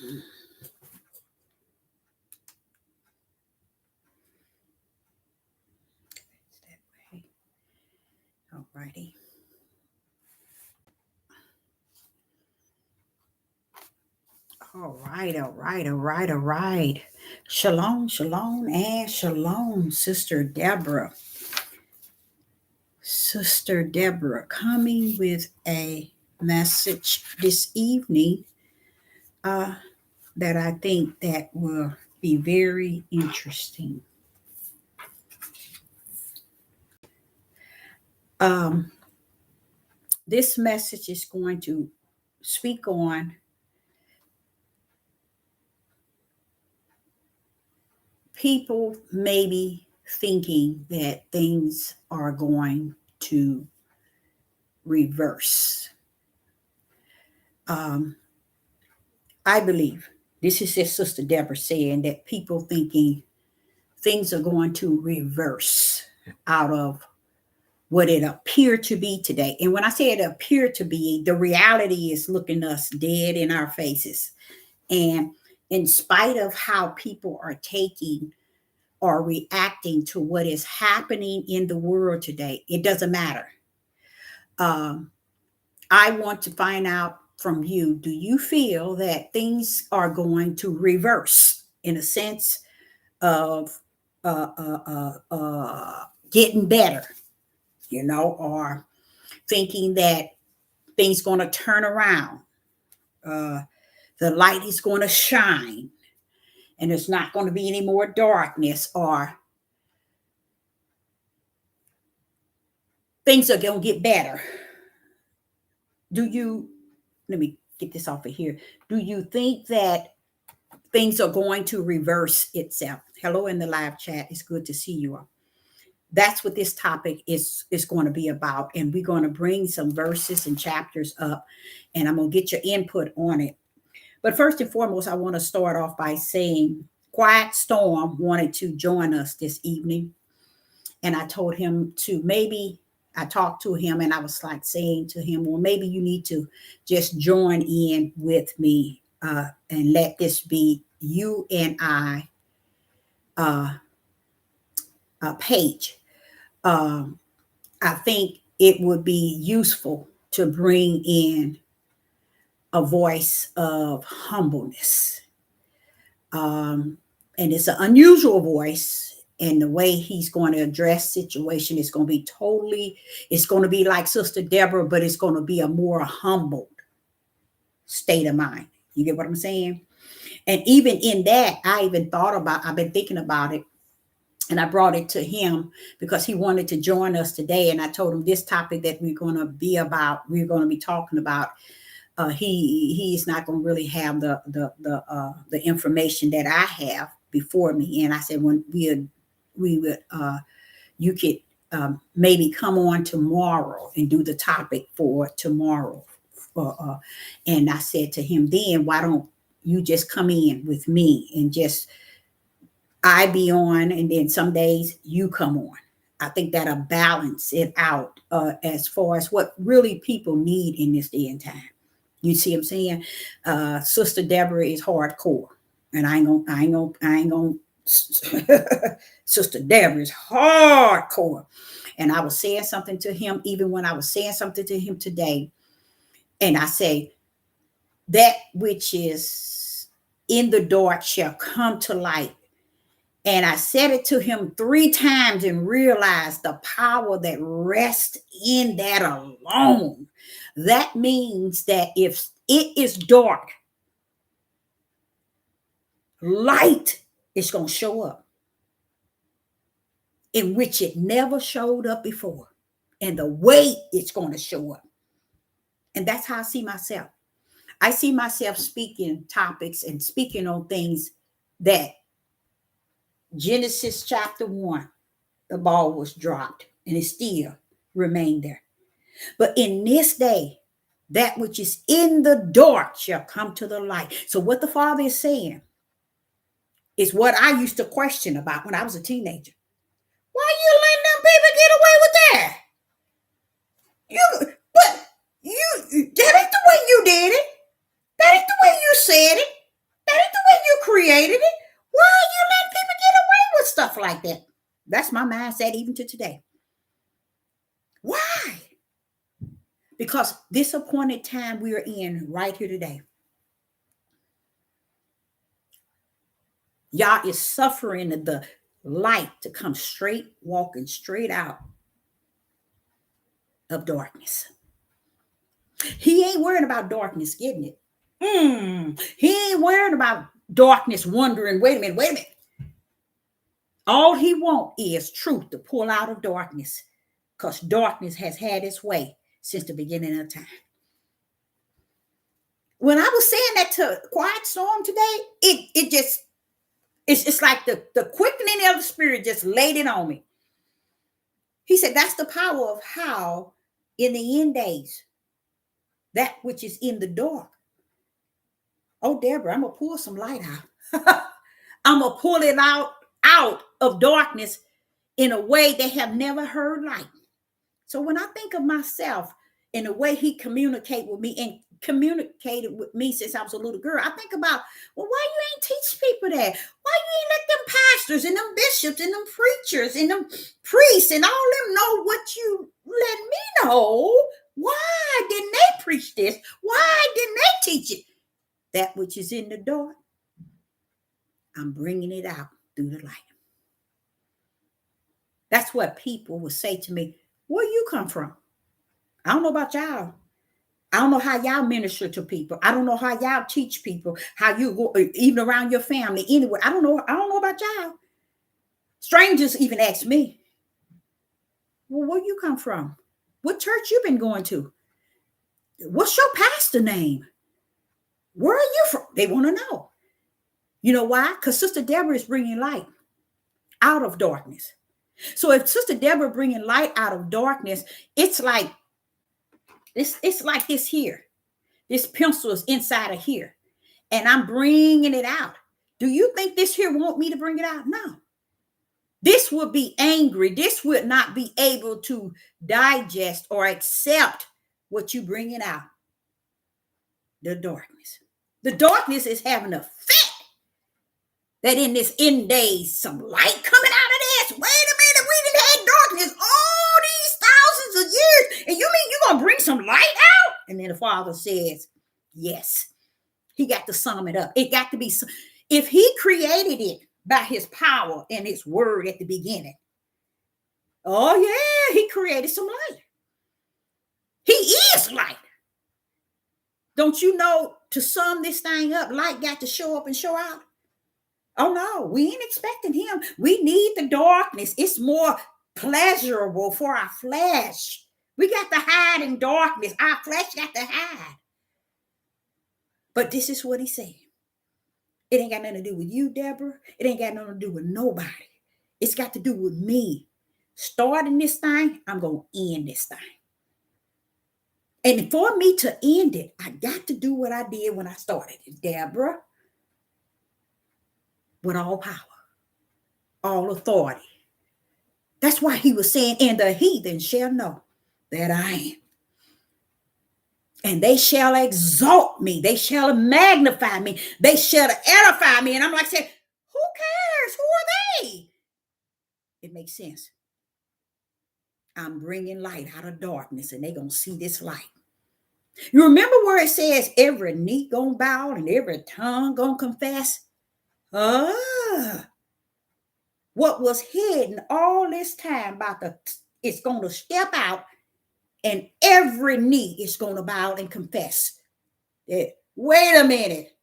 All righty. All right. Shalom, shalom, and shalom, Sister Deborah. Sister Deborah coming with a message this evening uh, that I think that will be very interesting. Um, this message is going to speak on people maybe thinking that things are going to reverse. Um, I believe this is just Sister Deborah saying that people thinking things are going to reverse out of what it appeared to be today. And when I say it appeared to be, the reality is looking us dead in our faces. And in spite of how people are taking or reacting to what is happening in the world today, it doesn't matter. Um, I want to find out from you, do you feel that things are going to reverse in a sense of getting better, or thinking that things going to turn around? Uh, the light is going to shine and there's not going to be any more darkness, or things are going to get better. Do you, let me get this off of here. Do you think that things are going to reverse itself? Hello in the live chat. It's good to see you all. That's what this topic is going to be about. And we're going to bring some verses and chapters up, and I'm going to get your input on it. But first and foremost, I want to start off by saying Quiet Storm wanted to join us this evening. And I told him to I talked to him and I was like saying to him, well, maybe you need to just join in with me and let this be you and I page. I think it would be useful to bring in a voice of humbleness. And it's an unusual voice. And the way he's going to address situation is going to be it's going to be like Sister Deborah, but it's going to be a more humbled state of mind. You get what I'm saying? And even in that, I've been thinking about it. And I brought it to him because he wanted to join us today. And I told him this topic that we're going to be talking about. He's not going to really have the information that I have before me. And I said, when we would you could maybe come on tomorrow and do the topic for tomorrow. And I said to him, then why don't you just come in with me and just I be on, and then some days you come on. I think that'll balance it out as far as what really people need in this day and time. You see what I'm saying? Sister Deborah is hardcore, and I ain't gonna. Sister Deborah is hardcore, and I was saying something to him even when I was saying something to him today, and I say that which is in the dark shall come to light. And I said it to him 3 times and realized the power that rests in that alone. That means that if it is dark, light is going to show up in which it never showed up before, and the way it's going to show up. And that's how I see myself. I see myself speaking topics and speaking on things that Genesis chapter 1, the ball was dropped and it still remained there. But in this day, that which is in the dark shall come to the light. So what the Father is saying is what I used to question about when I was a teenager. Why you letting them people get away with that? That ain't the way you did it. That ain't the way you said it. created it. Why are you letting people get away with stuff like that? That's my mindset even to today. Why? Because this appointed time we are in right here today, y'all is suffering the light to come straight, walking straight out of darkness. He ain't worried about darkness getting it. He ain't worried about darkness wondering, wait a minute. All he wants is truth to pull out of darkness, because darkness has had its way since the beginning of time. When I was saying that to Quiet Storm today, it's like the quickening of the spirit just laid it on me. He said that's the power of how in the end days, that which is in the dark. Oh, Deborah, I'm going to pull some light out. I'm going to pull it out of darkness in a way they have never heard light. So when I think of myself in the way he communicated with me and communicated with me since I was a little girl, I think about, well, why you ain't teach people that? Why you ain't let them pastors and them bishops and them preachers and them priests and all them know what you let me know? Why didn't they preach this? Why didn't they teach it? That which is in the dark, I'm bringing it out through the light. That's what people will say to me, where you come from? I don't know about y'all. I don't know how y'all minister to people. I don't know how y'all teach people, how you go, even around your family, anywhere. I don't know about y'all. Strangers even ask me, well, where you come from? What church you been going to? What's your pastor name? Where are you from? They want to know. You know why? Because Sister Deborah is bringing light out of darkness. So if Sister Deborah bringing light out of darkness, it's like this here. This pencil is inside of here, and I'm bringing it out. Do you think this here want me to bring it out? No. This would be angry. This would not be able to digest or accept what you bringing out. The darkness. The darkness is having a fit that in this end days, some light coming out of this. Wait a minute, we done had darkness all these thousands of years, and you mean you're gonna bring some light out? And then the Father says, yes. He got to sum it up. It got to be, if he created it by his power and his word at the beginning, oh yeah, he created some light. He is light. Don't you know, to sum this thing up, light got to show up and show out? Oh no, we ain't expecting him. We need the darkness. It's more pleasurable for our flesh. We got to hide in darkness. Our flesh got to hide. But this is what he said. It ain't got nothing to do with you, Deborah. It ain't got nothing to do with nobody. It's got to do with me. Starting this thing, I'm going to end this thing. And for me to end it, I got to do what I did when I started it, Deborah. With all power, all authority. That's why he was saying, and the heathen shall know that I am. And they shall exalt me. They shall magnify me. They shall edify me. And I'm like saying, who cares? Who are they? It makes sense. I'm bringing light out of darkness, and they're going to see this light. You remember where it says every knee going to bow and every tongue going to confess? What was hidden all this time about it's going to step out, and every knee is going to bow and confess. Wait a minute.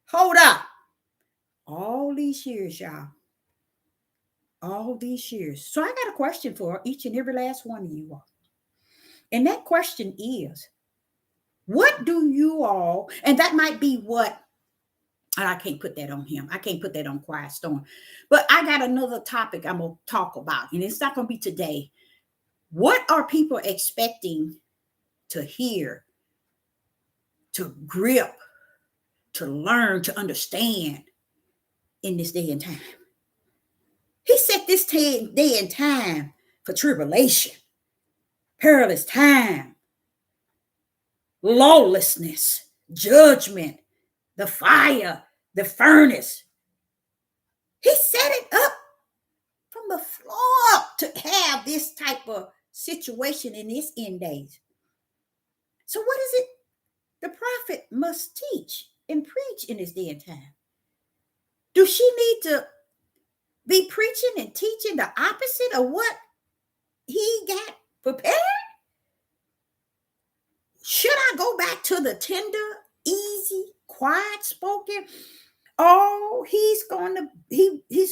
Hold up. All these years, y'all. All these years. So I got a question for each and every last one of you all. And that question is, what do you all, and that might be what, I can't put that on him. I can't put that on Quiet Storm. But I got another topic I'm going to talk about, and it's not going to be today. What are people expecting to hear, to grip, to learn, to understand in this day and time? He set this day and time for tribulation, perilous time, lawlessness, judgment, the fire, the furnace, He set it up from the floor to have this type of situation in this end days. So what is it the prophet must teach and preach in this day and time? Do she need to be preaching and teaching the opposite of what he got prepared? Should I go back to the tender, easy, quiet spoken? Oh, he's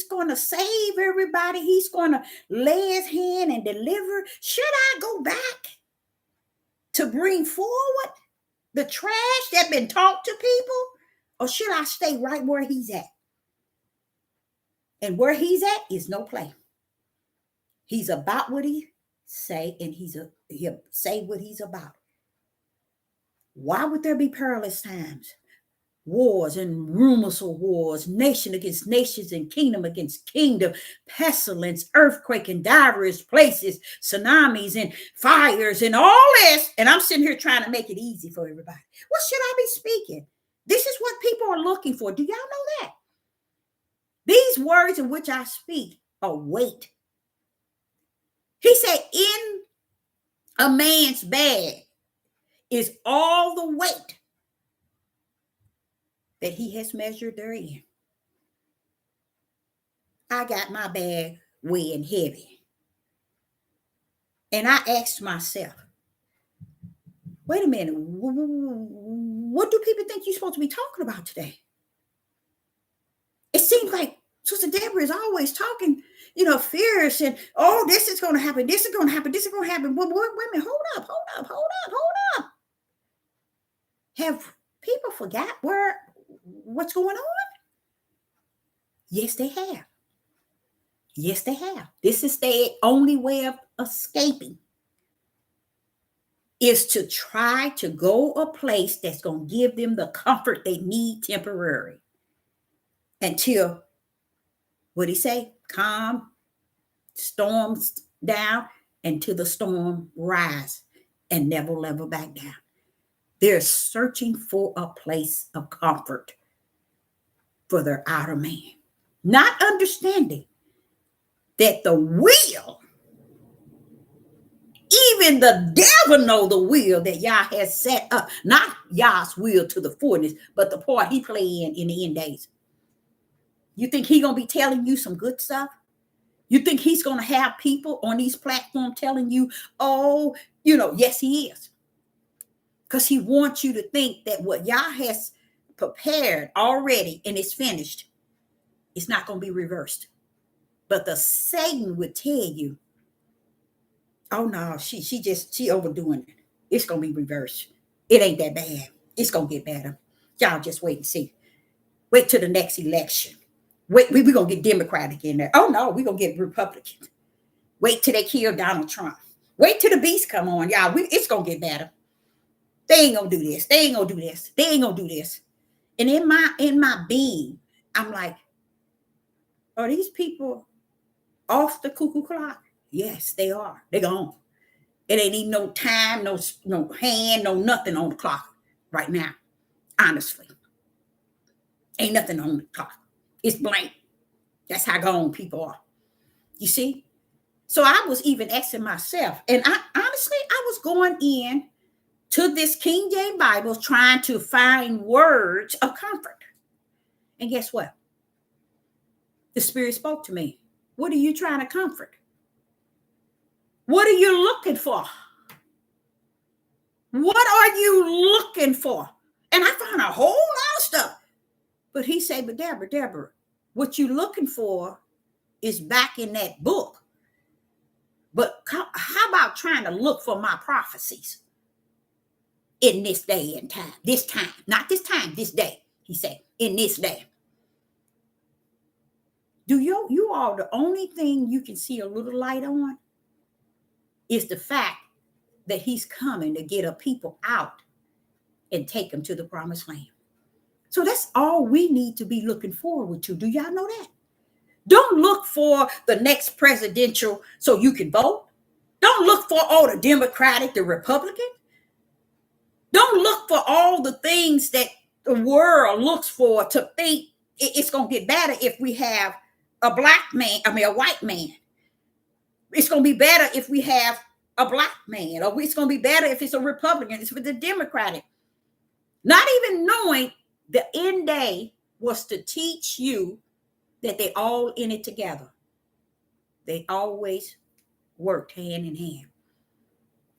gonna save everybody. He's gonna lay his hand and deliver. Should I go back to bring forward the trash that been taught to people? Or should I stay right where he's at? And where he's at is no play. He's about what he say, and he'll say what he's about. Why would there be perilous times? Wars and rumors of wars, nation against nations and kingdom against kingdom, pestilence, earthquake in diverse places, tsunamis and fires and all this. And I'm sitting here trying to make it easy for everybody. What should I be speaking? This is what people are looking for. Do y'all know that? These words in which I speak are weight. He said, in a man's bag is all the weight that he has measured therein. I got my bag weighing heavy. And I asked myself, wait a minute, what do people think you're supposed to be talking about today? It seems like Sister Deborah is always talking, fierce and, oh, this is going to happen. This is going to happen. This is going to happen. Wait a minute. Hold up. Have people forgot what's going on? Yes, they have. This is their only way of escaping, is to try to go a place that's going to give them the comfort they need temporarily. Until, what he say? Calm, storms down, until the storm rise and never back down. They're searching for a place of comfort for their outer man, not understanding that the will, even the devil know the will that Yah has set up, not Yah's will to the fullness, but the part he play in the end days. You think he's going to be telling you some good stuff? You think he's going to have people on these platforms telling you, oh, yes, he is. Because he wants you to think that what Yah has prepared already and is finished, it's not going to be reversed. But the Satan would tell you, oh no, she overdoing it. It's going to be reversed. It ain't that bad. It's going to get better. Y'all just wait and see. Wait till the next election. Wait, we're going to get Democratic in there. Oh no, we're going to get Republican. Wait till they kill Donald Trump. Wait till the beast come on, y'all. It's going to get better. They ain't going to do this. They ain't going to do this. They ain't going to do this. And in my being, I'm like, are these people off the cuckoo clock? Yes, they are. They're gone. It ain't even no time, no hand, no nothing on the clock right now. Honestly. Ain't nothing on the clock. It's blank. That's how gone people are. You see? So I was even asking myself, and I was going in to this King James Bible trying to find words of comfort. And guess what? The Spirit spoke to me. What are you trying to comfort? What are you looking for? What are you looking for? And I found a whole lot of stuff. But he said, but Deborah, what you're looking for is back in that book. But how about trying to look for my prophecies in this day and time? This time, not this time, this day, he said, in this day. Do you all, the only thing you can see a little light on is the fact that he's coming to get a people out and take them to the promised land. So that's all we need to be looking forward to. Do y'all know that? Don't look for the next presidential so you can vote. Don't look for all the Democratic, the Republican. Don't look for all the things that the world looks for to think it's going to get better if we have a black man, a white man. It's going to be better if we have a black man, or it's going to be better if it's a Republican, it's with the Democratic. Not even knowing the end day was to teach you that they all in it together. They always worked hand in hand.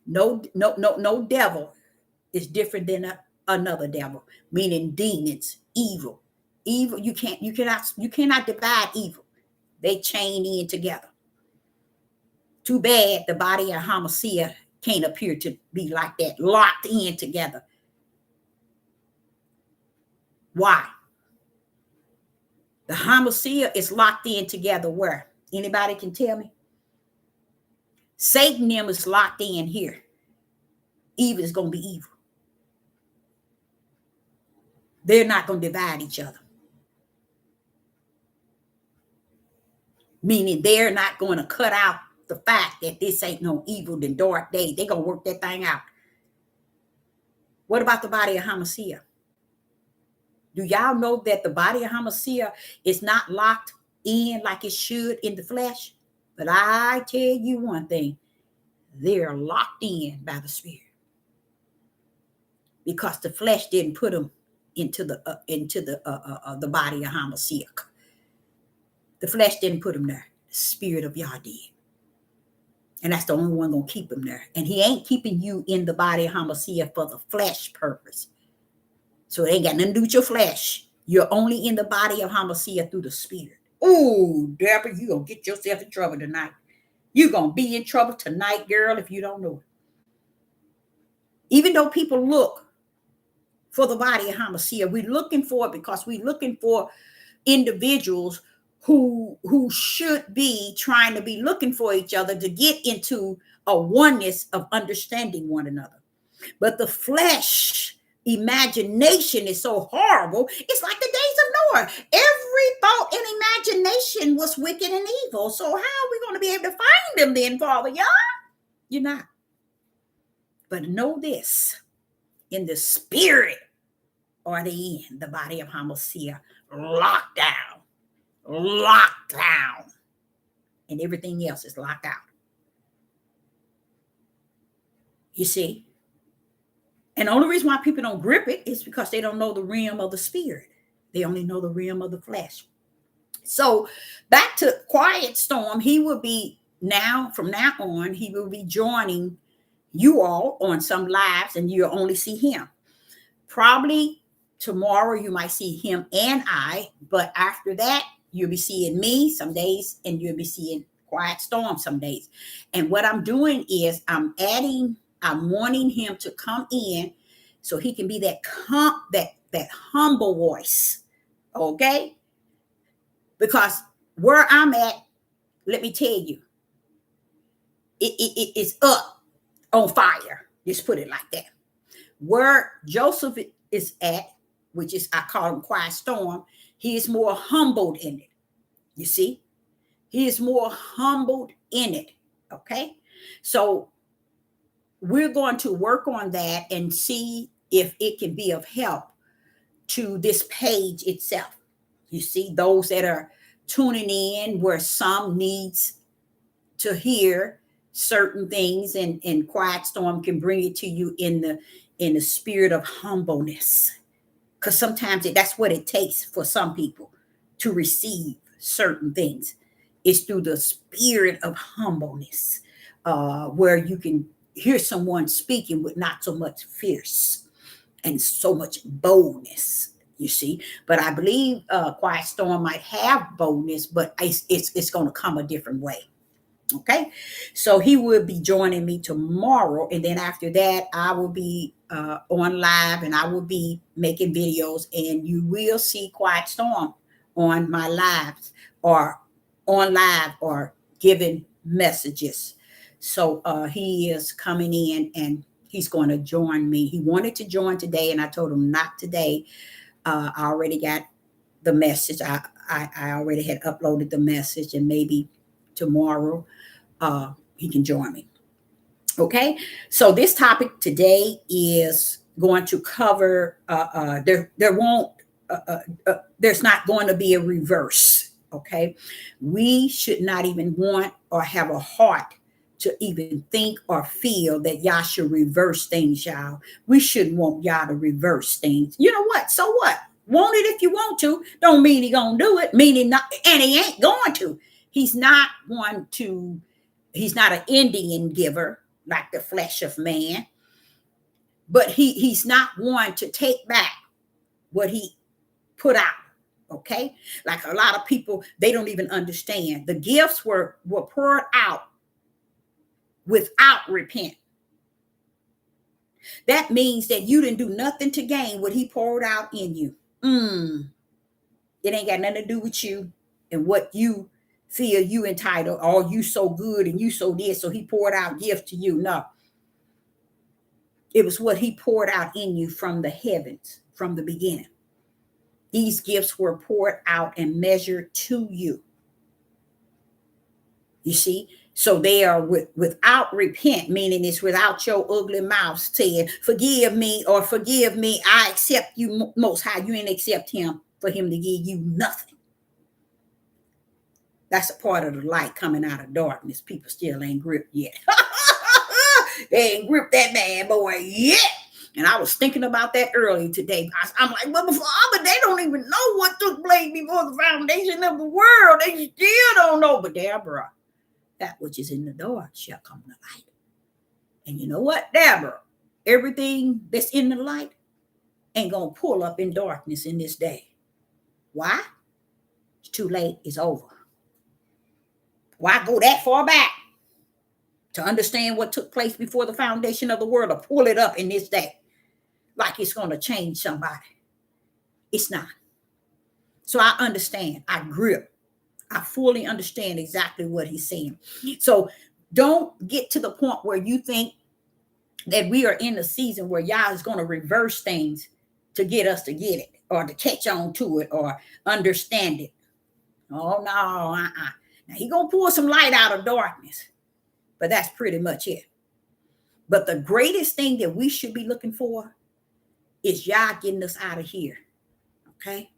No devil is different than another devil, meaning demons, evil. Evil, you cannot divide evil. They chain in together. Too bad the body of Hamashiach can't appear to be like that, locked in together. Why? The Hamashiach is locked in together where? Anybody can tell me? Satan is locked in here. Evil is going to be evil. They're not going to divide each other. Meaning they're not going to cut out the fact that this ain't no evil than dark day. They're going to work that thing out. What about the body of Hamashiach? Do y'all know that the body of Hamashiach is not locked in like it should in the flesh? But I tell you one thing, they're locked in by the Spirit. Because the flesh didn't put them into the body of Hamashiach. The flesh didn't put them there. The Spirit of Yah did. And that's the only one going to keep him there. And he ain't keeping you in the body of Hamashiach for the flesh purpose. So it ain't got nothing to do with your flesh. You're only in the body of Hamashiach through the Spirit. Oh, Deborah, you're going to get yourself in trouble tonight. You're going to be in trouble tonight, girl, if you don't know it. Even though people look for the body of Hamashiach, we're looking for it because we're looking for individuals who should be trying to be looking for each other to get into a oneness of understanding one another. But the flesh imagination is so horrible. It's like the days of Noah. Every thought and imagination was wicked and evil. So how are we going to be able to find them then, Father? Y'all? You're not. But know this, in the Spirit are they in the body of Hamashiach, locked down. And everything else is locked out. You see? And the only reason why people don't grip it is because they don't know the realm of the Spirit. They only know the realm of the flesh. So back to Quiet Storm, he will be from now on, he will be joining you all on some lives, and you'll only see him. Probably tomorrow you might see him and I, but after that, you'll be seeing me some days, and you'll be seeing Quiet Storm some days. And what I'm doing is I'm wanting him to come in so he can be that humble voice. Okay? Because where I'm at, let me tell you, it is up on fire. Just put it like that. Where Joseph is at, which is, I call him Quiet Storm, he is more humbled in it. You see? He is more humbled in it. Okay? So we're going to work on that and see if it can be of help to this page itself. You see, those that are tuning in where some needs to hear certain things, and Quiet Storm can bring it to you in the spirit of humbleness. Because sometimes that's what it takes for some people to receive certain things. It's through the spirit of humbleness, where you can hear someone speaking with not so much fierce and so much boldness, you see. But I believe Quiet Storm might have boldness, but it's going to come a different way. Okay, so he will be joining me tomorrow, and then after that I will be on live, and I will be making videos, and you will see Quiet Storm on my lives or on live or giving messages. So he is coming in, and he's going to join me. He wanted to join today, and I told him not today. I already got the message. I already had uploaded the message, and maybe tomorrow he can join me. Okay, so this topic today is going to cover there's not going to be a reverse. Okay. We should not even want or have a heart to even think or feel that y'all should reverse things, y'all. We shouldn't want y'all to reverse things. You know what? So what? Want it if you want to. Don't mean he gonna do it. Meaning not, and he ain't going to. He's not one to. He's not an Indian giver like the flesh of man. But he's not one to take back what he put out. Okay, like a lot of people, they don't even understand. The gifts were poured out without repent. That means that you didn't do nothing to gain what he poured out in you. It ain't got nothing to do with you and what you feel you entitled. Oh, you so good and you so this, so he poured out gifts to you. No, it was what he poured out in you from the heavens, from the beginning. These gifts were poured out and measured to you. You see? So they are without repent, meaning it's without your ugly mouth saying, forgive me or forgive me. I accept you most high. You ain't accept him for him to give you nothing. That's a part of the light coming out of darkness. People still ain't gripped yet. They ain't gripped that bad boy yet. And I was thinking about that earlier today. I'm like, well, Father, they don't even know what took place before the foundation of the world. They still don't know. But Deborah, that which is in the dark shall come to light. And you know what, Deborah? Everything that's in the light ain't going to pull up in darkness in this day. Why? It's too late. It's over. Why go that far back to understand what took place before the foundation of the world, to pull it up in this day like it's going to change somebody? It's not. So I understand. I grip. I fully understand exactly what he's saying. So don't get to the point where you think that we are in a season where Yah is going to reverse things to get us to get it or to catch on to it or understand it. Oh, no. Now, he's going to pull some light out of darkness, but that's pretty much it. But the greatest thing that we should be looking for is Yah getting us out of here. Okay?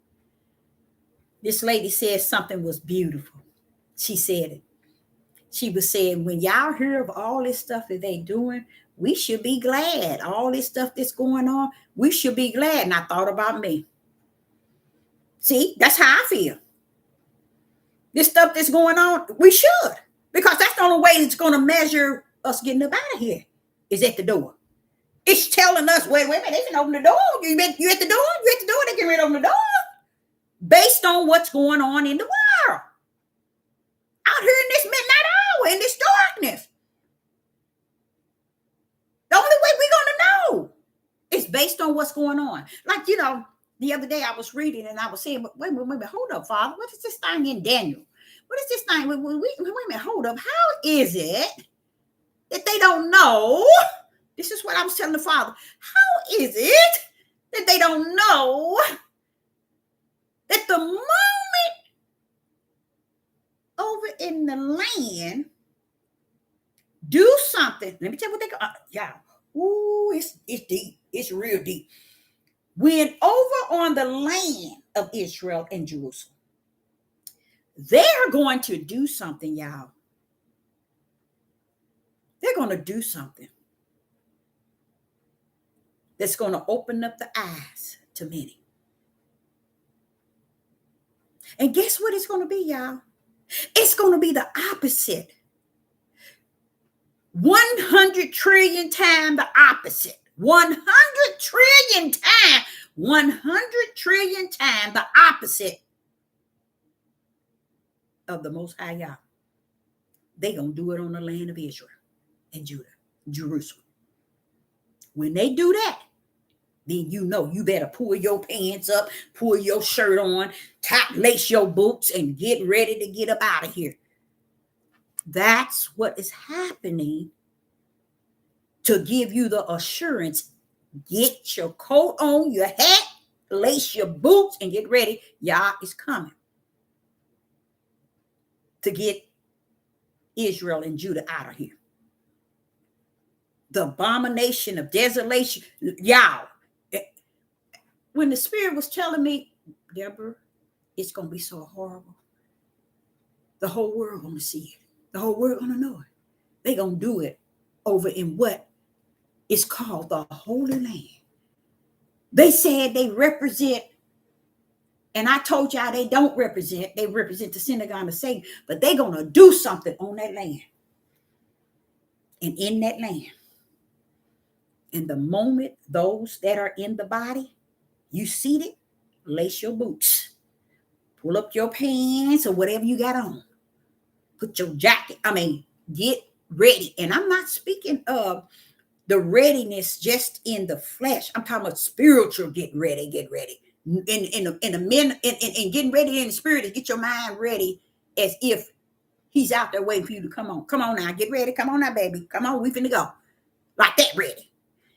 This lady said something was beautiful. She said it. She was saying, when y'all hear of all this stuff that they doing, we should be glad. All this stuff that's going on, we should be glad. And I thought about me. See, that's how I feel. This stuff that's going on, we should. Because that's the only way it's going to measure us getting up out of here is at the door. It's telling us, wait a minute, they can open the door. You at the door? You at the door? They can ready to open the door. Based on what's going on in the world. Out here in this midnight hour, in this darkness. The only way we're going to know is based on what's going on. Like, the other day I was reading and I was saying, wait a minute, hold up, Father. What is this thing in Daniel? What is this thing? Wait a minute, hold up. How is it that they don't know? This is what I was telling the Father. How is it that they don't know that the moment over in the land do something? Let me tell you what they got. Yeah. Ooh, it's deep. It's real deep. When over on the land of Israel and Jerusalem, they're going to do something, y'all. They're going to do something that's going to open up the eyes to many. And guess what it's going to be, y'all? It's going to be the opposite. 100 trillion times the opposite. 100 trillion times. 100 trillion times the opposite of the Most High Yah. They're going to do it on the land of Israel and Judah, Jerusalem. When they do that, then you better pull your pants up, pull your shirt on, lace your boots, and get ready to get up out of here. That's what is happening to give you the assurance. Get your coat on, your hat, lace your boots, and get ready. Yah is coming to get Israel and Judah out of here. The abomination of desolation. Y'all, when the Spirit was telling me, Deborah, it's going to be so horrible. The whole world gonna see it. The whole world gonna know it. They gonna do it over in what is called the Holy Land. They said they represent, and I told y'all they don't represent. They represent the synagogue of Satan, but they gonna do something on that land and in that land. And the moment those that are in the body, you seated, lace your boots, pull up your pants or whatever you got on, put your jacket, get ready. And I'm not speaking of the readiness just in the flesh. I'm talking about spiritual. Get ready. In getting ready in the spirit is get your mind ready as if he's out there waiting for you to come on. Come on now, get ready. Come on now, baby. Come on, we finna go. Like that, ready.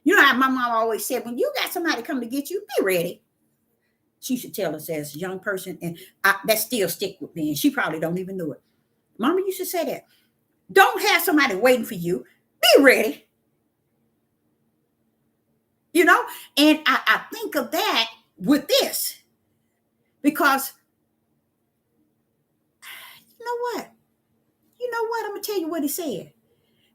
You know how my mom always said, when you got somebody come to get you, be ready. She should tell us as a young person, and that still stick with me, and she probably don't even know it. Mama used to say that. Don't have somebody waiting for you. Be ready. You know, and I think of that with this, because you know what? I'm going to tell you what he said.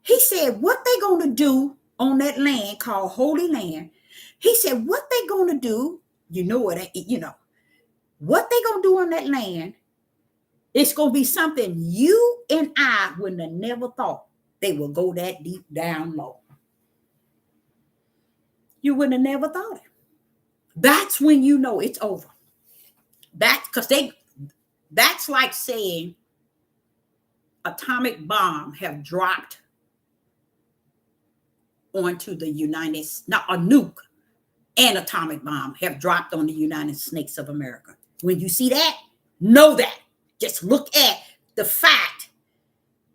He said, what they going to do on that land called Holy Land, he said, what they going to do, what they going to do on that land, it's going to be something you and I wouldn't have never thought they would go that deep down low. You wouldn't have never thought it. That's when you know it's over. That's like saying atomic bomb have dropped onto the a nuke and atomic bomb have dropped on the United States of America. When you see that, know that. Just look at the fact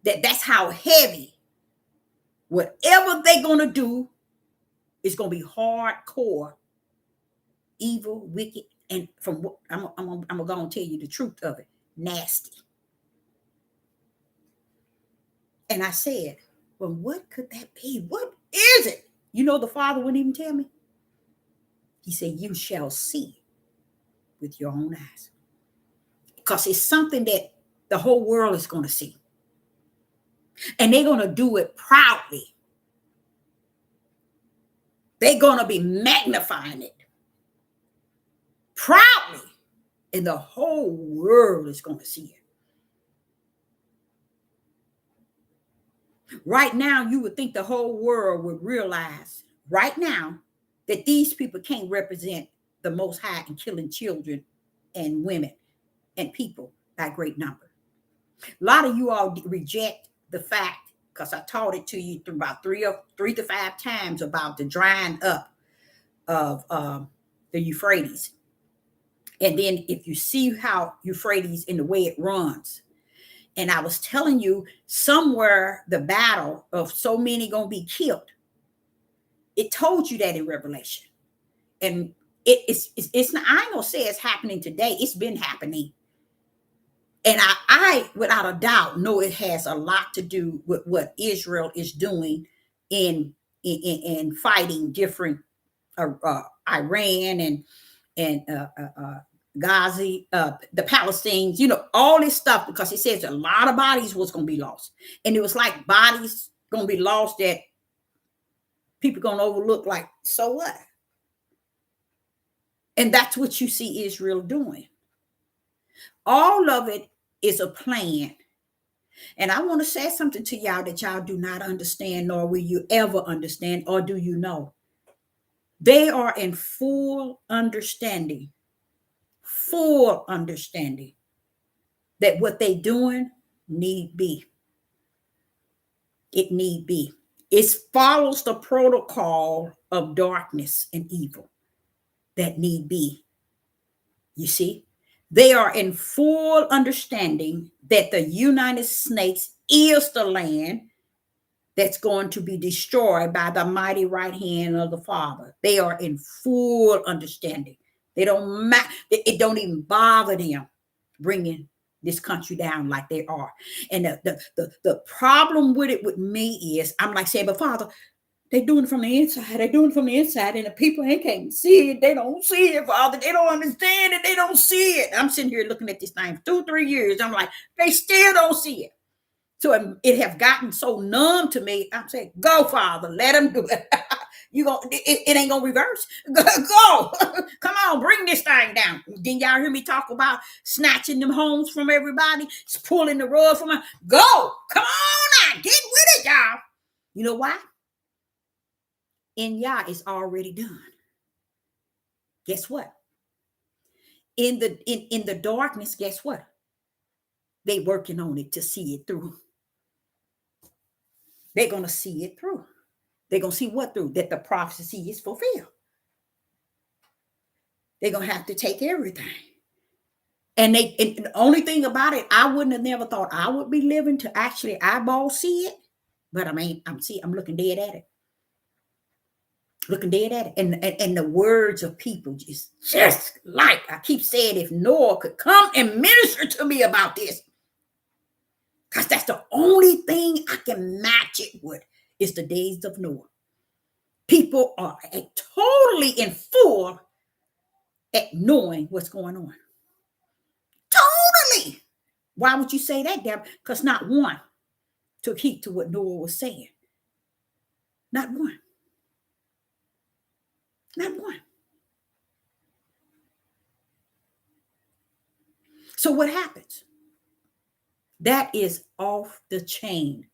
that that's how heavy whatever they're going to do is going to be hardcore, evil, wicked, and from what I'm going to tell you the truth of it, nasty. And I said, well, what could that be? What is it? You know, the Father wouldn't even tell me. He said, you shall see with your own eyes. Because it's something that the whole world is going to see. And they're going to do it proudly. They're going to be magnifying it proudly. And the whole world is going to see it. Right now, you would think the whole world would realize right now that these people can't represent the Most High in killing children and women and people by great number. A lot of you all reject the fact, because I taught it to you through about three to five times about the drying up of the Euphrates. And then if you see how Euphrates and the way it runs, and I was telling you somewhere the battle of so many going to be killed. It told you that in Revelation. And it's not, I ain't going to say it's happening today. It's been happening. And I, without a doubt, know it has a lot to do with what Israel is doing in fighting different Iran and Gaza, the Palestinians, all this stuff, because he says a lot of bodies was going to be lost. And it was like bodies going to be lost that people going to overlook, like, so what? And that's what you see Israel doing. All of it is a plan. And I want to say something to y'all that y'all do not understand, nor will you ever understand, or do you know? They are in full understanding that what they doing need be. It need be. It follows the protocol of darkness and evil that need be. You see, they are in full understanding that the United States is the land that's going to be destroyed by the mighty right hand of the Father. They are in full understanding. They don't it don't even bother them bringing this country down like they are. And the problem with it with me is, I'm like saying, but Father, They doing it from the inside. They doing it from the inside, and the people ain't can't see it. They don't see it, Father. They don't understand it. They don't see it. I'm sitting here looking at this thing for 2-3 years. I'm like, they still don't see it. So it have gotten so numb to me. I'm saying, go, Father, let them do it. It ain't gonna reverse. Go. Come on, bring this thing down. Didn't y'all hear me talk about snatching them homes from everybody, pulling the rug from them? Go. Come on now, get with it, y'all. You know why? In Yah is already done. Guess what? In the darkness, guess what? They working on it to see it through. They're gonna see it through. They're going to see what through? That the prophecy is fulfilled. They're going to have to take everything. And the only thing about it, I wouldn't have never thought I would be living to actually eyeball see it. But I mean, I'm looking dead at it. Looking dead at it. And the words of people just like, I keep saying, if Noah could come and minister to me about this. Because that's the only thing I can match it with. It's the days of Noah. People are totally informed at knowing what's going on. Totally. Why would you say that, Deborah? Because not one took heed to what Noah was saying. Not one. Not one. So what happens? That is off the chain.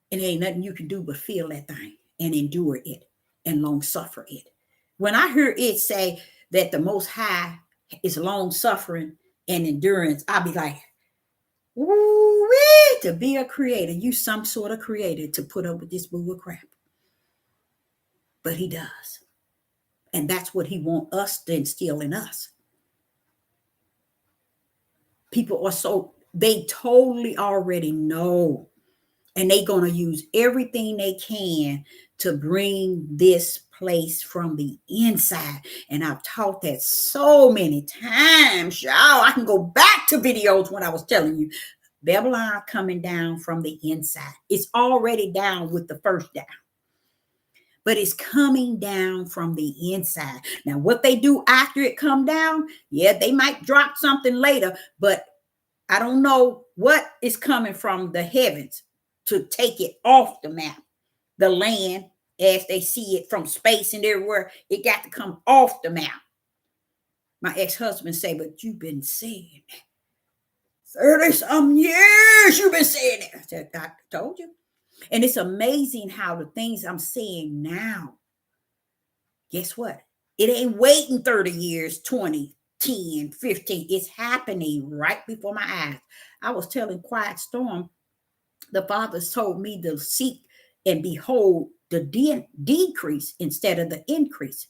And ain't nothing you can do but feel that thing and endure it and long suffer it. When I hear it say that the Most High is long suffering and endurance, I'll be like, ooh-wee, to be a creator, you some sort of creator to put up with this bull of crap. But he does. And that's what he wants us to instill in us. People are they totally already know. And they're going to use everything they can to bring this place from the inside. And I've taught that so many times, y'all. I can go back to videos when I was telling you. Babylon coming down from the inside. It's already down with the first down. But it's coming down from the inside. Now, what they do after it come down, yeah, they might drop something later. But I don't know what is coming from the heavens to take it off the map, the land, as they see it from space and everywhere. It got to come off the map. My ex-husband say, but you've been saying that 30-some years you've been saying it. I said, I told you. And it's amazing how the things I'm saying now, guess what? It ain't waiting 30 years, 20, 10, 15. It's happening right before my eyes. I was telling Quiet Storm, the fathers told me to seek and behold the decrease instead of the increase.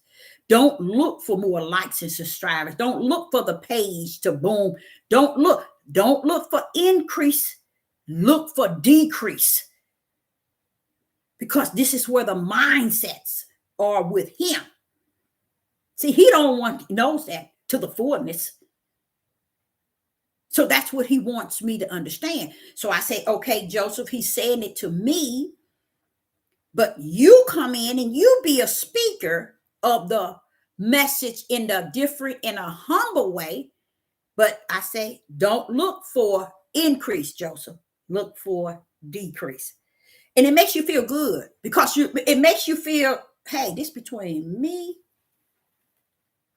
Don't look for more likes and subscribers. Don't look for the page to boom. Don't look for increase. Look for decrease. Because this is where the mindsets are with him. See, he knows that to the fullness. So that's what he wants me to understand. So I say, okay, Joseph, he's saying it to me, but you come in and you be a speaker of the message in a humble way. But I say, don't look for increase, Joseph. Look for decrease. And it makes you feel good because it makes you feel, hey, this between me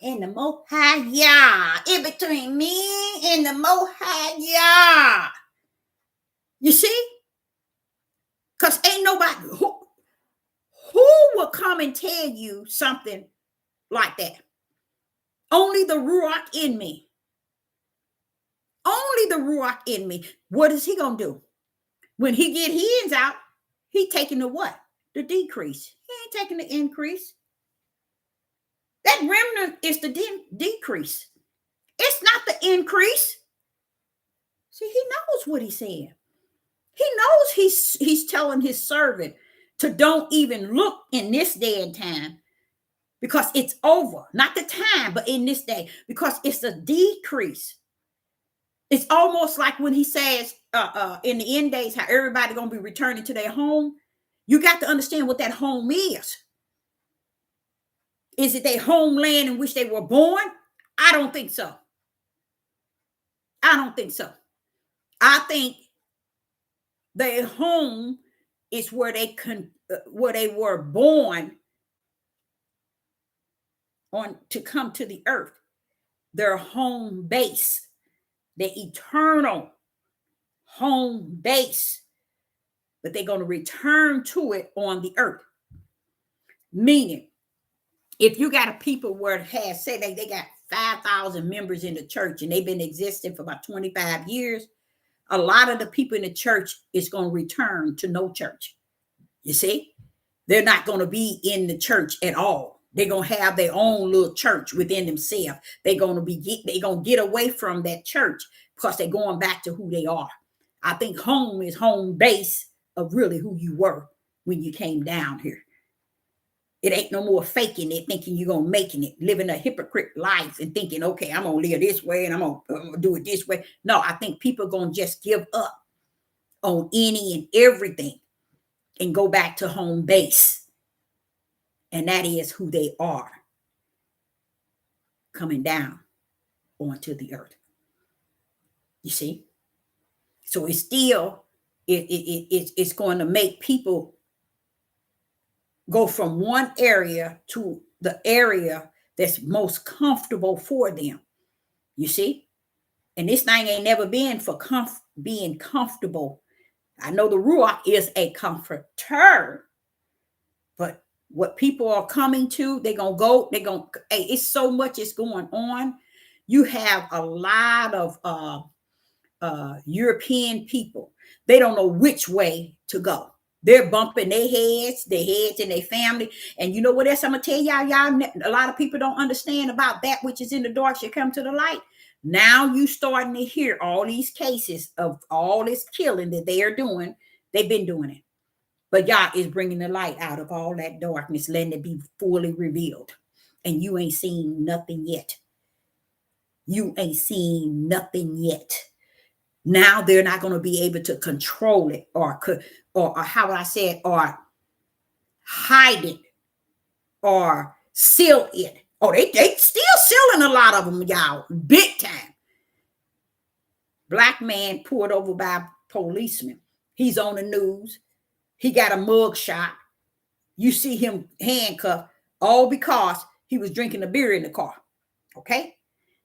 and the Most High Yah. In between me and the Most High Yah. You see? Because ain't nobody who will come and tell you something like that. Only the Ruach in me. Only the Ruach in me. What is he going to do? When he get his out, he taking the what? The decrease. He ain't taking the increase. That remnant is the decrease. It's not the increase. See, he knows what he's saying. He knows he's telling his servant to don't even look in this day and time because it's over. Not the time, but in this day, because it's a decrease. It's almost like when he says in the end days how everybody going to be returning to their home. You got to understand what that home is. Is it their homeland in which they were born? I don't think so. I don't think so. I think their home is where they were born on to come to the earth. Their home base, the eternal home base, but they're going to return to it on the earth. Meaning, if you got a people where it has, say they got 5,000 members in the church and they've been existing for about 25 years, a lot of the people in the church is going to return to no church. You see, they're not going to be in the church at all. They're going to have their own little church within themselves. They're going to get away from that church because they're going back to who they are. I think home is home base of really who you were when you came down here. It ain't no more faking it, thinking you're going to making it, living a hypocrite life and thinking, okay, I'm going to live this way and I'm going to do it this way. No, I think people are going to just give up on any and everything and go back to home base. And that is who they are coming down onto the earth. You see? So it's still, it's going to make people go from one area to the area that's most comfortable for them. You see? And this thing ain't never been for being comfortable. I know the Ruach is a comforter, but what people are coming to, hey, it's so much is going on. You have a lot of European people. They don't know which way to go. They're bumping their heads and their family. And you know what else I'm going to tell y'all? A lot of people don't understand about that which is in the dark shall come to the light. Now you starting to hear all these cases of all this killing that they are doing. They've been doing it. But Yah is bringing the light out of all that darkness, letting it be fully revealed. And you ain't seen nothing yet. You ain't seen nothing yet. Now they're not going to be able to control it or how would I say it, or hide it or seal it. Oh, they still sealing a lot of them, y'all, big time. Black man pulled over by a policeman. He's on the news. He got a mug shot. You see him handcuffed, all because he was drinking a beer in the car. Okay?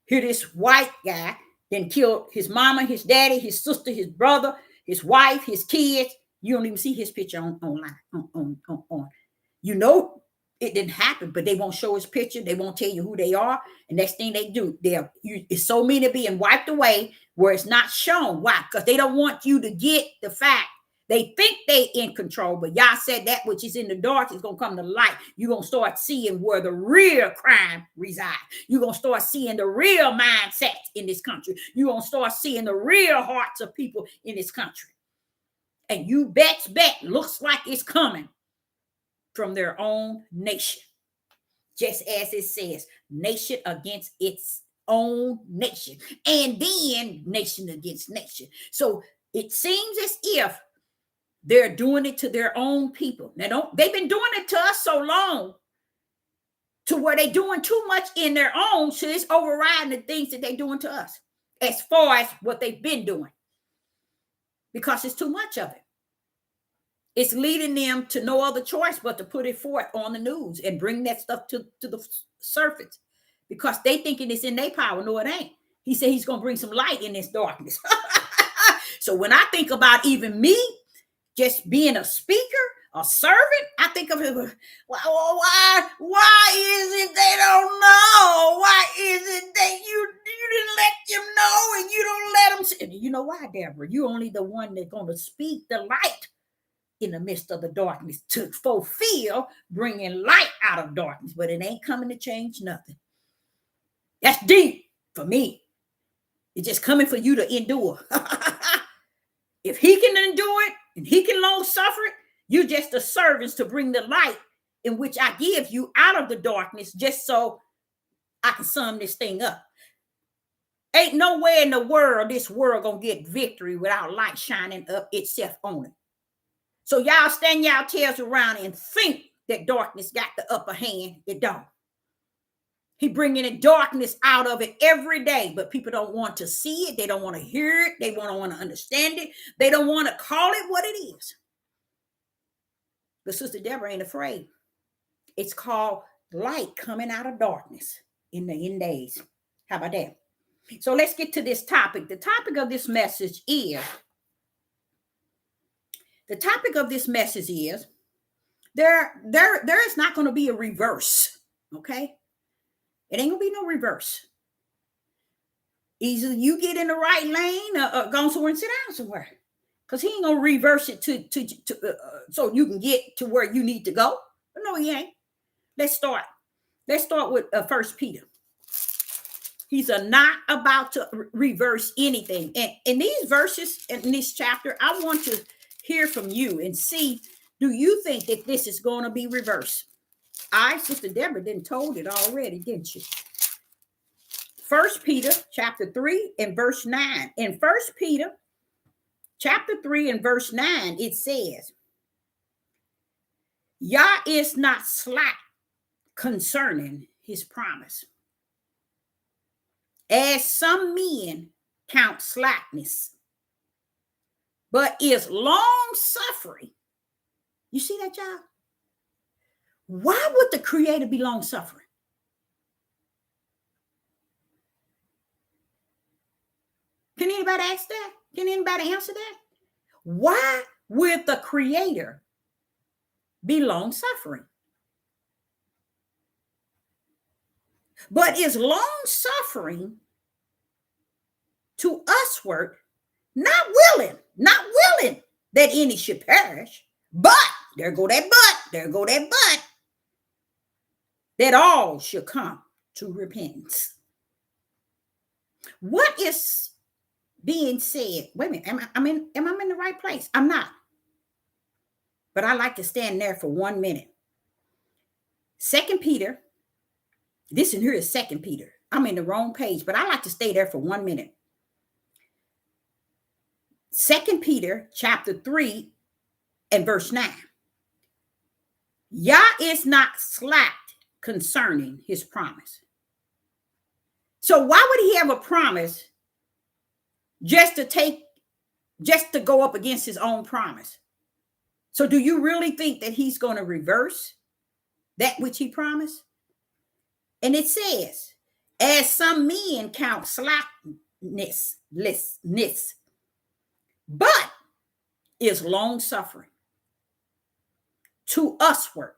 Here this white guy then killed his mama, his daddy, his sister, his brother, his wife, his kids. You don't even see his picture online. On. You know it didn't happen, but they won't show his picture. They won't tell you who they are. And next thing they do, it's so many being wiped away where it's not shown. Why? Because they don't want you to get the fact. They think they in control, but Yah said that which is in the dark is going to come to light. You're going to start seeing where the real crime resides. You're going to start seeing the real mindsets in this country. You're going to start seeing the real hearts of people in this country. And you bet looks like it's coming from their own nation. Just as it says, nation against its own nation. And then nation against nation. So it seems as if they're doing it to their own people. They've been doing it to us so long to where they're doing too much in their own, so it's overriding the things that they're doing to us as far as what they've been doing, because it's too much of it. It's leading them to no other choice but to put it forth on the news and bring that stuff to the surface, because they thinking it's in their power. No, it ain't. He said he's going to bring some light in this darkness. So when I think about even me, just being a speaker, a servant, I think of it. Why is it they don't know? Why is it that you didn't let them know and you don't let them see? You know why, Deborah? You're only the one that's going to speak the light in the midst of the darkness to fulfill bringing light out of darkness, but it ain't coming to change nothing. That's deep for me. It's just coming for you to endure. If he can endure it and he can long suffer it, you're just the servants to bring the light in which I give you out of the darkness, just so I can sum this thing up. Ain't nowhere in the world this world gonna get victory without light shining up itself on it. So y'all stand y'all tails around and think that darkness got the upper hand. It don't. He bringing the darkness out of it every day, but people don't want to see it. They don't want to hear it. They don't want to understand it. They don't want to call it what it is. But Sister Deborah ain't afraid. It's called light coming out of darkness in the end days. How about that? So let's get to this topic. The topic of this message is, there is not going to be a reverse. Okay? It ain't going to be no reverse. Either you get in the right lane or go somewhere and sit down somewhere. Because he ain't going to reverse it so you can get to where you need to go. No, he ain't. Let's start with 1 Peter. He's not about to reverse anything. And in these verses, in this chapter, I want to hear from you and see, do you think that this is going to be reversed? Sister Deborah didn't told it already, didn't she? 1 Peter chapter 3 and verse 9. In 1 Peter chapter 3 and verse 9, it says, Yah is not slack concerning his promise, as some men count slackness, but is long suffering. You see that, y'all? Why would the Creator be long suffering? Can anybody ask that? Can anybody answer that? Why would the Creator be long suffering? But is long suffering to usward, not willing that any should perish, but there go that but, that all should come to repentance. What is being said? Wait a minute, am I in the right place? I'm not. But I like to stand there for 1 minute. 2 Peter. This in here is 2 Peter. I'm in the wrong page, but I like to stay there for 1 minute. 2 Peter chapter 3 and verse 9. Yah is not slack concerning his promise. So why would he have a promise just to go up against his own promise? So do you really think that he's going to reverse that which he promised? And it says, as some men count slackness, but is long suffering to usward,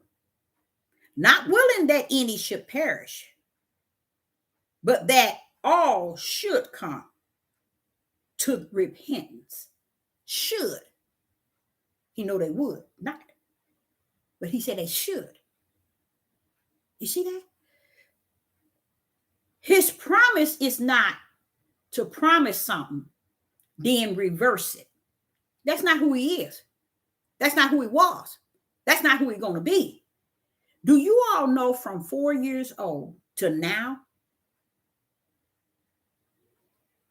not willing that any should perish, but that all should come to repentance. Should. He know they would not, but he said they should. You see that? His promise is not to promise something, then reverse it. That's not who he is. That's not who he was. That's not who he's going to be. Do you all know from 4 years old to now?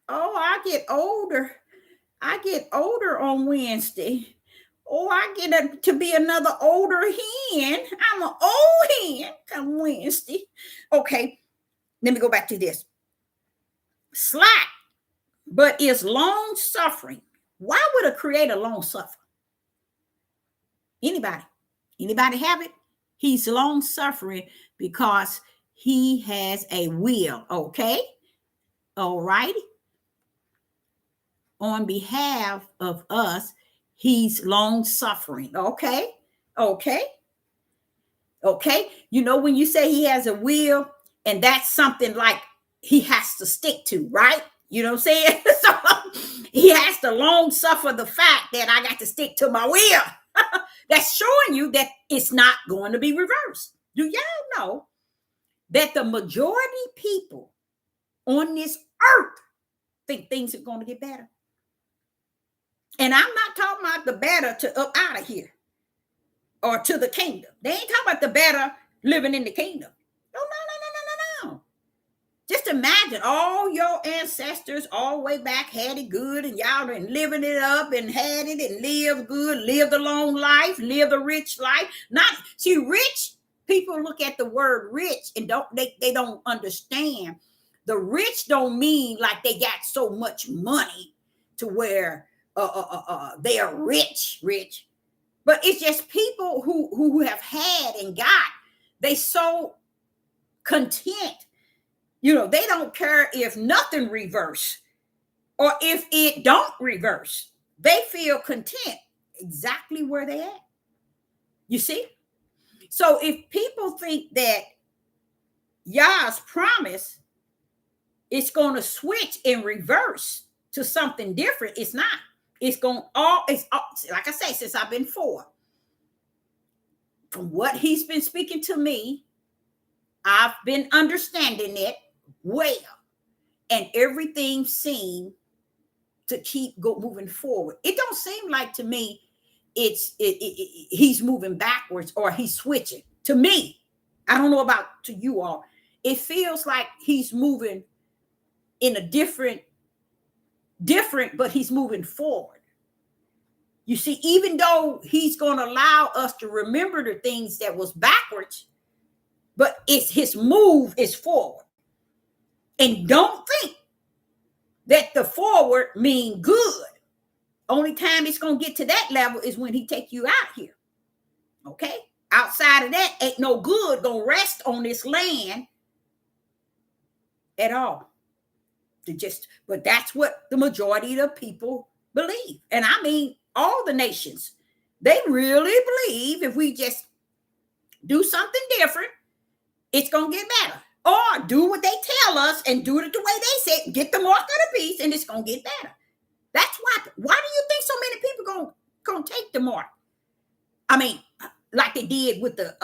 Oh, I get older. I get older on Wednesday. Oh, I get to be another older hen. I'm an old hen come Wednesday. Okay, let me go back to this. Slack, but is long suffering. Why would a creator long suffer? Anybody have it? He's long suffering because he has a will. Okay. All right. On behalf of us, he's long suffering. Okay. You know, when you say he has a will, and that's something like he has to stick to, right? You know what I'm saying? So he has to long suffer the fact that I got to stick to my will. That's showing you that it's not going to be reversed. Do y'all know that the majority people on this earth think things are going to get better? And I'm not talking about the better to up out of here or to the kingdom. They ain't talking about the better living in the kingdom. No. Just just imagine all your ancestors all the way back had it good, and y'all been living it up and had it and lived good, lived a long life, lived a rich life. Not see, rich people look at the word rich and they don't understand. The rich don't mean like they got so much money to where they are rich, but it's just people who have had and got. They so content. You know, they don't care if nothing reverse or if it don't reverse. They feel content exactly where they at. You see? So if people think that Yah's promise is going to switch and reverse to something different, it's not. It's like I say, since I've been from what he's been speaking to me, I've been understanding it well, and everything seemed to keep moving forward. It don't seem like to me he's moving backwards or he's switching. To me, I don't know about to you all. It feels like he's moving in a different, but he's moving forward. You see, even though he's going to allow us to remember the things that was backwards, but it's his move is forward. And don't think that the forward mean good. Only time it's going to get to that level is when he take you out here. Okay? Outside of that, ain't no good going to rest on this land at all. But that's what the majority of the people believe. And I mean, all the nations, they really believe if we just do something different, it's going to get better. Or do what they tell us and do it the way they say, get the mark of the beast, and it's going to get better. That's why do you think so many people going to take the mark? I mean, like they did with the,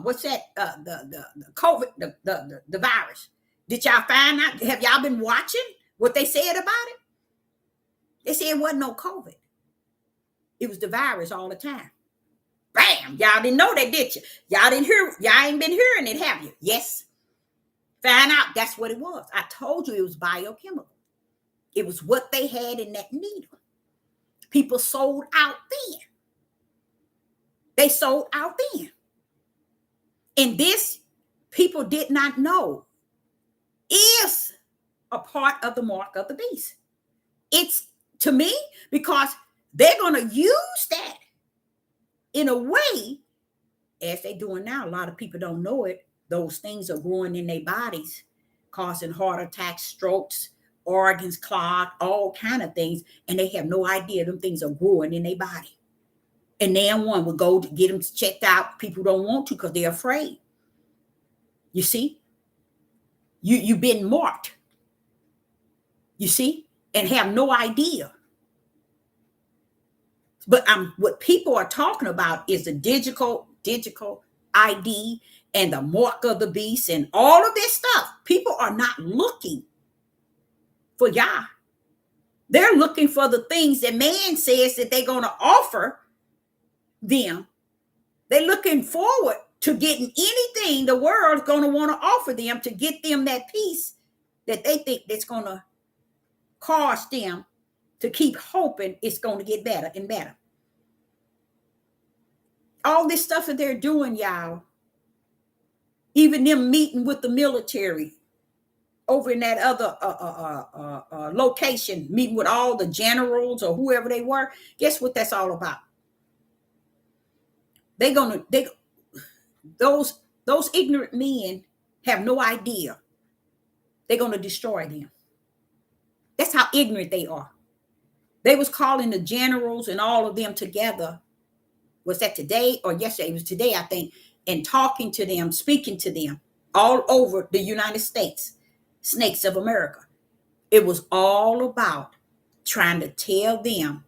what's that, the COVID, the virus. Did y'all find out? Have y'all been watching what they said about it? They said it wasn't no COVID. It was the virus all the time. Bam! Y'all didn't know that, did you? Y'all ain't been hearing it, have you? Yes. Find out that's what it was. I told you it was biochemical. It was what they had in that needle. People sold out then. They sold out then. And this, people did not know, is a part of the mark of the beast. It's, to me, because they're going to use that in a way, as they're doing now. A lot of people don't know it. Those things are growing in their bodies, causing heart attacks, strokes, organs clogged, all kind of things. And they have no idea them things are growing in their body. And then one would go to get them checked out. People don't want to because they're afraid. You see? You've been marked. You see? And have no idea. But what people are talking about is the digital ID and the mark of the beast and all of this stuff. People are not looking for Yah. They're looking for the things that man says that they're going to offer them. They're looking forward to getting anything the world's going to want to offer them to get them that peace that they think that's going to cause them to keep hoping it's going to get better and better. All this stuff that they're doing, y'all, even them meeting with the military over in that other location, meeting with all the generals or whoever they were, guess what that's all about? Those ignorant men have no idea. They're going to destroy them. That's how ignorant they are. They was calling the generals and all of them together. Was that today or yesterday? It was today, I think, and talking to them, speaking to them all over the United States, snakes of America. It was all about trying to tell them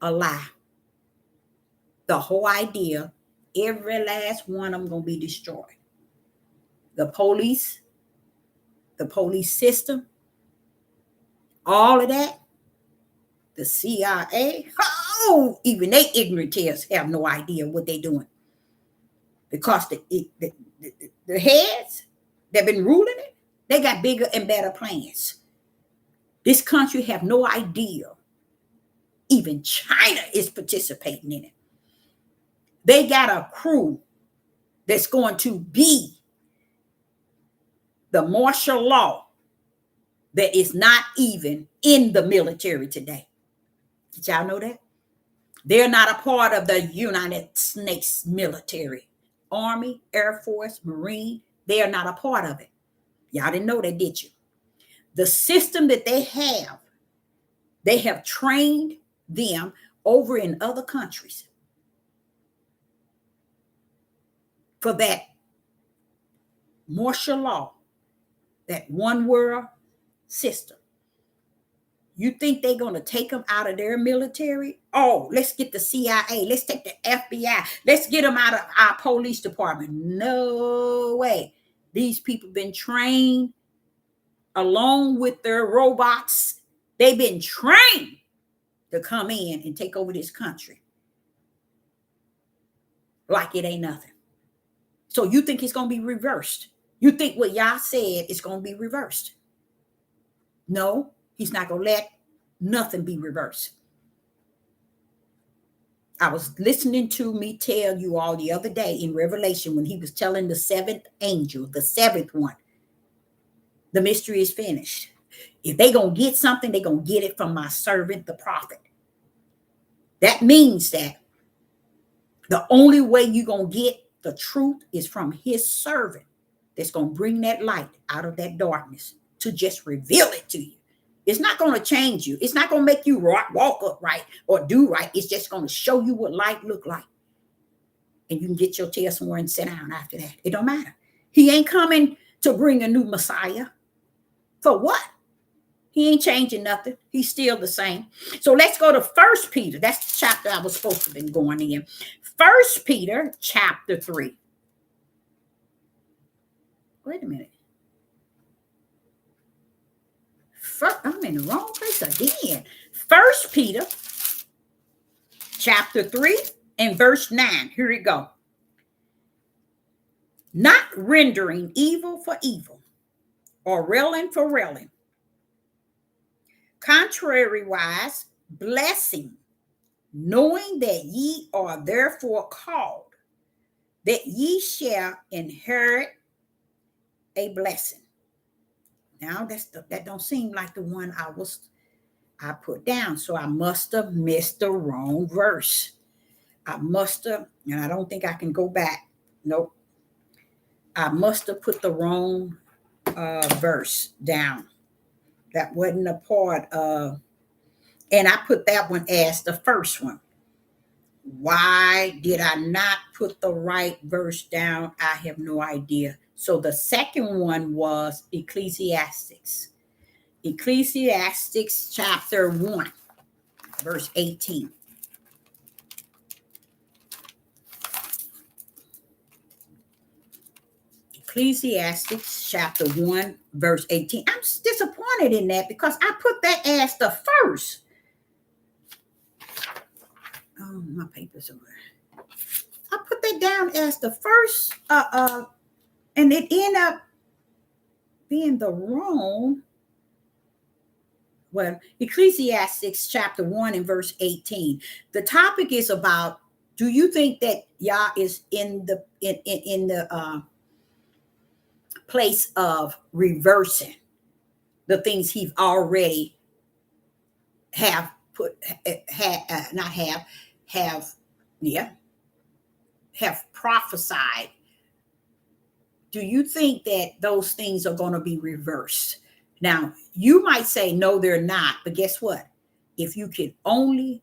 a lie. The whole idea, every last one of them going to be destroyed. The police system, all of that, the CIA, even they ignorant tears have no idea what they're doing. Because the heads that have been ruling it, They got bigger and better plans. This country have no idea. Even China is participating in it. They got a crew that's going to be the martial law that is not even in the military today. Did y'all know that? They're not a part of the United States military. Army, Air Force, Marine, they are not a part of it. Y'all didn't know that, did you? The system that they have trained them over in other countries for that martial law, that one world system. You think they're going to take them out of their military? Oh, let's get the CIA. Let's take the FBI. Let's get them out of our police department. No way. These people been trained along with their robots. They've been trained to come in and take over this country like it ain't nothing. So you think it's going to be reversed? You think what y'all said is going to be reversed? No, he's not going to let nothing be reversed. I was listening to me tell you all the other day in Revelation when he was telling the seventh angel, the seventh one, the mystery is finished. If they going to get something, they going to get it from my servant, the prophet. That means that the only way you're going to get the truth is from his servant that's going to bring that light out of that darkness to just reveal it to you. It's not going to change you. It's not going to make you walk up right or do right. It's just going to show you what light look like. And you can get your tail somewhere and sit down after that. It don't matter. He ain't coming to bring a new Messiah. For what? He ain't changing nothing. He's still the same. So let's go to 1 Peter. That's the chapter I was supposed to have been going in. 1 Peter chapter 3. Wait a minute. I'm in the wrong place again. 1 Peter chapter 3 and verse 9. Here we go. Not rendering evil for evil or railing for railing. Contrariwise, blessing, knowing that ye are therefore called, that ye shall inherit a blessing. Now that don't seem like the one I put down. So I must have missed the wrong verse. And I don't think I can go back. Nope. I must have put the wrong verse down. That wasn't a part of, and I put that one as the first one. Why did I not put the right verse down? I have no idea. So the second one was Ecclesiastes. Ecclesiastes chapter 1, verse 18. Ecclesiastes chapter 1, verse 18. I'm disappointed in that because I put that as the first. Oh, my paper's over. I put that down as the first, and it ended up being the wrong. Well, Ecclesiastes chapter 1 and verse 18. The topic is about, do you think that Yah is in the place of reversing the things he's already have prophesied? Do you think that those things are going to be reversed? Now, you might say, no, they're not. But guess what? If you can only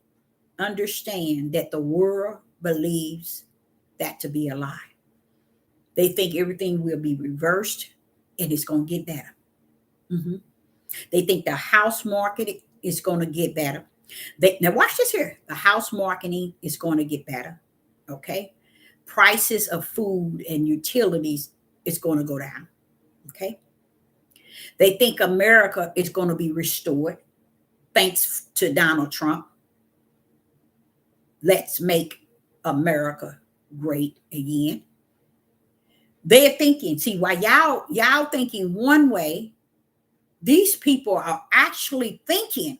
understand that the world believes that to be a lie, they think everything will be reversed and it's going to get better. Mm-hmm. They think the house market is going to get better. Now, watch this here. The house marketing is going to get better. Okay. Prices of food and utilities is going to go down. Okay. They think America is going to be restored thanks to Donald Trump. Let's make America great again. They're thinking, see, while y'all thinking one way, these people are actually thinking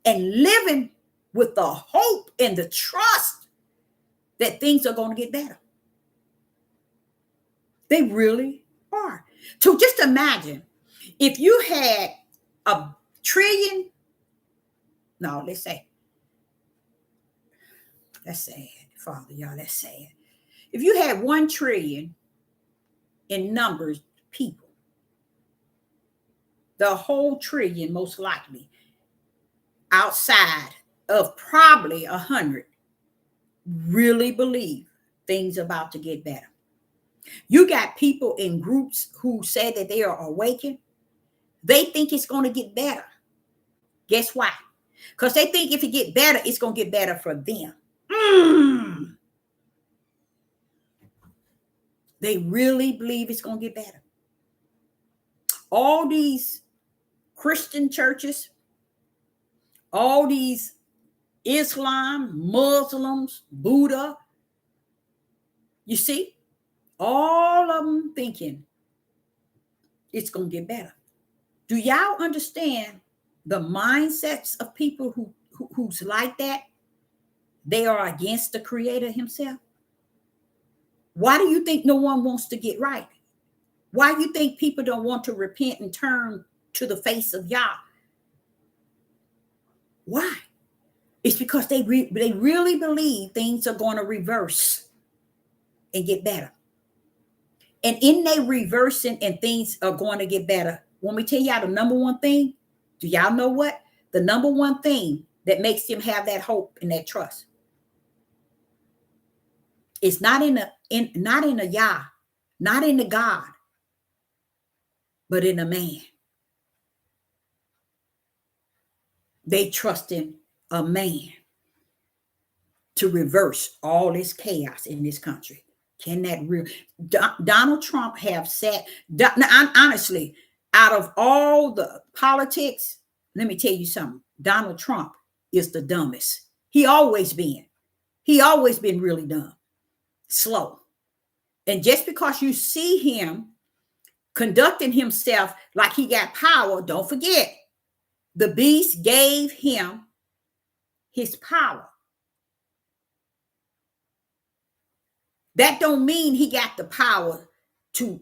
and living with the hope and the trust that things are going to get better. They really are. So just imagine if you had a trillion, no, let's say, that's sad, Father, y'all, that's sad. If you had 1 trillion in numbers, people, the whole trillion, most likely, outside of probably 100, really believe things about to get better. You got people in groups who say that they are awakened. They think it's going to get better. Guess why? Because they think if it get better, it's going to get better for them. They really believe it's going to get better. All these Christian churches, all these Islam, Muslims, Buddha, you see, all of them thinking it's going to get better. Do y'all understand the mindsets of people who's like that? They are against the Creator himself. Why do you think no one wants to get right? Why do you think people don't want to repent and turn to the face of Yah? Why? It's because they really believe things are going to reverse and get better. And in their reversing and things are going to get better, when we tell y'all the number one thing, do y'all know what? The number one thing that makes them have that hope and that trust. It's not in a Yah, not in the God, but in a man. They trust in a man to reverse all this chaos in this country. Can that real Donald Trump have sat? Honestly, out of all the politics, let me tell you something. Donald Trump is the dumbest. He always been really dumb, slow. And just because you see him conducting himself like he got power, don't forget, the beast gave him his power. That don't mean he got the power to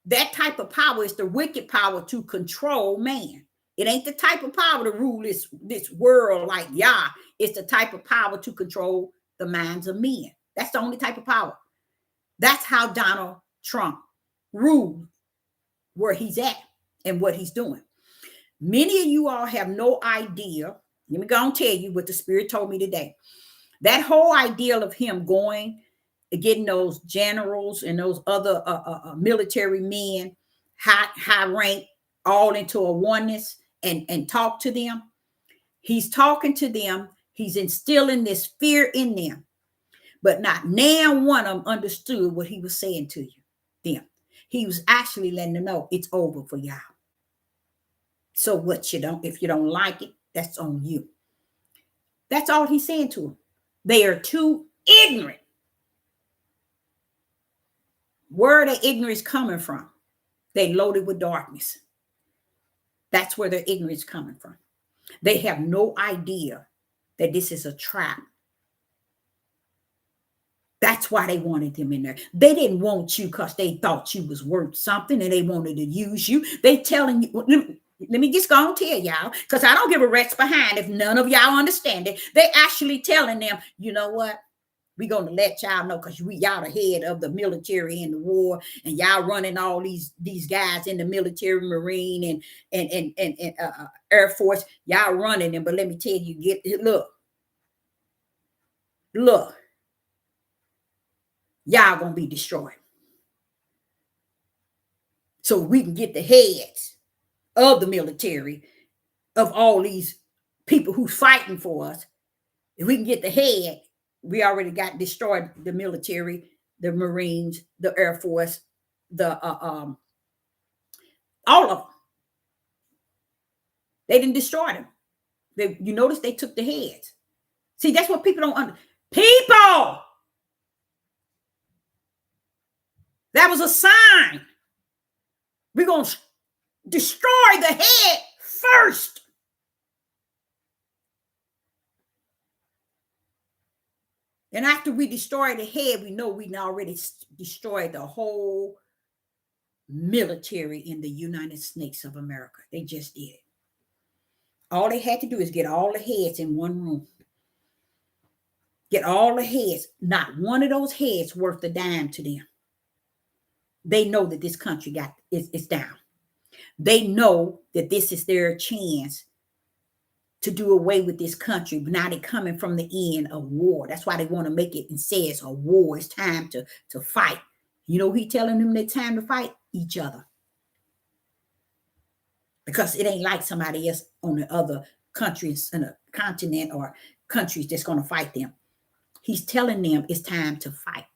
that type of power is the wicked power to control man. It ain't the type of power to rule this world like Yah. It's the type of power to control the minds of men. That's the only type of power. That's how Donald Trump ruled where he's at and what he's doing. Many of you all have no idea. Let me go and tell you what the Spirit told me today. That whole idea of him going, getting those generals and those other military men, high rank, all into a oneness and talk to them. He's talking to them. He's instilling this fear in them. But not now one of them understood what he was saying to them. He was actually letting them know it's over for y'all. So what if you don't like it, that's on you. That's all he's saying to them. They are too ignorant. Where the ignorance coming from? They loaded with darkness. That's where their ignorance coming from. They have no idea that this is a trap. That's why they wanted him in there. They didn't want you because they thought you was worth something and they wanted to use you. They telling you, let me just go and tell y'all, because I don't give a rat's behind if none of y'all understand it. They actually telling them, you know what? We're going to let y'all know because y'all the head of the military and the war, and y'all running all these guys in the military, Marine, and Air Force. Y'all running them, but let me tell you, look, y'all gonna be destroyed. So we can get the heads of the military, of all these people who's fighting for us. If we can get the head, we already got destroyed the military, the Marines, the Air Force, the all of them. They didn't destroy them. You notice they took the heads. See, that's what people don't understand. People, That was a sign. We're going to destroy the head first. And after we destroy the head, we know we already destroyed the whole military in the United States of America. They just did it. All they had to do is get all the heads in one room. Get all the heads. Not one of those heads worth a dime to them. They know that this country is down. They know that this is their chance to do away with this country. But now they're coming from the end of war. That's why they want to make it and say it's a war. It's time to fight. You know, he telling them it's time to fight each other. Because it ain't like somebody else on the other countries in a continent or countries that's going to fight them. He's telling them it's time to fight.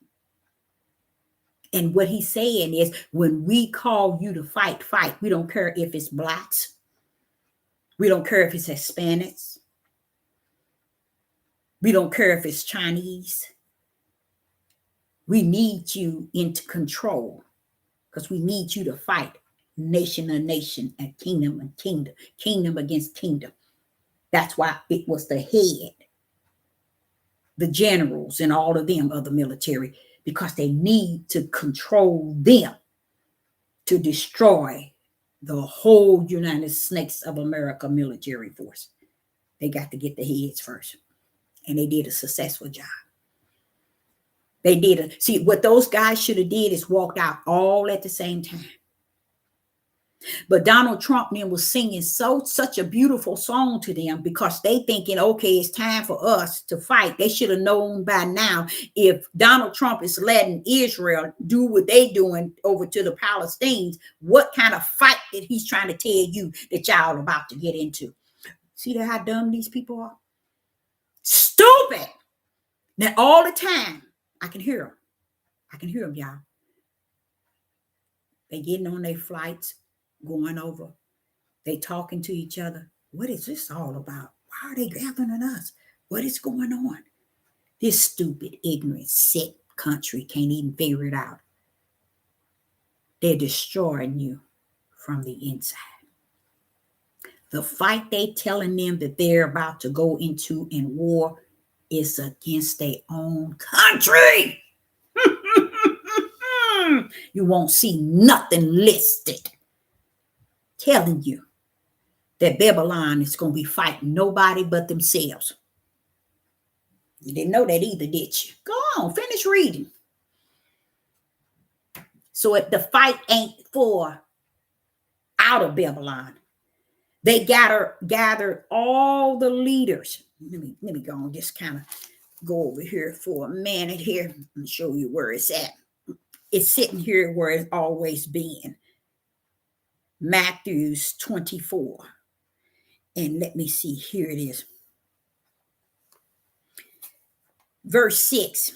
And what he's saying is, when we call you to fight, fight. We don't care if it's blacks. We don't care if it's Hispanics. We don't care if it's Chinese. We need you into control because we need you to fight nation to nation and kingdom against kingdom. That's why it was the head, the generals and all of them of the military, because they need to control them to destroy the whole United States of America military force. They got to get the heads first. And they did a successful job. They did see what those guys should have did is walked out all at the same time. But Donald Trump then was singing such a beautiful song to them because they thinking, okay, it's time for us to fight. They should have known by now, if Donald Trump is letting Israel do what they doing over to the Palestinians, what kind of fight that he's trying to tell you that y'all about to get into. See how dumb these people are? Stupid. Now all the time, I can hear them, y'all. They getting on their flights, going over. They talking to each other. What is this all about? Why are they gathering us? What is going on? This stupid, ignorant, sick country can't even figure it out. They're destroying you from the inside. The fight they telling them that they're about to go into in war is against their own country. You won't see nothing listed telling you that Babylon is going to be fighting nobody but themselves. You didn't know that either, did you? Go on, finish reading. So the fight ain't for out of Babylon. They gathered all the leaders. Let me go on, just kind of go over here for a minute here and show you where it's at. It's sitting here where it's always been. Matthew 24. And let me see, here it is. Verse 6.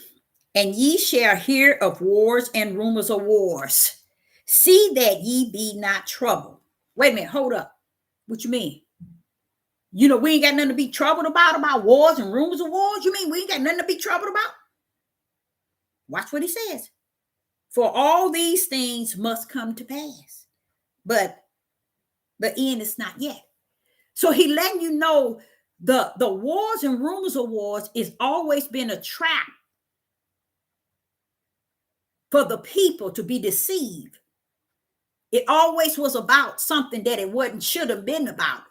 And ye shall hear of wars and rumors of wars. See that ye be not troubled. Wait a minute, hold up. What you mean? You know, we ain't got nothing to be troubled about wars and rumors of wars? You mean we ain't got nothing to be troubled about? Watch what he says. For all these things must come to pass, but the end is not yet. So he letting you know the wars and rumors of wars is always been a trap for the people to be deceived. It always was about something that it wasn't, should have been about.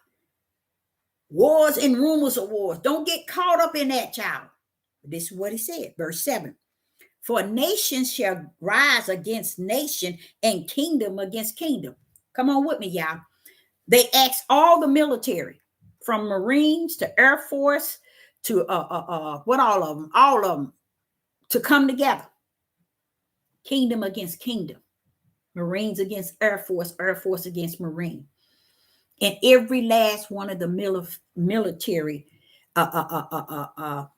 Wars and rumors of wars. Don't get caught up in that, child. This is what he said, verse 7. For nation shall rise against nation and kingdom against kingdom. Come on with me, y'all. They asked all the military, from Marines to Air Force to all of them to come together. Kingdom against kingdom. Marines against Air Force against Marine. And every last one of the military,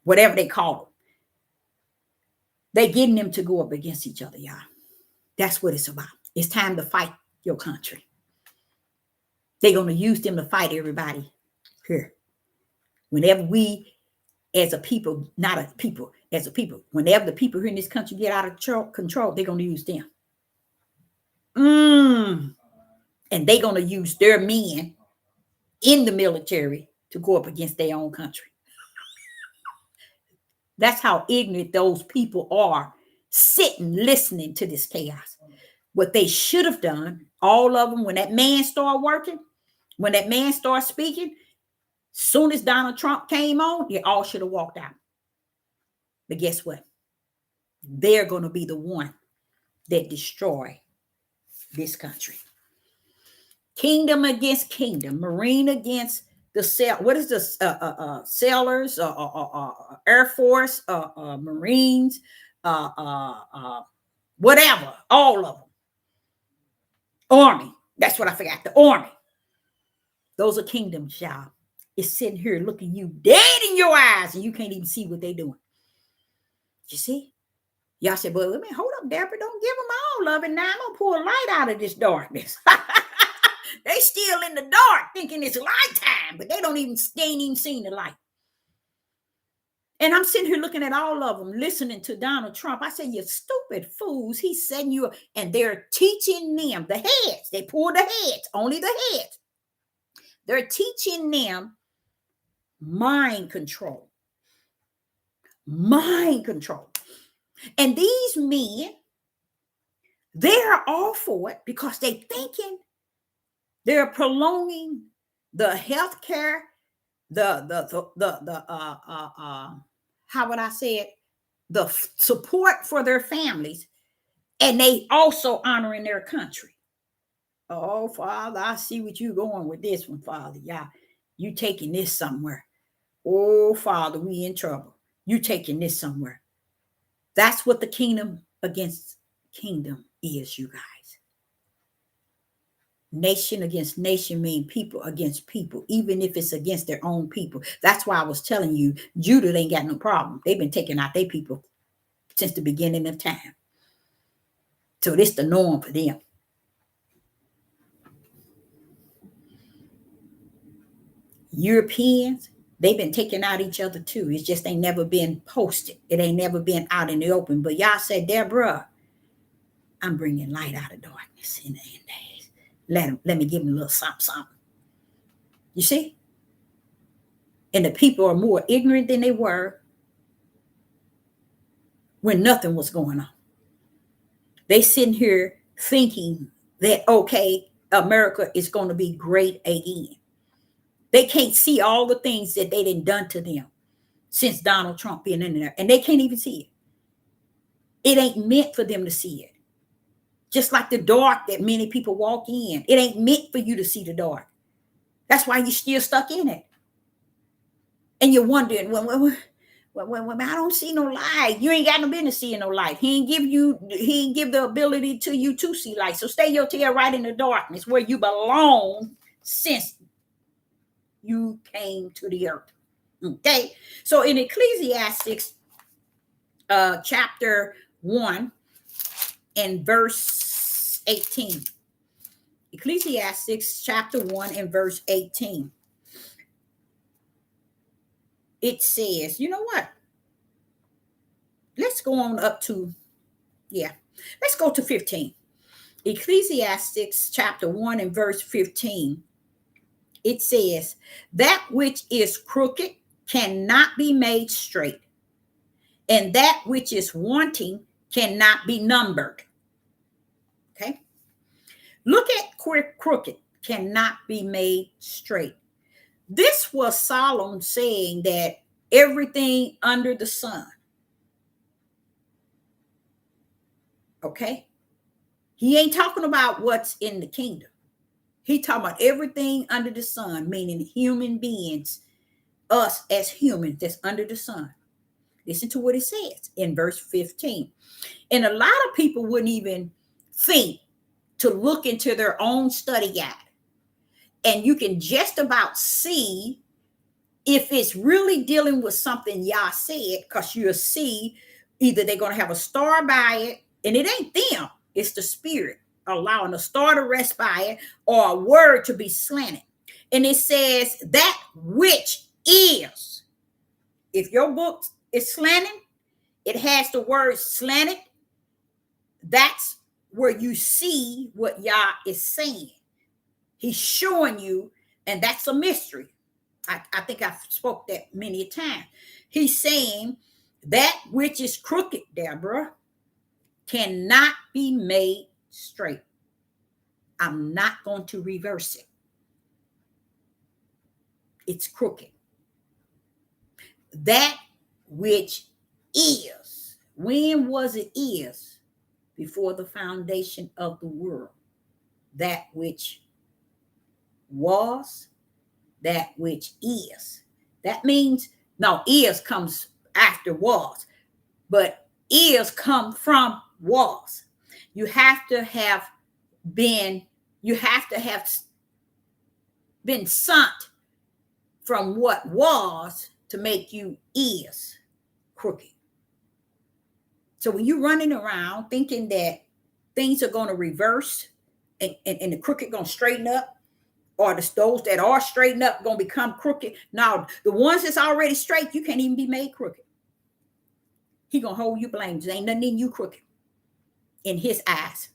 whatever they call them, they getting them to go up against each other, y'all. That's what it's about. It's time to fight your country. They're going to use them to fight everybody here. Whenever we, as a people, whenever the people here in this country get out of control, they're going to use them. And they're going to use their men in the military to go up against their own country. That's how ignorant those people are, sitting listening to this chaos. What they should have done, all of them, when that man started working, when that man started speaking, soon as Donald Trump came on, they all should have walked out. But guess what? They're going to be the one that destroy this country. Kingdom against kingdom, Marine against the sail. What is this? Sailors, Air Force, Marines, whatever, all of them. Army. That's what I forgot. The Army. Those are kingdoms, y'all. It's sitting here looking you dead in your eyes, and you can't even see what they're doing. You see? Y'all said, "But let me hold up, Deborah. Don't give them all of it. Now I'm gonna pull a light out of this darkness." They still in the dark thinking it's light time, but they ain't even seen the light. And I'm sitting here looking at all of them, listening to Donald Trump. I said, "You stupid fools." He's setting you up, and they're teaching them, the heads. They pull the heads, only the heads. They're teaching them mind control. Mind control. And these men, they're all for it because they thinking they're prolonging the health care, how would I say it? The support for their families, and they also honoring their country. Oh, Father, I see what you're going with this one, Father. Yeah, you taking this somewhere. Oh, Father, we in trouble. You taking this somewhere. That's what the kingdom against kingdom is, you guys. Nation against nation mean people against people, even if it's against their own people. That's why I was telling you, Judah ain't got no problem. They've been taking out their people since the beginning of time. So this the norm for them. Europeans, they've been taking out each other too. It's just ain't never been posted. It ain't never been out in the open. But y'all said, "Deborah, I'm bringing light out of darkness in the end days. Let me give them a little something. You see? And the people are more ignorant than they were when nothing was going on. They sitting here thinking that, okay, America is going to be great again. They can't see all the things that they done to them since Donald Trump being in there. And they can't even see it. It ain't meant for them to see it. Just like the dark that many people walk in. It ain't meant for you to see the dark. That's why you're still stuck in it. And you're wondering, when I don't see no light. You ain't got no business seeing no light. He ain't give the ability to you to see light. So stay your tail right in the darkness where you belong since you came to the earth. Okay. So in Ecclesiastes chapter 1 and verse 18. Ecclesiastes chapter 1 and verse 18. It says, you know what? Let's go on up to, let's go to 15. Ecclesiastes chapter 1 and verse 15. It says, that which is crooked cannot be made straight, and that which is wanting cannot be numbered. Okay. Look at crooked cannot be made straight. This was Solomon saying that everything under the sun. Okay. He ain't talking about what's in the kingdom. He talking about everything under the sun, meaning human beings, us as humans that's under the sun. Listen to what it says in verse 15. And a lot of people wouldn't even think to look into their own study guide. And you can just about see if it's really dealing with something Yah said, because you'll see either they're going to have a star by it, and it ain't them, it's the spirit allowing a star to rest by it, or a word to be slanted. And it says that which is. If your book is slanted, it has the word slanted. That's where you see what Yah is saying. He's showing you, and that's a mystery. I think I've spoke that many times. He's saying that which is crooked, Deborah, cannot be made straight. I'm not going to reverse it. It's crooked. That which is, when was it is? Before the foundation of the world. That which was, that which is. That means, no, is comes after was, but is come from was. You have to have been sent from what was to make you is crooked. So when you're running around thinking that things are going to reverse and the crooked going to straighten up, or those that are straightened up going to become crooked. Now, the ones that's already straight, you can't even be made crooked. He going to hold you blameless. Ain't nothing in you crooked in his eyes,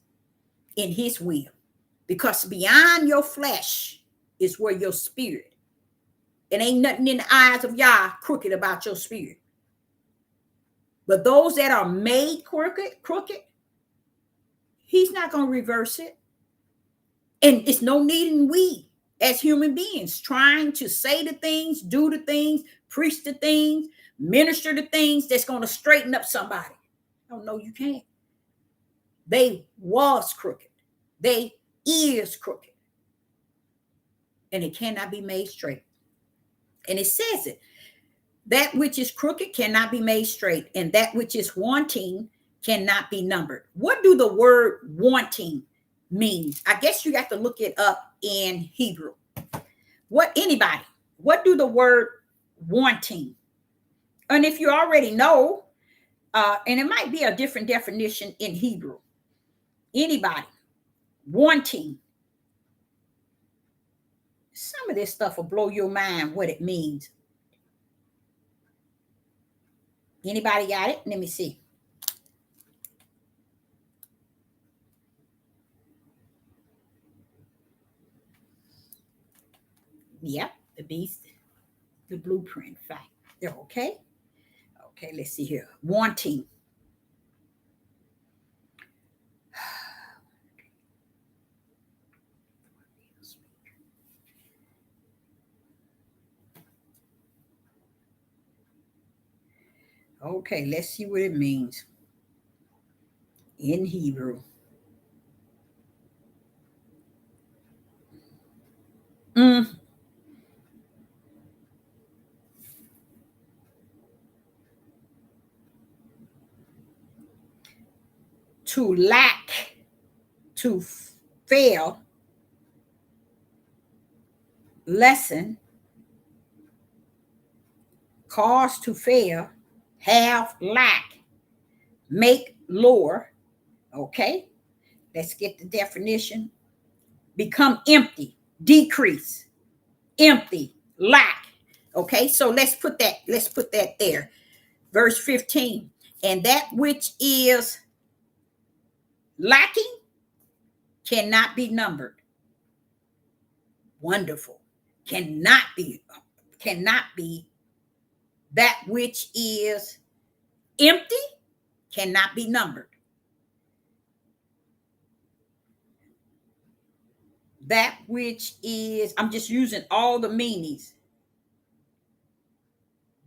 in his will. Because beyond your flesh is where your spirit. It ain't nothing in the eyes of Yah crooked about your spirit. But those that are made crooked, he's not going to reverse it. And it's no need in we as human beings trying to say the things, do the things, preach the things, minister the things that's going to straighten up somebody. Oh, no, you can't. They was crooked. They is crooked. And it cannot be made straight. And it says it. That which is crooked cannot be made straight, and that which is wanting cannot be numbered. What do the word wanting mean? I guess you got to look it up in Hebrew. What do the word wanting? And if you already know, and it might be a different definition in Hebrew. Anybody wanting. Some of this stuff will blow your mind what it means. Anybody got it? Let me see. Yep, the beast, the blueprint fact. They're okay. Okay, let's see here. Wanting. Okay, let's see what it means in Hebrew. To lack, to fail, lessen, cause to fail, have, lack, make, lower. Okay, let's get the definition. Become empty, decrease, empty, lack. Okay, so let's put that there. Verse 15. And that which is lacking cannot be numbered. Wonderful. Cannot be. That which is empty cannot be numbered. That which is, I'm just using all the meanings.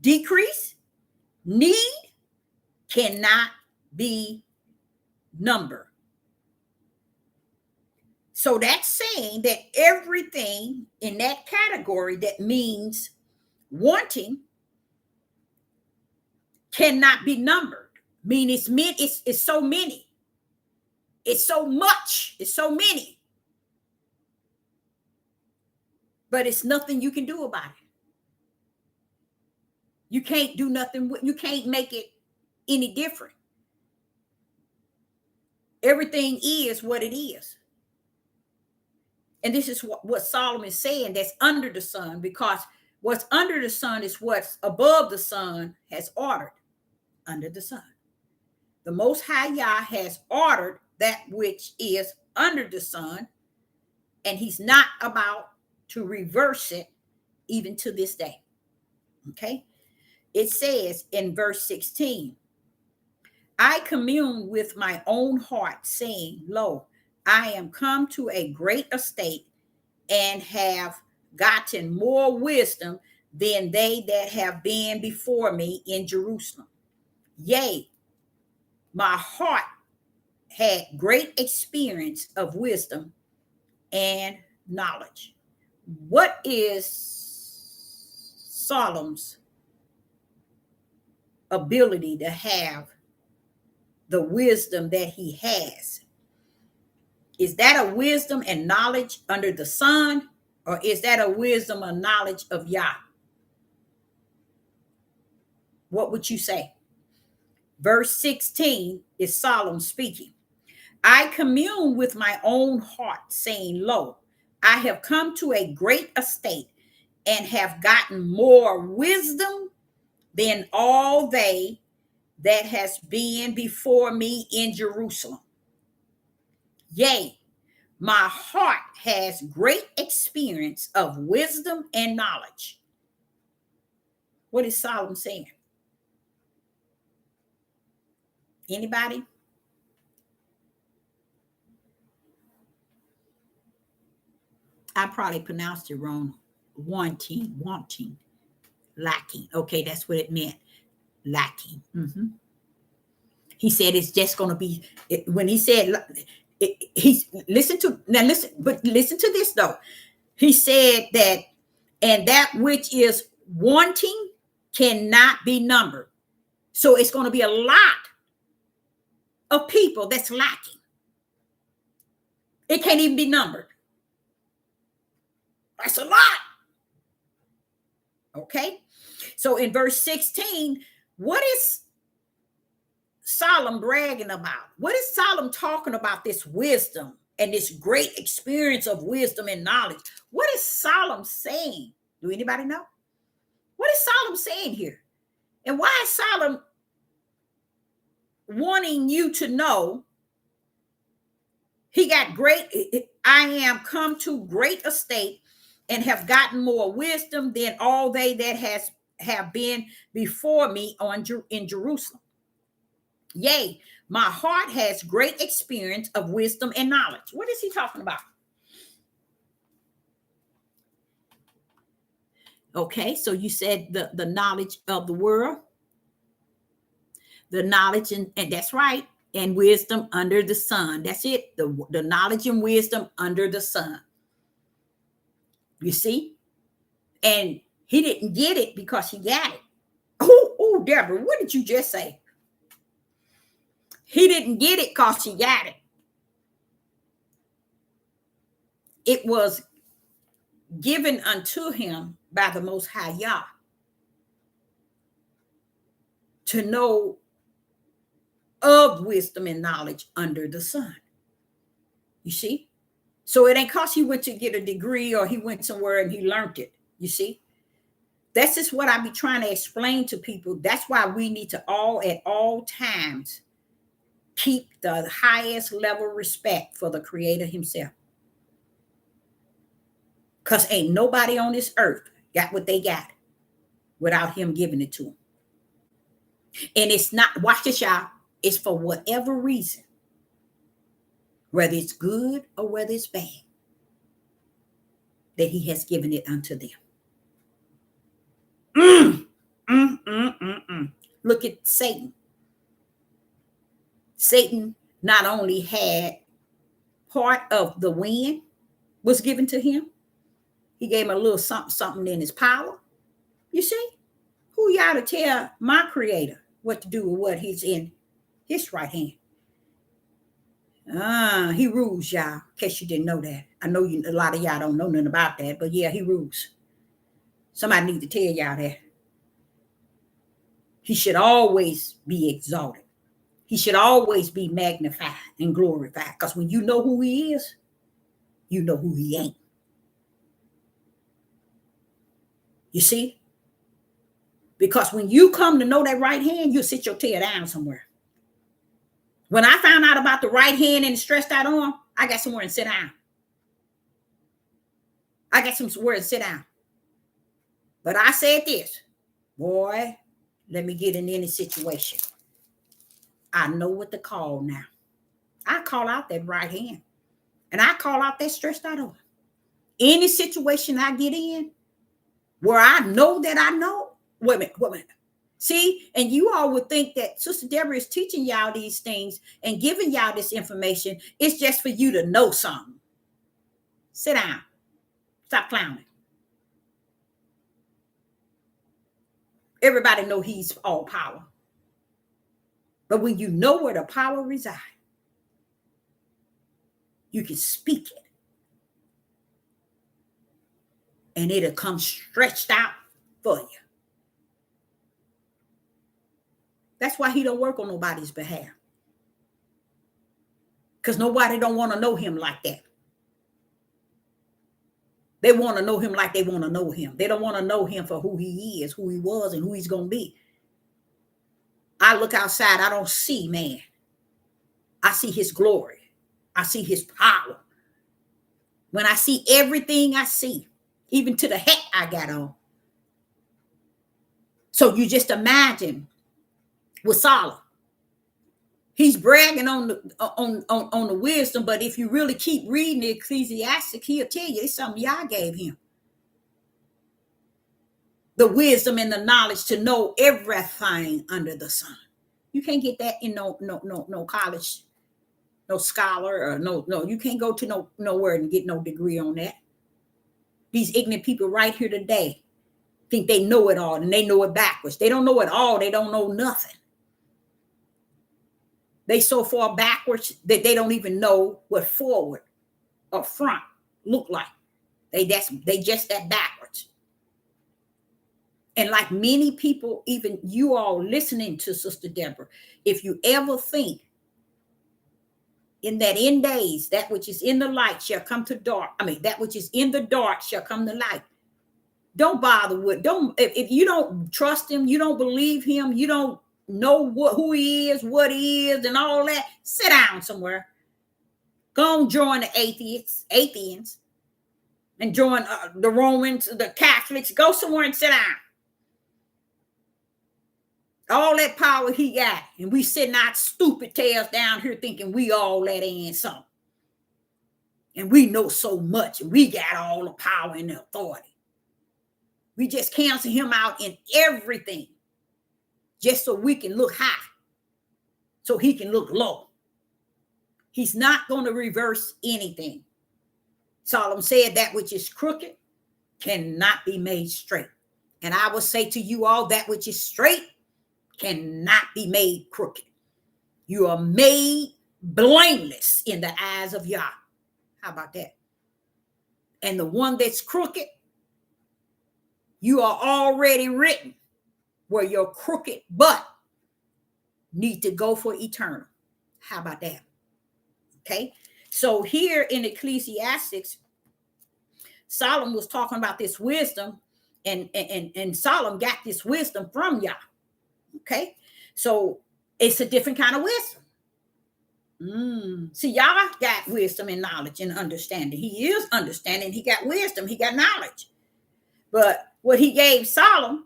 Decrease, need, cannot be numbered. So that's saying that everything in that category that means wanting cannot be numbered. Meaning it's so many. It's so much. It's so many. But it's nothing you can do about it. You can't do nothing. You can't make it any different. Everything is what it is. And this is what Solomon is saying, that's under the sun, because what's under the sun is what's above the sun has ordered under the sun. The Most High Yah has ordered that which is under the sun, and he's not about to reverse it even to this day. Okay? It says in verse 16, I commune with my own heart, saying, Lo, I am come to a great estate and have gotten more wisdom than they that have been before me in Jerusalem. Yea, my heart had great experience of wisdom and knowledge. What is Solomon's ability to have the wisdom that he has? Is that a wisdom and knowledge under the sun, or is that a wisdom and knowledge of Yah? What would you say? Verse 16 is Solomon speaking. I commune with my own heart, saying, Lo, I have come to a great estate and have gotten more wisdom than all they that has been before me in Jerusalem. Yea, my heart has great experience of wisdom and knowledge. What is Solomon saying? Anybody? I probably pronounced it wrong. Wanting, lacking. Okay, that's what it meant. Lacking. He said it's just going to be, when he said, listen to this though. He said that, and that which is wanting cannot be numbered. So it's going to be a lot of people that's lacking. It can't even be numbered. That's a lot. Okay. So in verse 16, what is Solomon bragging about? What is Solomon talking about? This wisdom and this great experience of wisdom and knowledge. What is Solomon saying? Do anybody know? What is Solomon saying here? And why is Solomon wanting you to know he got great? I am come to great estate and have gotten more wisdom than all they that have been before me in Jerusalem. Yea, my heart has great experience of wisdom and knowledge. What is he talking about? Okay, so you said the knowledge of the world, the knowledge, and that's right, and wisdom under the sun. That's it, the knowledge and wisdom under the sun. You see? And he didn't get it because he got it. Oh, Deborah, what did you just say? He didn't get it because he got it. It was given unto him by the Most High Yah to know of wisdom and knowledge under the sun. You see? So it ain't because he went to get a degree or he went somewhere and he learned it. You see? This is what I be trying to explain to people. That's why we need to at all times keep the highest level of respect for the Creator himself. Because ain't nobody on this earth got what they got without him giving it to them. And it's not, watch this, y'all, it's for whatever reason, whether it's good or whether it's bad, that he has given it unto them. Look at Satan. Satan not only had part of the wind was given to him, he gave him a little something in his power. You see? Who y'all to tell my Creator what to do with what he's in his right hand? He rules, y'all, in case you didn't know that. I know a lot of y'all don't know nothing about that, but yeah, he rules. Somebody need to tell y'all that. He should always be exalted. He should always be magnified and glorified. Because when you know who he is, you know who he ain't. You see? Because when you come to know that right hand, you'll sit your tail down somewhere. When I found out about the right hand and the stretched out arm, I got somewhere to sit down. I got somewhere to sit down. But I said this, boy, let me get in any situation. I know what to call now. I call out that right hand. And I call out that stretched out arm. Any situation I get in where I know that I know. Wait a minute. See, and you all would think that Sister Deborah is teaching y'all these things and giving y'all this information. It's just for you to know something. Sit down. Stop clowning. Everybody know he's all power. But when you know where the power resides, you can speak it. And it'll come stretched out for you. That's why he don't work on nobody's behalf. Because nobody don't want to know him like that. They want to know him like they want to know him. They don't want to know him for who he is, who he was, and who he's going to be. I look outside, I don't see man. I see his glory. I see his power. When I see everything I see, even to the hat I got on. So you just imagine with Solomon. He's bragging on the wisdom, but if you really keep reading the Ecclesiastic, he'll tell you it's something y'all gave him. The wisdom and the knowledge to know everything under the sun. You can't get that in no college, no scholar, or no. You can't go to nowhere and get no degree on that. These ignorant people right here today think they know it all, and they know it backwards. They don't know it all. They don't know nothing. They so far backwards that they don't even know what forward or front look like. They just that backwards. And like many people, even you all listening to Sister Deborah, if you ever think in that end days, that which is in the light shall come to dark. That which is in the dark shall come to light. Don't bother with, if you don't trust him, you don't believe him, you don't know who he is, what he is, and all that, sit down somewhere. Go and join the atheists, and join the Romans, the Catholics. Go somewhere and sit down. All that power he got, and we sitting our stupid tails down here thinking we all that ain't something. And we know so much, and we got all the power and the authority. We just cancel him out in everything, just so we can look high, so he can look low. He's not going to reverse anything. Solomon said that which is crooked cannot be made straight. And I will say to you all, that which is straight cannot be made crooked. You are made blameless in the eyes of Yah. How about that? And the one that's crooked, you are already written where your crooked butt need to go for eternal. How about that? Okay. So here in Ecclesiastics, Solomon was talking about this wisdom, and Solomon got this wisdom from Yah. Okay. So it's a different kind of wisdom. See, Yah got wisdom and knowledge and understanding. He is understanding. He got wisdom. He got knowledge. But what he gave Solomon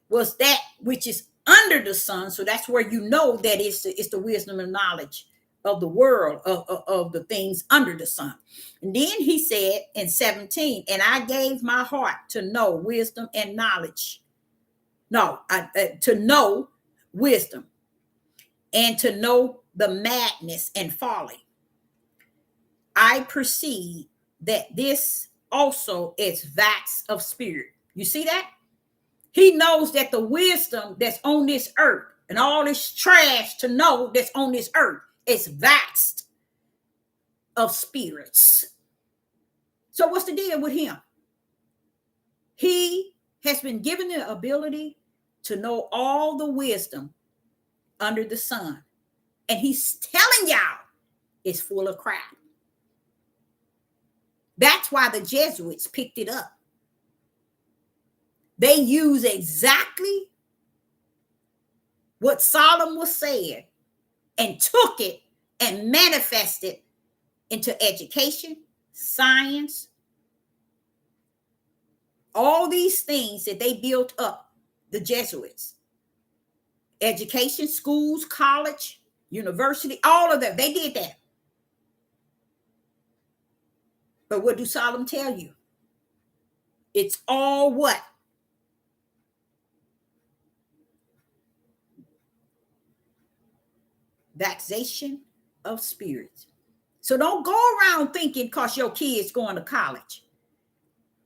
was that which is under the sun. So that's where you know that it's the wisdom and knowledge of the world, of the things under the sun. And then he said in 17, and I gave my heart to know wisdom and knowledge. To know wisdom and to know the madness and folly. I perceive that this also is vats of spirit. You see that? He knows that the wisdom that's on this earth and all this trash to know that's on this earth is vast of spirits. So what's the deal with him? He has been given the ability to know all the wisdom under the sun. And he's telling y'all it's full of crap. That's why the Jesuits picked it up. They use exactly what Solomon was saying and took it and manifested into education, science, all these things that they built up, the Jesuits. Education, schools, college, university, all of them, they did that. But what do Solomon tell you? It's all what? Vexation of spirits. So don't go around thinking because your kid's going to college.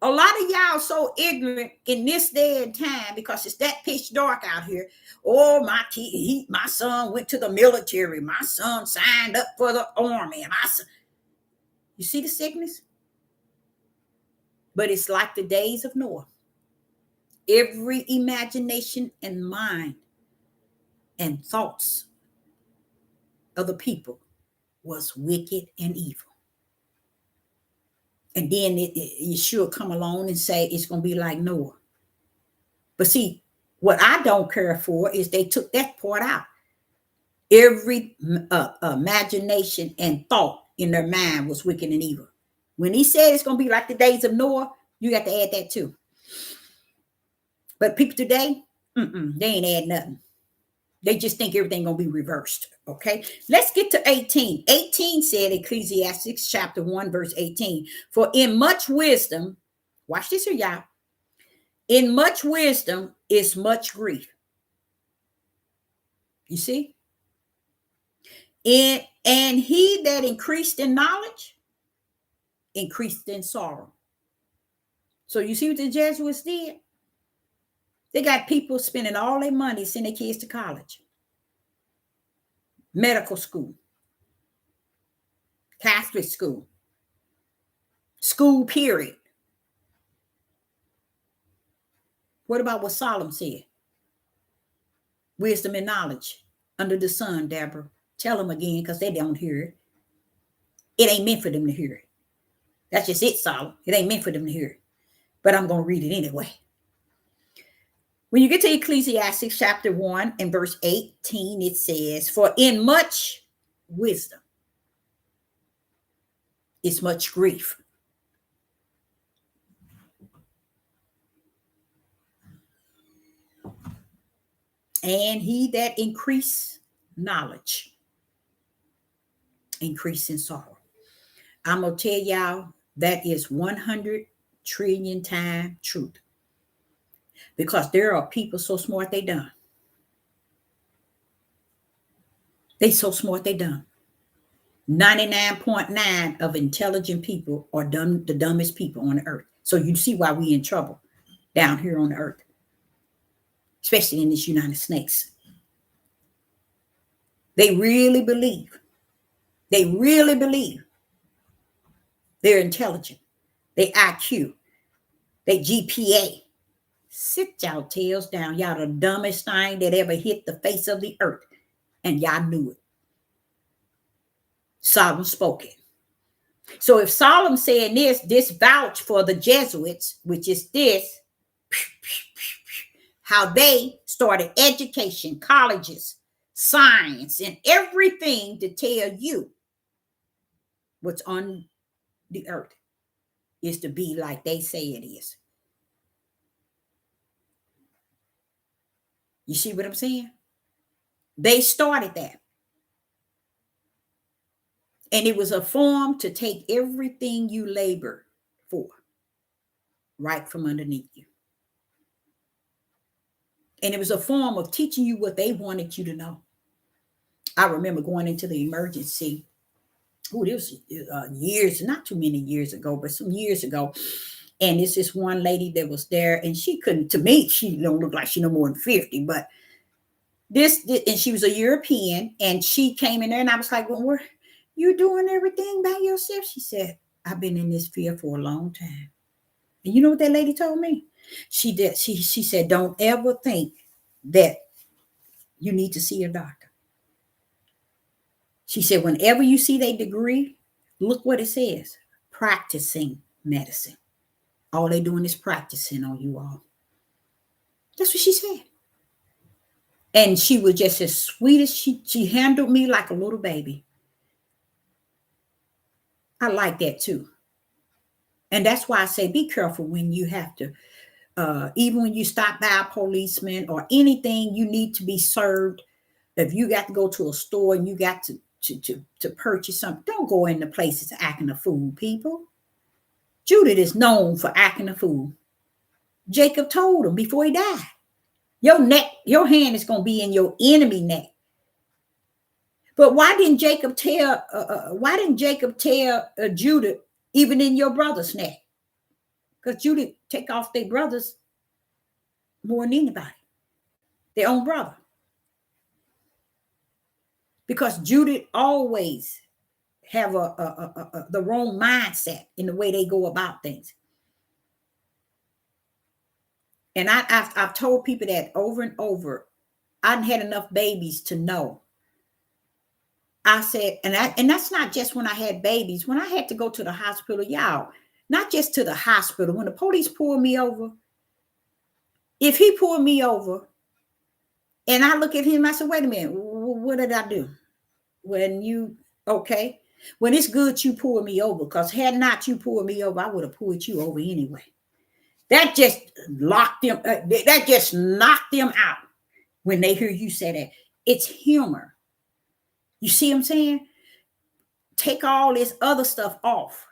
A lot of y'all so ignorant in this day and time because it's that pitch dark out here. Oh, my son went to the military. My son signed up for the army. You see the sickness? But it's like the days of Noah. Every imagination and mind and thoughts of the people was wicked and evil. And then you should come along and say it's going to be like Noah. But see, what I don't care for is they took that part out. Every imagination and thought in their mind was wicked and evil. When he said it's going to be like the days of Noah, you got to add that too. But people today, they ain't add nothing. They just think everything going to be reversed. Okay, let's get to 18. 18 said, Ecclesiastes chapter 1, verse 18, for in much wisdom, watch this here, y'all. In much wisdom is much grief. You see? And he that increased in knowledge, increased in sorrow. So you see what the Jesuits did? They got people spending all their money sending their kids to college, medical school, Catholic school, period. What about what Solomon said? Wisdom and knowledge under the sun, Deborah. Tell them again because they don't hear it. It ain't meant for them to hear it. That's just it, Solomon. It ain't meant for them to hear it. But I'm going to read it anyway. When you get to Ecclesiastes chapter 1 and verse 18, it says, for in much wisdom is much grief. And he that increase knowledge, increase in sorrow. I'm going to tell y'all that is 100 trillion times truth. Because there are people so smart they dumb. They so smart they dumb. 99.9 of intelligent people are dumb, the dumbest people on the earth. So you see why we in trouble down here on the earth, especially in this United States. They really believe. They really believe they're intelligent. They IQ. They GPA. Sit y'all tails down. Y'all the dumbest thing that ever hit the face of the earth. And y'all knew it. Solomon spoke it. So if Solomon saying this vouch for the Jesuits, which is this, how they started education, colleges, science, and everything to tell you what's on the earth is to be like they say it is. You see what I'm saying? They started that. And it was a form to take everything you labor for right from underneath you. And it was a form of teaching you what they wanted you to know. I remember going into the emergency. Oh, this was years, not too many years ago, but some years ago. And it's this one lady that was there, and she couldn't, to me, she don't look like she no more than 50, but and she was a European, and she came in there, and I was like, well, you doing everything by yourself? She said, I've been in this field for a long time. And you know what that lady told me? She said, don't ever think that you need to see a doctor. She said, whenever you see their degree, look what it says, practicing medicine. All they doing is practicing on you all. That's what she said. And she was just as sweet as she handled me like a little baby. I like that too. And that's why I say be careful when you have to, even when you stop by a policeman or anything, you need to be served. If you got to go to a store and you got to purchase something, don't go into places acting a fool, people. Judith is known for acting a fool. Jacob told him before he died, your neck, your hand is going to be in your enemy neck. But why didn't Jacob tell? Judith, even in your brother's neck? Because Judith take off their brothers more than anybody, their own brother. Because Judith always have the wrong mindset in the way they go about things. And I've told people that over and over. I've had enough babies to know. I said, and that's not just when I had babies. When I had to go to the hospital, y'all, not just to the hospital. When the police pulled me over, if he pulled me over, and I look at him, I said, wait a minute, what did I do? When it's good you pulled me over, because had not you pulled me over, I would have pulled you over anyway. That just locked them. That just knocked them out when they hear you say that. It's humor. You see what I'm saying? Take all this other stuff off.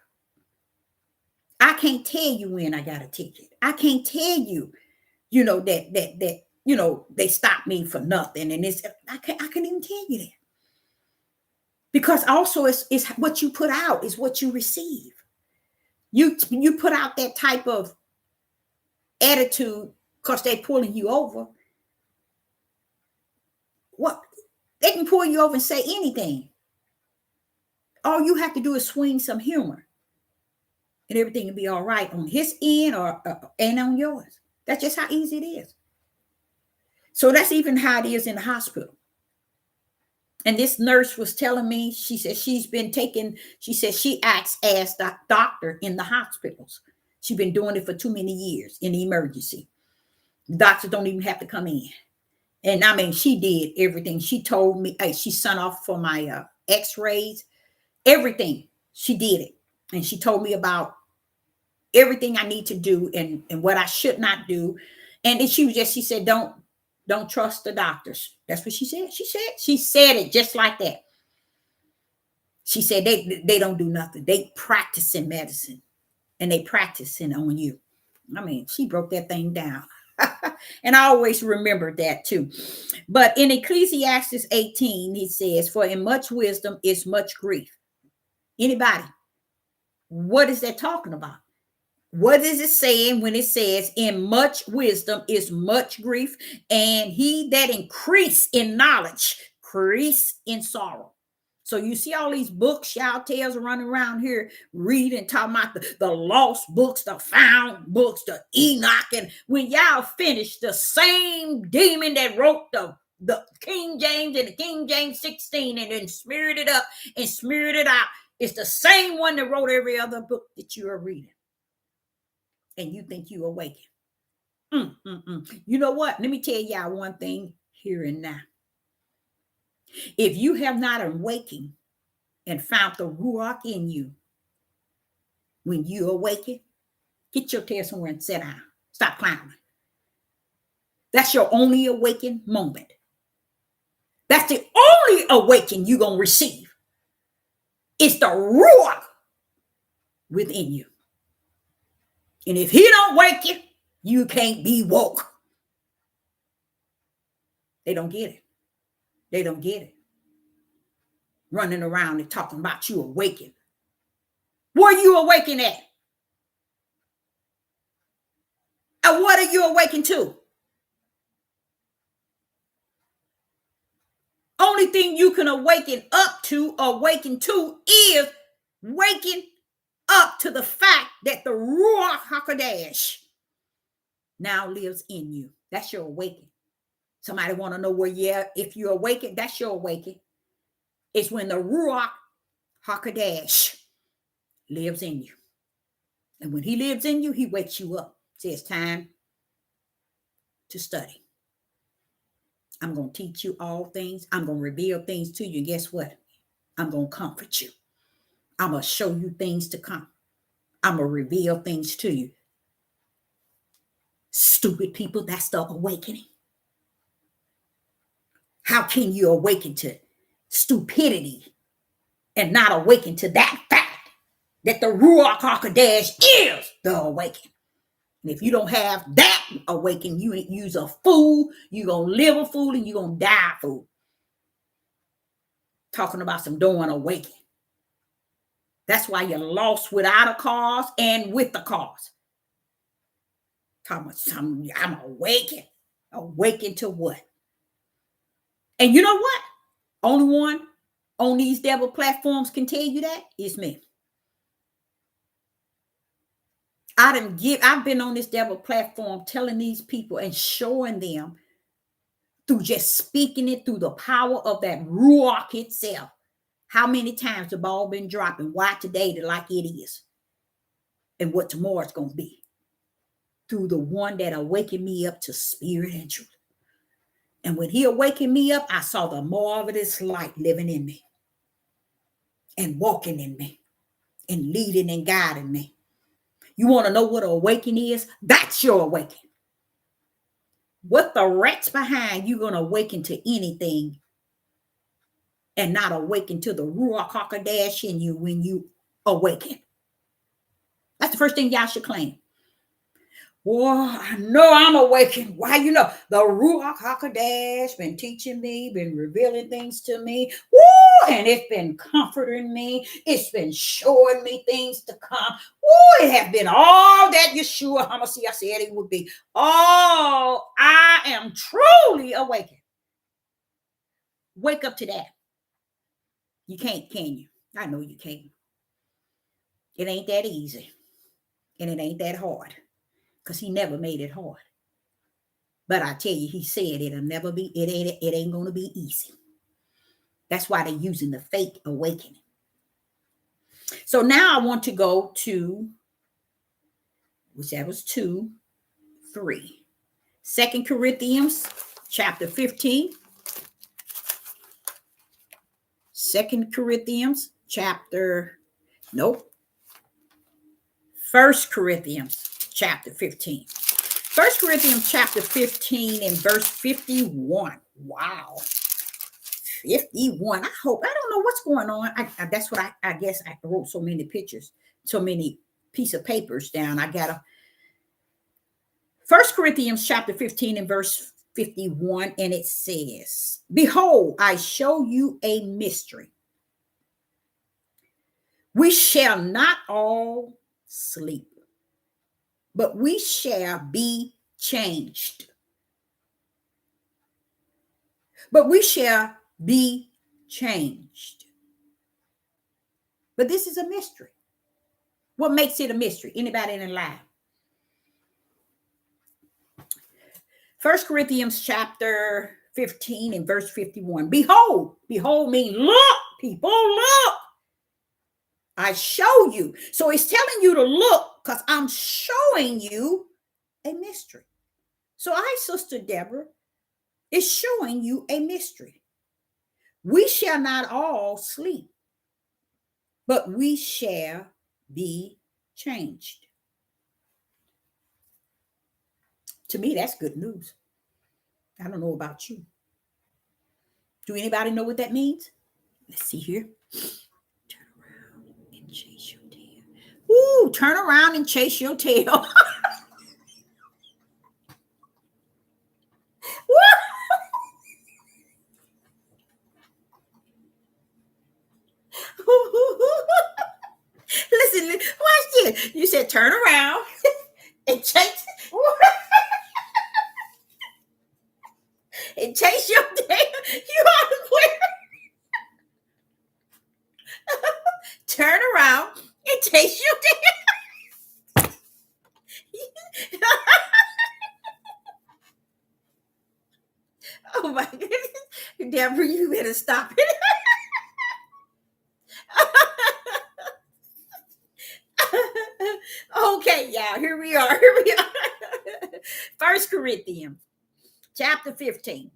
I can't tell you when I got a ticket. I can't tell you, that they stopped me for nothing. And I can't even tell you that. Because also it's what you put out is what you receive. You put out that type of attitude because they're pulling you over. What? They can pull you over and say anything. All you have to do is swing some humor, and everything will be all right on his end and on yours. That's just how easy it is. So that's even how it is in the hospital. And this nurse was telling me, she said she acts as the doctor in the hospitals. She's been doing it for too many years in the emergency. The doctors don't even have to come in. And I mean, she did everything. She told me, she sent off for my x-rays, everything. She did it. And she told me about everything I need to do and what I should not do. And then she said, don't trust the doctors. That's what she said. She said it just like that. She said they don't do nothing. They practicing medicine and they practicing on you. I mean, she broke that thing down. And I always remember that too. But in Ecclesiastes 18, he says, for in much wisdom is much grief. Anybody? What is that talking about? What is it saying when it says in much wisdom is much grief, and he that increase in knowledge, increase in sorrow? So you see all these books, y'all tales running around here, reading, talking about the lost books, the found books, the Enoch. And when y'all finish, the same demon that wrote the King James and the King James 16 and then smeared it up and smeared it out, it's the same one that wrote every other book that you are reading. And you think you awaken. You know what? Let me tell y'all one thing here and now. If you have not awakened and found the Ruach in you, when you awaken, get your tail somewhere and sit down. Stop clowning. That's your only awakened moment. That's the only awakening you're going to receive. It's the Ruach within you. And if he don't wake you, you can't be woke. They don't get it. They don't get it. Running around and talking about you awaken. Where you awaken at? And what are you awakened to? Only thing you can awaken to is waking up to the fact that the Ruach HaKodesh now lives in you. That's your awakening. Somebody want to know if you're awakened, that's your awakening. It's when the Ruach HaKodesh lives in you. And when he lives in you, he wakes you up. Say it's time to study. I'm going to teach you all things. I'm going to reveal things to you. And guess what? I'm going to comfort you. I'm going to show you things to come. I'm going to reveal things to you. Stupid people, that's the awakening. How can you awaken to stupidity and not awaken to that fact that the Ruach HaKodesh is the awakening? And if you don't have that awakening, you's a fool. You're going to live a fool and you're going to die a fool. Talking about some don't awaken. That's why you're lost without a cause and with the cause. Talking about some, I'm awakened. Awakened to what? And you know what? Only one on these devil platforms can tell you that is me. I've been on this devil platform telling these people and showing them through just speaking it through the power of that Ruach itself. How many times the ball been dropping? Why today like it is? And what tomorrow's going to be. Through the one that awakened me up to spirit and truth. And when he awakened me up, I saw the marvelous light living in me. And walking in me. And leading and guiding me. You want to know what an awakening is? That's your awakening. What the rat's behind you going to awaken to anything and not awaken to the Ruach HaKodesh in you when you awaken? That's the first thing y'all should claim. Boy, I know I'm awakened. Why you know? The Ruach HaKodesh been teaching me, been revealing things to me. Woo, and it's been comforting me. It's been showing me things to come. Woo, it has been all that Yeshua HaMashiach said it would be. Oh, I am truly awakened. Wake up to that. You can't, can you? I know you can't. It ain't that easy. And it ain't that hard. Because he never made it hard. But I tell you, he said it ain't going to be easy. That's why they're using the fake awakening. So now I want to go to, which that was 2, 3. 2 Corinthians chapter 15. 2 Corinthians chapter, nope. 1 Corinthians chapter 15. 1 Corinthians chapter 15 and verse 51. Wow. 51. I don't know what's going on. That's what I guess I wrote so many pictures, so many piece of papers down. I got a 1 Corinthians chapter 15 and verse 51. And it says, behold, I show you a mystery. We shall not all sleep, but we shall be changed. But we shall be changed. But this is a mystery. What makes it a mystery? Anybody in alive? 1 Corinthians chapter 15 and verse 51. Behold means look, people, look. I show you. So it's telling you to look because I'm showing you a mystery. So Sister Deborah, is showing you a mystery. We shall not all sleep, but we shall be changed. To me, that's good news. I don't know about you. Do anybody know what that means? Let's see here. Turn around and chase your tail. Ooh, turn around and chase your tail. Listen, watch this. You said turn around and chase and chase your tail. You are clear. Turn around and chase your tail. Oh my goodness. Deborah, you better stop it. Okay, y'all, here we are. 1 Corinthians chapter 15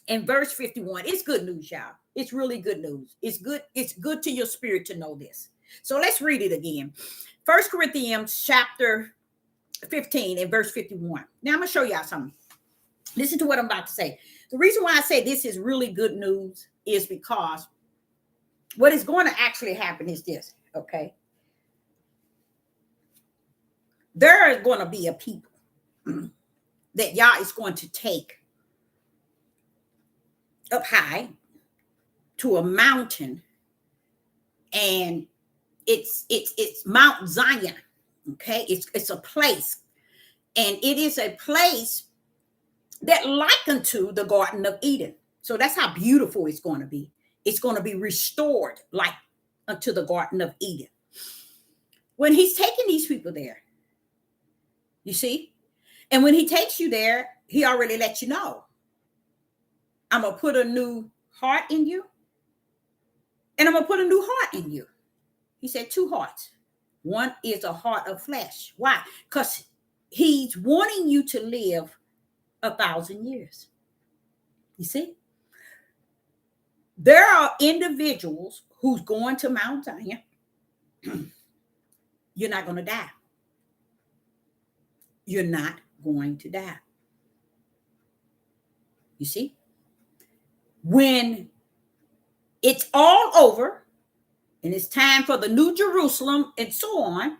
in verse 51. It's good news, y'all. It's really good news. It's good to your spirit to know this. So let's read it again. 1 Corinthians chapter 15 and verse 51. Now I'm going to show y'all something. Listen to what I'm about to say. The reason why I say this is really good news is because what is going to actually happen is this, okay? There is going to be a people that Yah is going to take up high to a mountain, and it's Mount Zion, okay? It's a place, and it is a place that likened to the Garden of Eden. So that's how beautiful it's going to be. It's going to be restored like unto the Garden of Eden. When he's taking these people there, you see, and when he takes you there, he already let you know, I'm going to put a new heart in you, and I'm going to put a new heart in you. He said 2 hearts. One is a heart of flesh. Why? Because he's wanting you to live 1,000 years. You see? There are individuals who's going to Mount Zion. You're not going to die. You're not going to die. You see? When it's all over and it's time for the New Jerusalem and so on,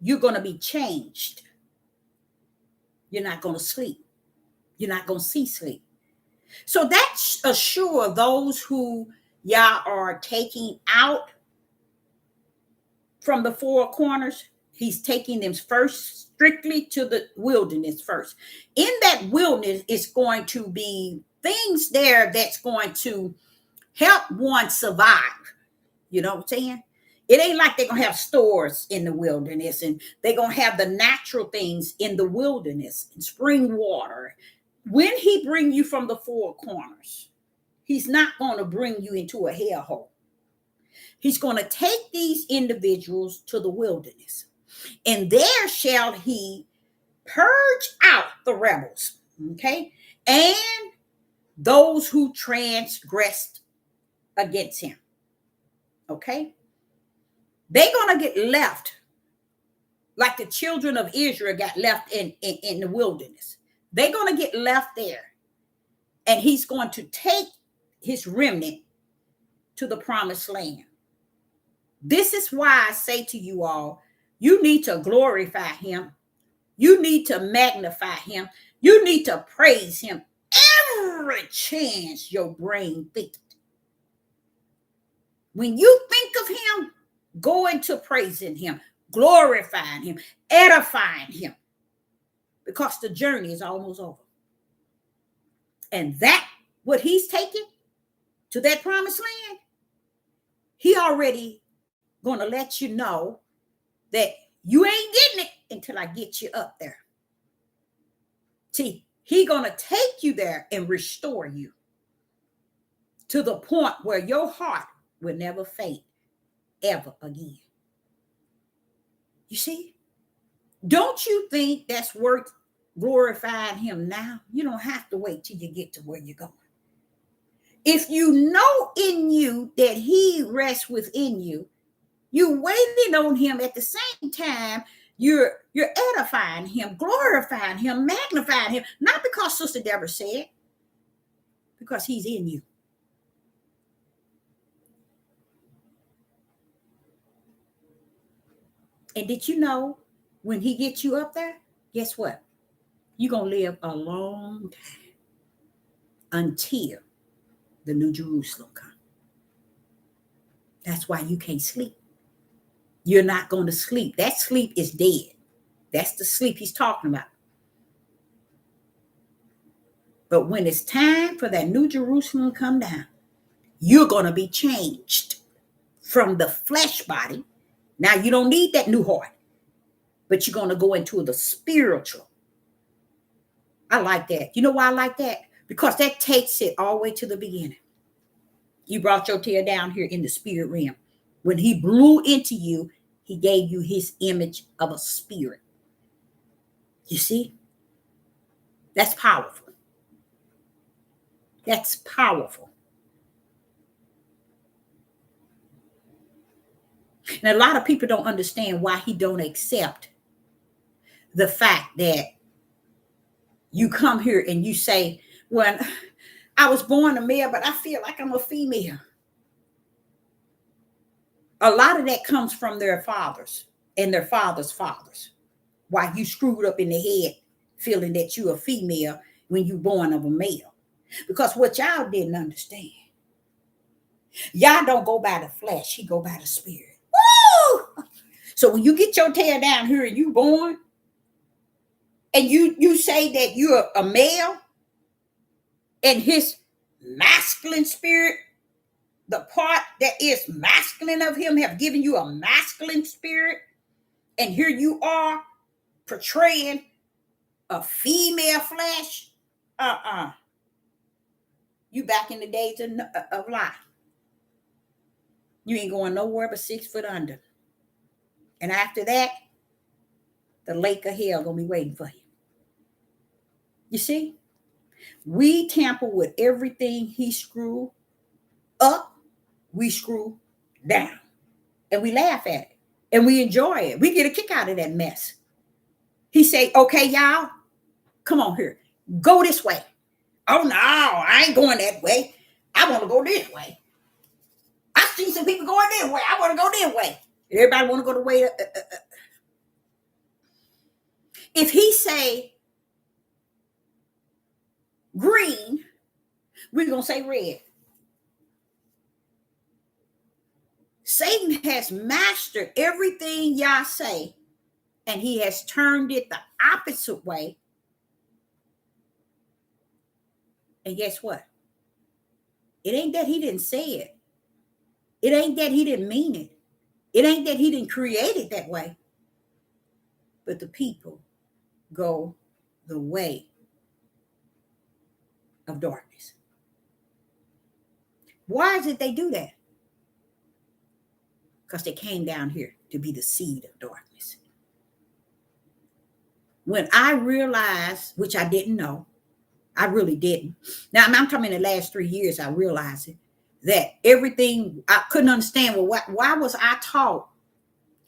you're going to be changed. You're not going to sleep. You're not going to see sleep. So that assures those who Yah are taking out from the 4 corners. He's taking them first strictly to the wilderness first. In that wilderness is going to be things there that's going to help one survive. You know what I'm saying? It ain't like they're going to have stores in the wilderness, and they're going to have the natural things in the wilderness and spring water. When he bring you from the 4 corners, he's not going to bring you into a hellhole. He's going to take these individuals to the wilderness, and there shall he purge out the rebels, okay, and those who transgressed against him, okay? They're going to get left like the children of Israel got left in the wilderness. They're going to get left there, and he's going to take his remnant to the promised land. This is why I say to you all, you need to glorify him. You need to magnify him. You need to praise him every chance your brain thinks. When you think of him, go into praising him, glorifying him, edifying him, because the journey is almost over. And that, what he's taking to that promised land, he already going to let you know that you ain't getting it until I get you up there. See, he going to take you there and restore you to the point where your heart will never fade ever again. You see? Don't you think that's worth glorifying him now? You don't have to wait till you get to where you're going. If you know in you that he rests within you, you waiting on him at the same time, you're edifying him, glorifying him, magnifying him, not because Sister Deborah said, because he's in you. And did you know when he gets you up there, guess what? You're going to live a long time until the New Jerusalem comes. That's why you can't sleep. You're not going to sleep. That sleep is dead. That's the sleep he's talking about. But when it's time for that New Jerusalem to come down, you're going to be changed from the flesh body. Now, you don't need that new heart, but you're going to go into the spiritual. I like that. You know why I like that? Because that takes it all the way to the beginning. You brought your tail down here in the spirit realm. When he blew into you, he gave you his image of a spirit. You see? That's powerful. That's powerful. And a lot of people don't understand why he don't accept the fact that you come here and you say, well, I was born a male, but I feel like I'm a female. A lot of that comes from their fathers and their fathers' fathers. Why you screwed up in the head feeling that you're a female when you born of a male. Because what y'all didn't understand, y'all don't go by the flesh, he go by the spirit. Woo! So when you get your tail down here and you born, and you say that you're a male, and his masculine spirit, the part that is masculine of him, have given you a masculine spirit, and here you are portraying a female flesh. You back in the days of life. You ain't going nowhere but 6 foot under. And after that, the lake of hell gonna be waiting for you. You see? We tamper with everything he screw up, we screw down. And we laugh at it. And we enjoy it. We get a kick out of that mess. He say, okay, y'all, come on here. Go this way. Oh, no, I ain't going that way. I want to go this way. I see some people going this way. I want to go this way. Everybody want to go the way. If he say green, we're going to say red. Satan has mastered everything y'all say, and he has turned it the opposite way. And guess what? It ain't that he didn't say it. It ain't that he didn't mean it. It ain't that he didn't create it that way. But the people go the way of darkness. Why is it they do that? Because they came down here to be the seed of darkness. When I realized, which I didn't know, I really didn't. Now, I'm talking in the last 3 years, I realized it, that everything, I couldn't understand, well, why was I taught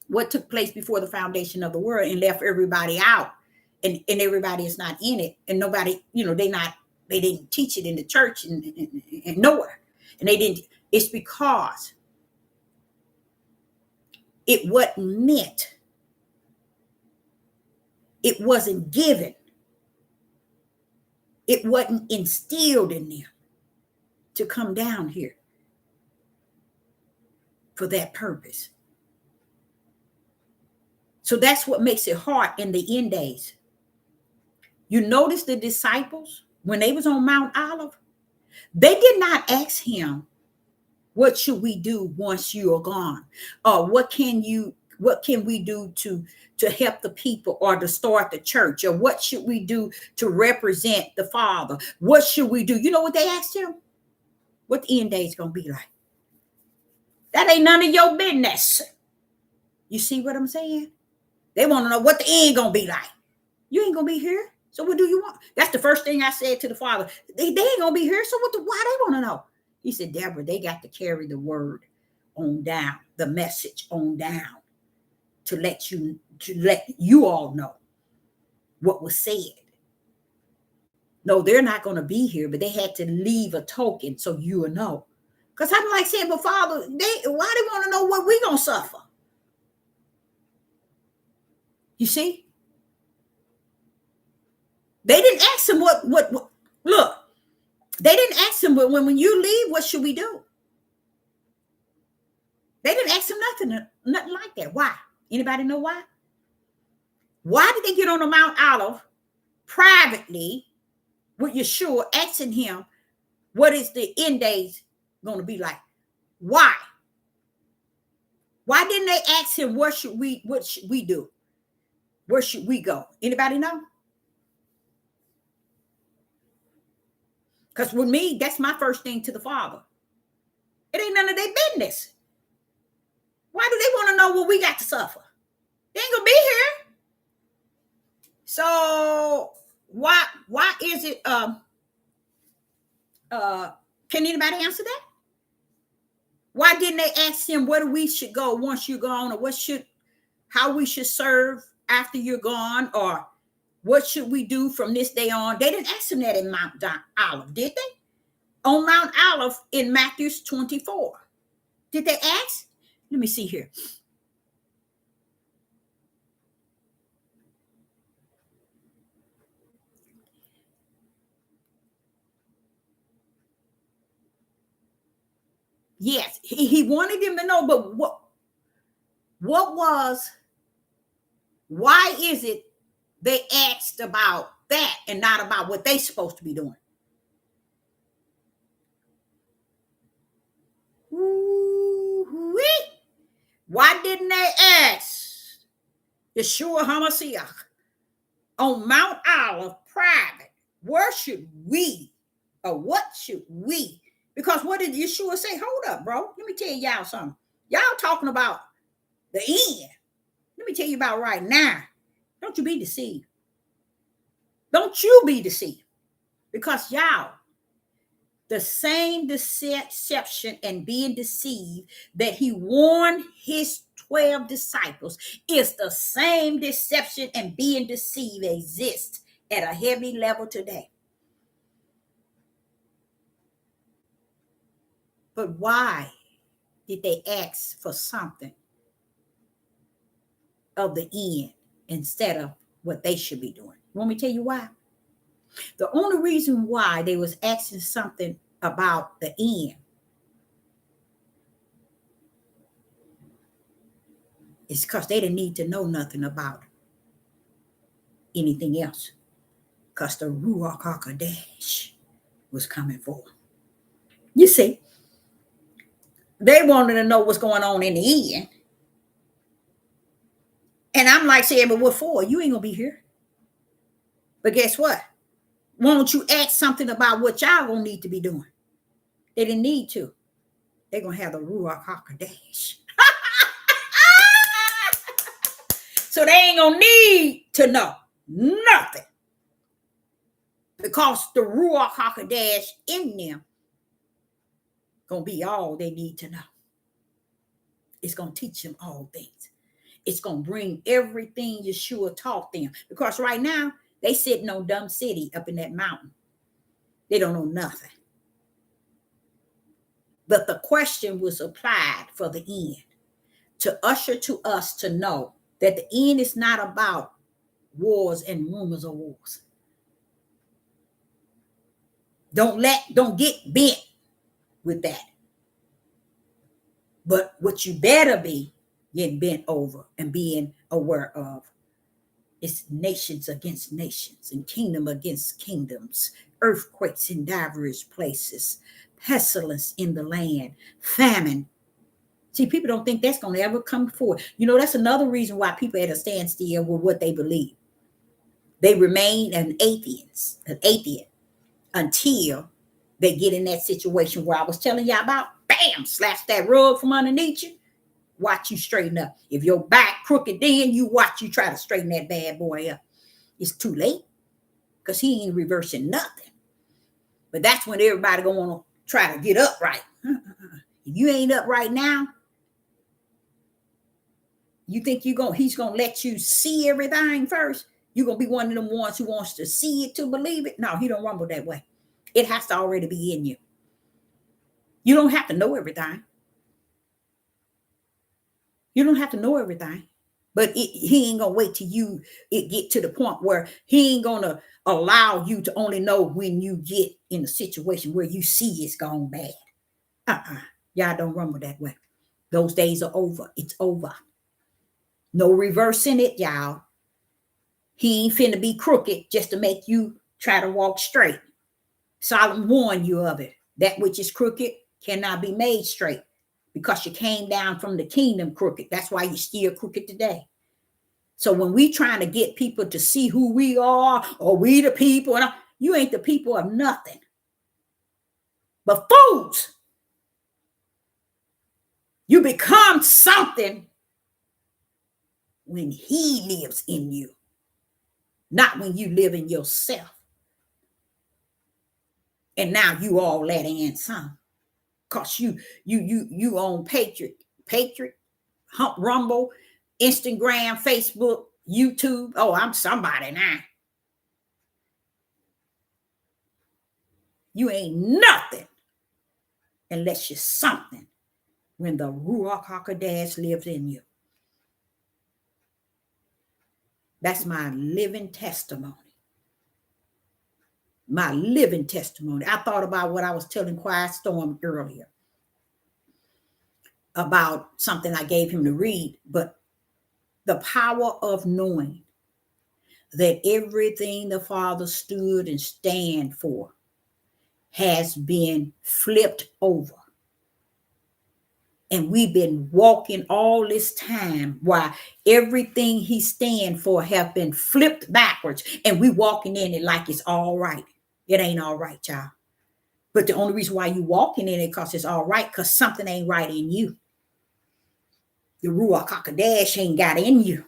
what took place before the foundation of the world and left everybody out, and everybody is not in it, and nobody, they didn't teach it in the church and nowhere. And they didn't, it's because it wasn't meant. It wasn't given. It wasn't instilled in them to come down here for that purpose. So that's what makes it hard in the end days. You notice the disciples, when they was on Mount Olive, they did not ask him, what should we do once you are gone? Or what can we do to help the people or to start the church? Or what should we do to represent the Father? What should we do? You know what they asked him? What the end day is going to be like? That ain't none of your business. You see what I'm saying? They want to know what the end going to be like. You ain't going to be here. So what do you want? That's the first thing I said to the Father. They ain't going to be here. So why they want to know? He said, Deborah, they got to carry the word on down, the message on down to let you all know what was said. No, they're not going to be here, but they had to leave a token so you will know. Because I'm like saying, but Father, why they want to know what we're going to suffer? You see? They didn't ask him what look, they didn't ask him, but when you leave, what should we do? They didn't ask him nothing like that. Why? Anybody know why? Why did they get on the Mount Olive privately with Yeshua asking him, what is the end days going to be like? Why? Why didn't they ask him, what should we do? Where should we go? Anybody know? Because with me, that's my first thing to the Father. It ain't none of their business. Why do they want to know what we got to suffer? They ain't gonna be here. So why is it Can anybody answer that? Why didn't they ask him where we should go once you're gone, or how we should serve after you're gone, or what should we do from this day on? They didn't ask him that in Mount Olive, did they? On Mount Olive in Matthew 24. Did they ask? Let me see here. Yes, he wanted them to know, but why is it they asked about that and not about what they supposed to be doing? Ooh-wee. Why didn't they ask Yeshua HaMashiach on Mount Olive private? Where should we, or what should we? Because what did Yeshua say? Hold up, bro. Let me tell y'all something. Y'all talking about the end. Let me tell you about right now. Don't you be deceived. Don't you be deceived. Because y'all, the same deception and being deceived that he warned his 12 disciples is the same deception and being deceived exists at a heavy level today. But why did they ask for something of the end instead of what they should be doing? Want me to tell you why? The only reason why they was asking something about the end is because they didn't need to know nothing about anything else. Because the Ruach HaKodesh was coming forth. You see, they wanted to know what's going on in the end. And I'm like saying, but what for? You ain't going to be here. But guess what? Why don't you ask something about what y'all going to need to be doing? They didn't need to. They're going to have the Ruach HaKodesh. So they ain't going to need to know nothing. Because the Ruach HaKodesh in them going to be all they need to know. It's going to teach them all things. It's going to bring everything Yeshua taught them. Because right now, they sitting on Dumb City up in that mountain. They don't know nothing. But the question was applied for the end to usher to us to know that the end is not about wars and rumors of wars. Don't get bent with that. But what you better be getting bent over and being aware of is nations against nations and kingdom against kingdoms, earthquakes in diverse places, pestilence in the land, famine. See, people don't think that's going to ever come forward. You know, that's another reason why people at a standstill with what they believe. They remain an atheist until they get in that situation where I was telling y'all about. Bam, slash that rug from underneath you. Watch you straighten up. If your back crooked, then you watch you try to straighten that bad boy up. It's too late because he ain't reversing nothing. But that's when everybody gonna want to try to get upright. If you ain't up right now, you think he's gonna let you see everything first? You're gonna be one of them ones who wants to see it to believe it? No, he don't rumble that way. It has to already be in you. You don't have to know everything. You don't have to know everything. But he ain't going to wait till it get to the point where he ain't going to allow you to only know when you get in a situation where you see it's gone bad. Y'all don't rumble that way. Those days are over. It's over. No reversing it, y'all. He ain't finna be crooked just to make you try to walk straight. Solomon warned you of it. That which is crooked cannot be made straight because you came down from the kingdom crooked. That's why you're still crooked today. So when we trying to get people to see who we are, or we the people, and you ain't the people of nothing but fools. You become something when he lives in you, not when you live in yourself. And now you all that and some. Cause you own Patriot, Rumble, Instagram, Facebook, YouTube. Oh, I'm somebody now. You ain't nothing unless you're something when the Ruach HaKodesh lives in you. That's my living testimony. My living testimony. I thought about what I was telling Quiet Storm earlier about something I gave him to read, but the power of knowing that everything the Father stood and stand for has been flipped over. And we've been walking all this time while everything he stand for have been flipped backwards. And we walking in it like it's all right. It ain't all right, y'all. But the only reason why you walking in it because it's all right, because something ain't right in you. The Ruach HaKodesh ain't got in you.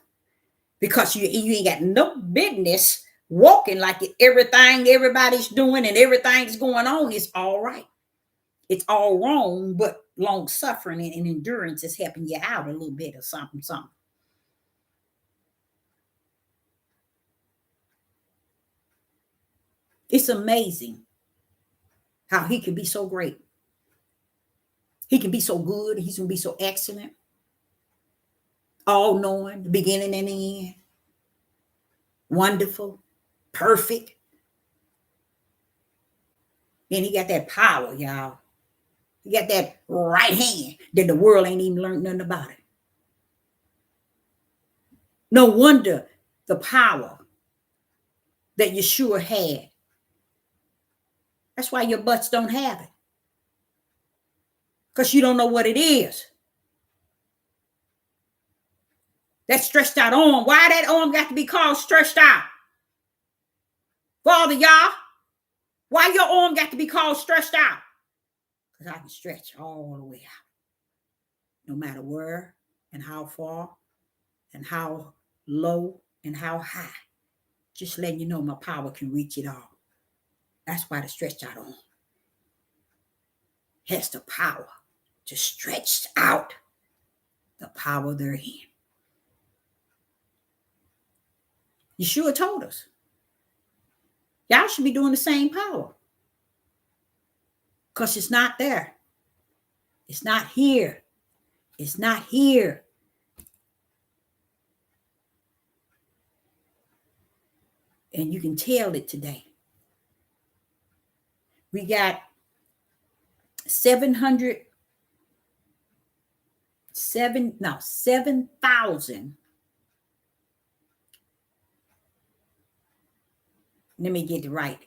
Because you ain't got no business walking like everything everybody's doing and everything's going on is all right. It's all wrong, but long suffering and endurance is helping you out a little bit or something. It's amazing how he can be so great. He can be so good. He can be so excellent. All knowing, the beginning and the end. Wonderful, perfect. Then he got that power, y'all. He got that right hand that the world ain't even learned nothing about it. No wonder the power that Yeshua had. That's why your butts don't have it. Because you don't know what it is. That stretched out arm. Why that arm got to be called stretched out? Father, y'all, why your arm got to be called stretched out? Because I can stretch all the way out. No matter where and how far and how low and how high. Just letting you know my power can reach it all. That's why the stretched out arm has the power to stretch out the power therein. Yeshua told us. Y'all should be doing the same power. Because it's not there. It's not here. It's not here. And you can tell it today. We got 7,000. Let me get it right.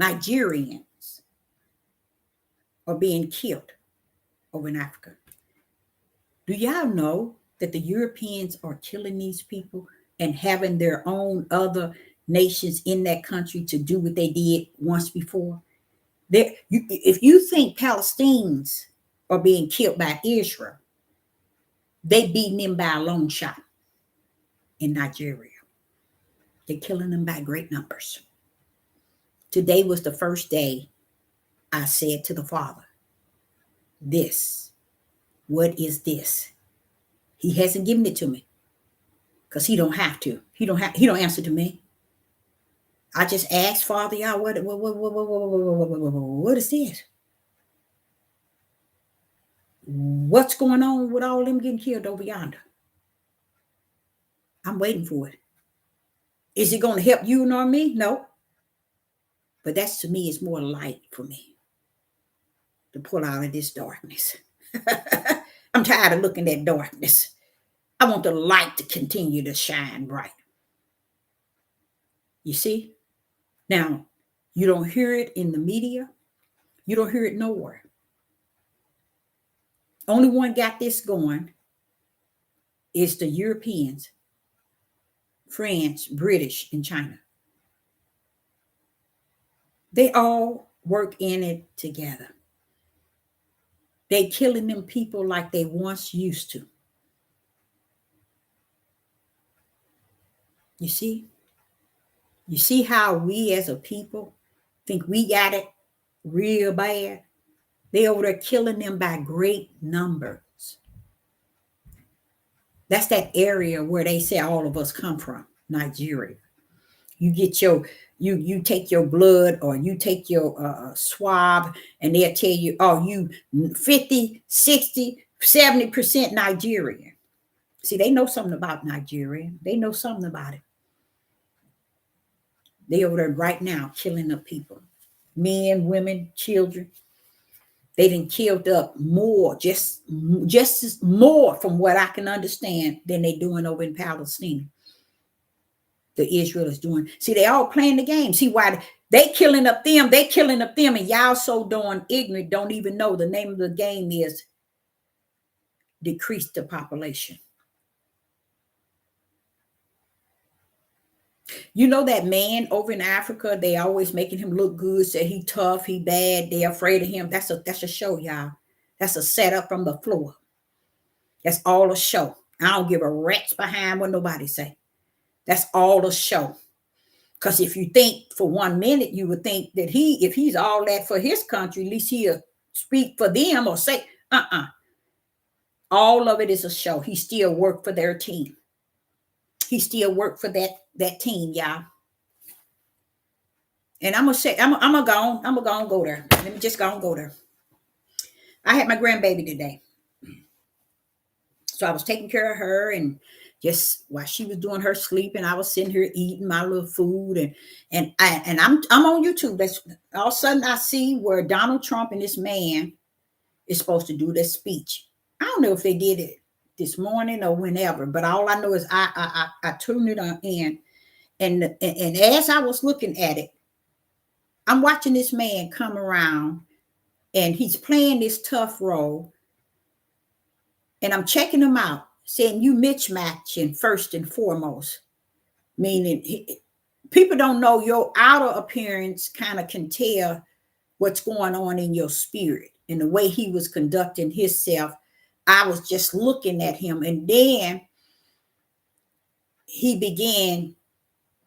Nigerians are being killed over in Africa. Do y'all know that the Europeans are killing these people and having their own other nations in that country to do what they did once before? If you think Palestinians are being killed by Israel, they beating them by a long shot in Nigeria. They're killing them by great numbers. Today was the first day I said to the Father, what is this? He hasn't given it to me because he don't have to. He don't answer to me. I just asked Father, y'all, what is this? What's going on with all them getting killed over yonder? I'm waiting for it. Is it going to help you nor me? No. But that's, to me, is more light for me to pull out of this darkness. I'm tired of looking at darkness. I want the light to continue to shine bright. You see? Now, you don't hear it in the media. You don't hear it nowhere. Only one got this going is the Europeans, France, British, and China. They all work in it together. They killing them people like they once used to. You see? You see how we as a people Think we got it real bad? They over there killing them by great numbers. That's that area where they say all of us come from, Nigeria. You get your you take your blood or you take your swab and they'll tell you, oh, you 50, 60, 70% Nigerian. See, they know something about Nigeria. They know something about it. They over there right now killing up people. Men, women, children. They done killed up more, just as more from what I can understand than they doing over in Palestine. The Israel is doing. See, they all playing the game. See why they killing up them, and y'all so darn ignorant, don't even know the name of the game is decrease the population. You know that man over in Africa, they always making him look good, say he tough, he bad, they afraid of him. That's a show, y'all. That's a setup from the floor. That's all a show. I don't give a rat's behind what nobody say. That's all a show. Because if you think for 1 minute, you would think that if he's all that for his country, at least he'll speak for them or say, all of it is a show. He still worked for their team. He still worked for that team, y'all. And I'm gonna go there. Let me just go there. I had my grandbaby today. So I was taking care of her, and just while she was doing her sleeping, I was sitting here eating my little food, and I'm on YouTube. That's all of a sudden I see where Donald Trump and this man is supposed to do this speech. I don't know if they did it this morning or whenever, but all I know is I tuned it on in, and as I was looking at it, I'm watching this man come around, and he's playing this tough role. And I'm checking him out, saying you mismatching first and foremost, meaning people don't know your outer appearance kind of can tell what's going on in your spirit. And the way he was conducting himself, I was just looking at him, and then he began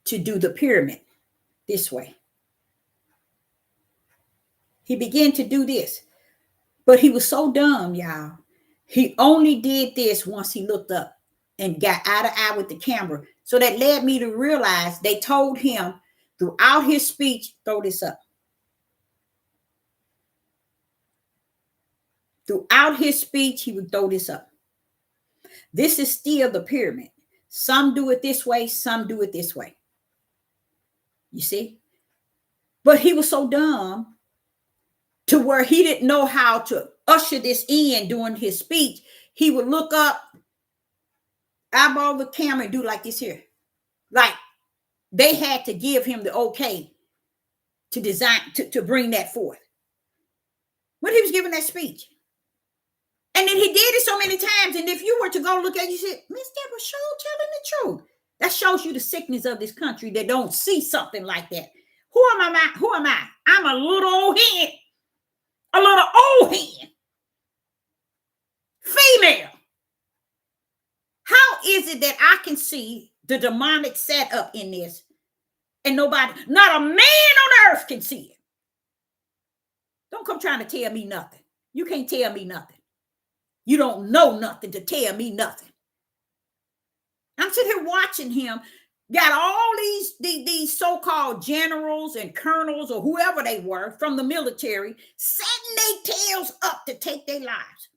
to do the pyramid this way. He began to do this, but he was so dumb, y'all. He only did this once he looked up and got eye to eye with the camera. So that led me to realize they told him throughout his speech, throw this up. Throughout his speech, he would throw this up. This is still the pyramid. Some do it this way, some do it this way. You see? But he was so dumb to where he didn't know how to usher this in during his speech. He would look up, eyeball the camera, and do like this here. Like they had to give him the okay to design, to bring that forth when he was giving that speech. And then he did it so many times. And if you were to go look at it, you said, Miss Deborah Shaw telling the truth. That shows you the sickness of this country that don't see something like that. Who am I? I'm a little old hen. A little old hen. Female. How is it that I can see the demonic setup in this and nobody, not a man on earth can see it? Don't come trying to tell me nothing. You can't tell me nothing. You don't know nothing to tell me nothing. I'm sitting here watching him, got all these so-called generals and colonels or whoever they were from the military setting their tails up to take their lives.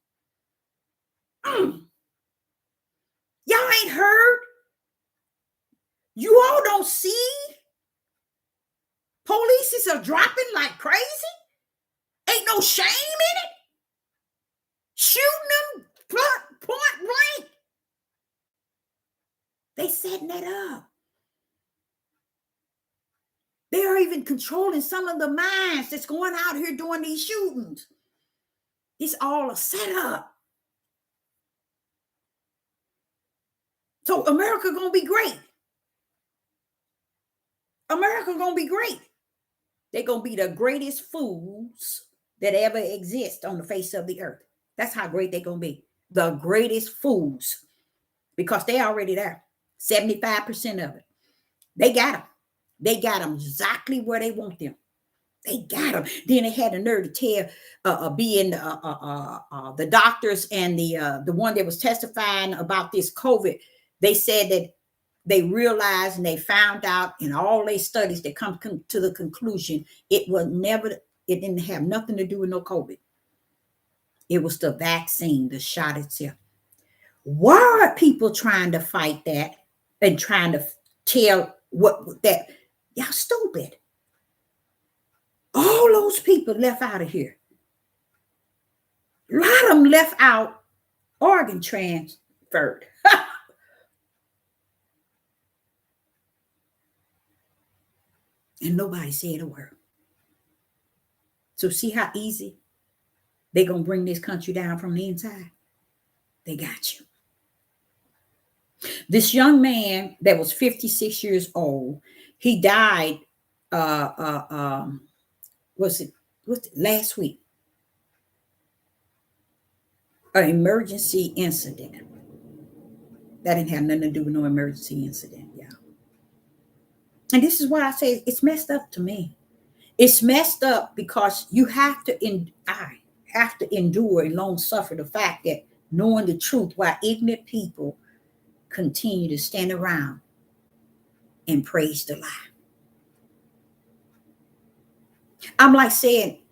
Y'all ain't heard? You all don't see? Police are dropping like crazy? Ain't no shame in it? Shooting them point blank. They setting that up. They are even controlling some of the minds that's going out here doing these shootings. It's all a setup. So America gonna be great. America gonna be great. They're gonna be the greatest fools that ever exist on the face of the earth. That's how great they're gonna be. The greatest fools. Because they're already there. 75% of it. They got them. They got them exactly where they want them. They got them. Then they had the nerve to tell, being the doctors and the one that was testifying about this COVID. They said that they realized and they found out in all their studies that come to the conclusion it didn't have nothing to do with no COVID. It was the vaccine, the shot itself. Why are people trying to fight that and trying to tell what that? Y'all stupid. All those people left out of here. A lot of them left out organ transferred. And nobody said a word. So see how easy they're going to bring this country down from the inside? They got you. This young man that was 56 years old, he died, was it last week? An emergency incident. That didn't have nothing to do with no emergency incident, yeah. And this is why I say it's messed up to me. It's messed up because you have to, I have to endure and long suffer the fact that knowing the truth why ignorant people continue to stand around and praise the lie. I'm like saying,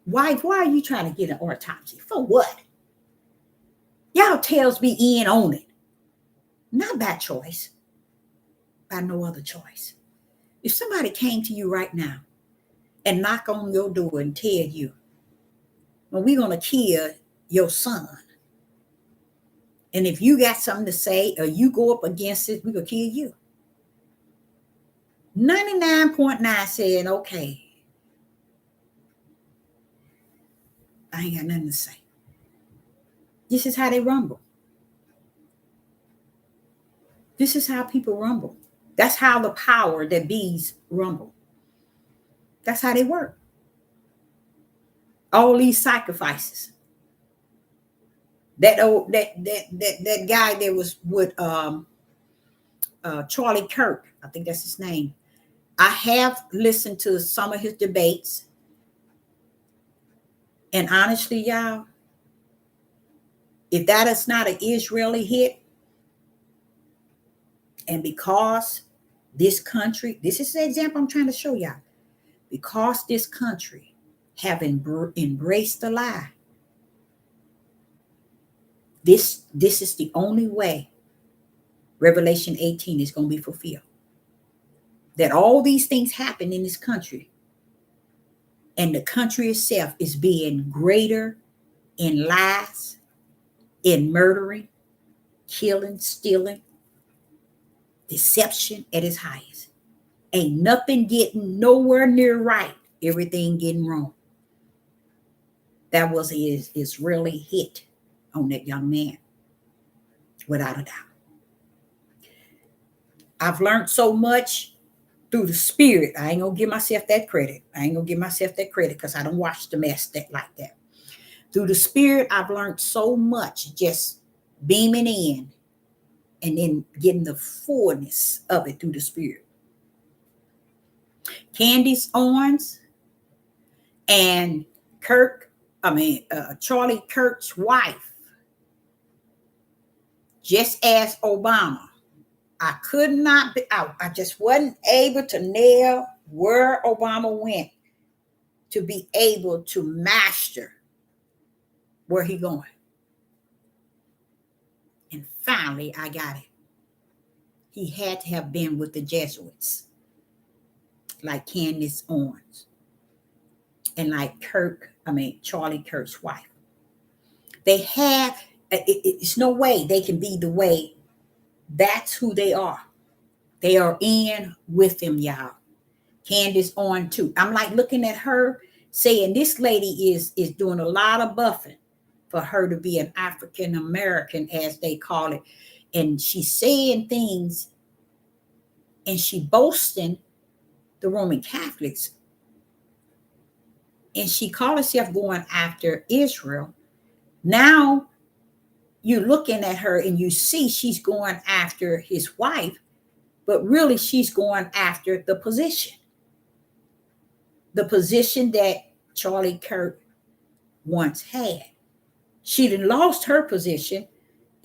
why are you trying to get an autopsy? For what? Y'all tails be in on it. Not by choice, by no other choice. If somebody came to you right now and knock on your door and tell you, well, we're going to kill your son. And if you got something to say or you go up against it, we're going to kill you. 99.9 said, okay. I ain't got nothing to say. This is how they rumble. This is how people rumble. That's how the power that bees rumble. That's how they work. All these sacrifices. That guy that was with Charlie Kirk, I think that's his name. I have listened to some of his debates. And honestly, y'all, if that is not an Israeli hit, and because this country, this is the example I'm trying to show y'all, because this country have embraced the lie, this is the only way Revelation 18 is going to be fulfilled. That all these things happen in this country, and the country itself is being greater in lies, in murdering, killing, stealing, deception at its highest. Ain't nothing getting nowhere near right. Everything getting wrong. That was his Israeli hit on that young man, without a doubt. I've learned so much through the spirit. I ain't gonna give myself that credit. Because I don't watch the mess like that. Through the spirit, I've learned so much just beaming in and then getting the fullness of it through the spirit. Candace Owens and Charlie Kirk's wife, just as Obama, I could not be out. I just wasn't able to nail where Obama went to be able to master where he going. And finally, I got it. He had to have been with the Jesuits, like Candace Owens, and like Charlie Kirk's wife. They have, it's no way they can be the way. That's who they are. They are in with them, y'all. Candace Owens too. I'm like looking at her saying this lady is doing a lot of buffing for her to be an African American, as they call it. And she's saying things and she boasting the Roman Catholics. And she called herself going after Israel. Now you're looking at her and you see she's going after his wife, but really she's going after the position. the position that Charlie Kirk once had. She done lost her position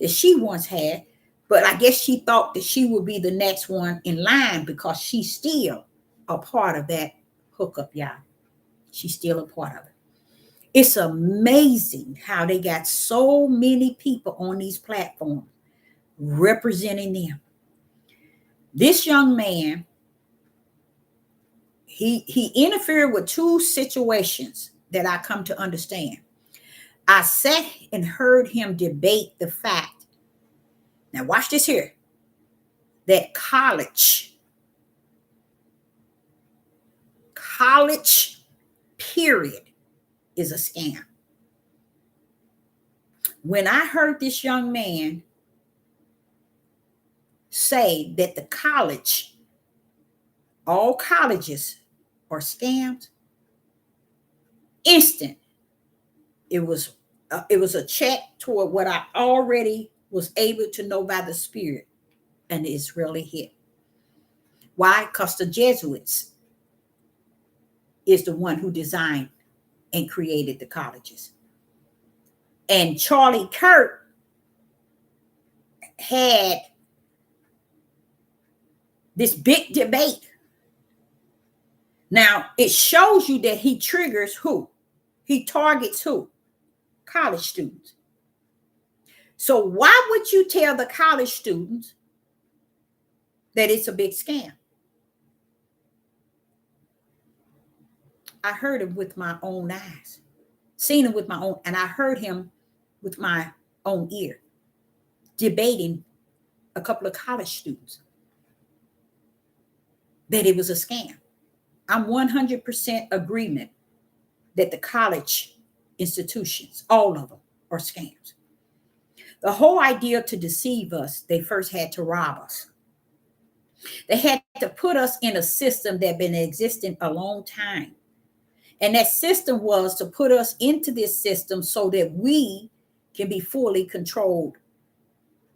that she once had, but I guess she thought that she would be the next one in line because she's still a part of that hookup, y'all. She's still a part of it. It's amazing how they got so many people on these platforms representing them. This young man, he interfered with two situations that I come to understand. I sat and heard him debate the fact. Now watch this here. That college period is a scam. When I heard this young man say that all colleges are scams, instant, it was a check toward what I already was able to know by the Spirit, and it's really hit. Why? Because the Jesuits is the one who designed and created the colleges. And Charlie Kirk had this big debate. Now, it shows you that he triggers who? He targets who? College students. So why would you tell the college students that it's a big scam? I heard him with my own eyes, seen him with my own, and I heard him with my own ear debating a couple of college students that it was a scam. I'm 100% agreement that the college institutions, all of them, are scams. The whole idea to deceive us, they first had to rob us. They had to put us in a system that had been existing a long time. And that system was to put us into this system so that we can be fully controlled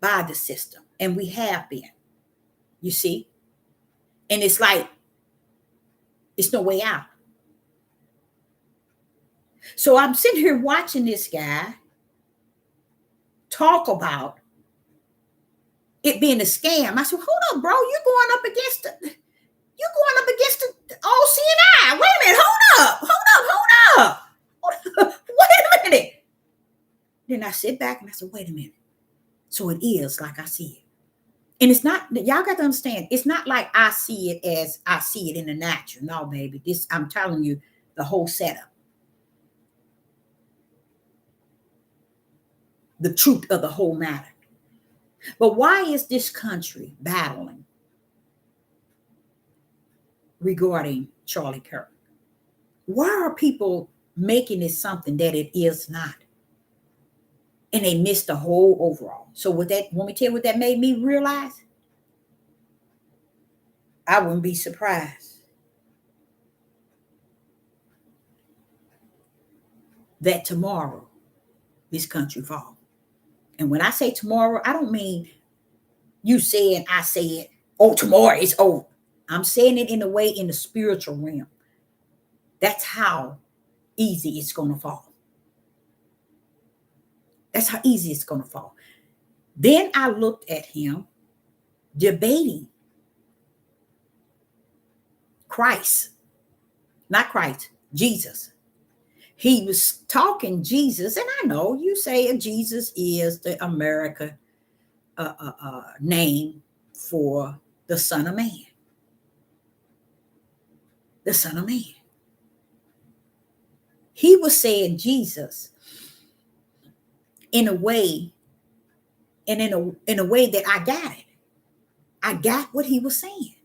by the system. And we have been, you see? And it's like, it's no way out. So I'm sitting here watching this guy talk about it being a scam. I said, hold up, bro, you're going up against the OCNI. Wait a minute, hold up. Wait a minute. Then I sit back and I said, wait a minute. So it is like I see it. And it's not, y'all got to understand, it's not like I see it as I see it in the natural. No, baby, this, I'm telling you, the whole setup. The truth of the whole matter. But why is this country battling regarding Charlie Kirk? Why are people making it something that it is not? And they missed the whole overall. So with that, want me to tell you what that made me realize? I wouldn't be surprised that tomorrow this country falls. And when I say tomorrow, I don't mean you saying I say it, oh, tomorrow it's over. I'm saying it in a way in the spiritual realm. That's how easy it's going to fall. That's how easy it's going to fall. Then I looked at him debating Christ, not Christ, Jesus. He was talking Jesus, and I know you say Jesus is the American name for the Son of Man. The Son of Man. He was saying Jesus in a way, and in a way that I got it. I got what he was saying.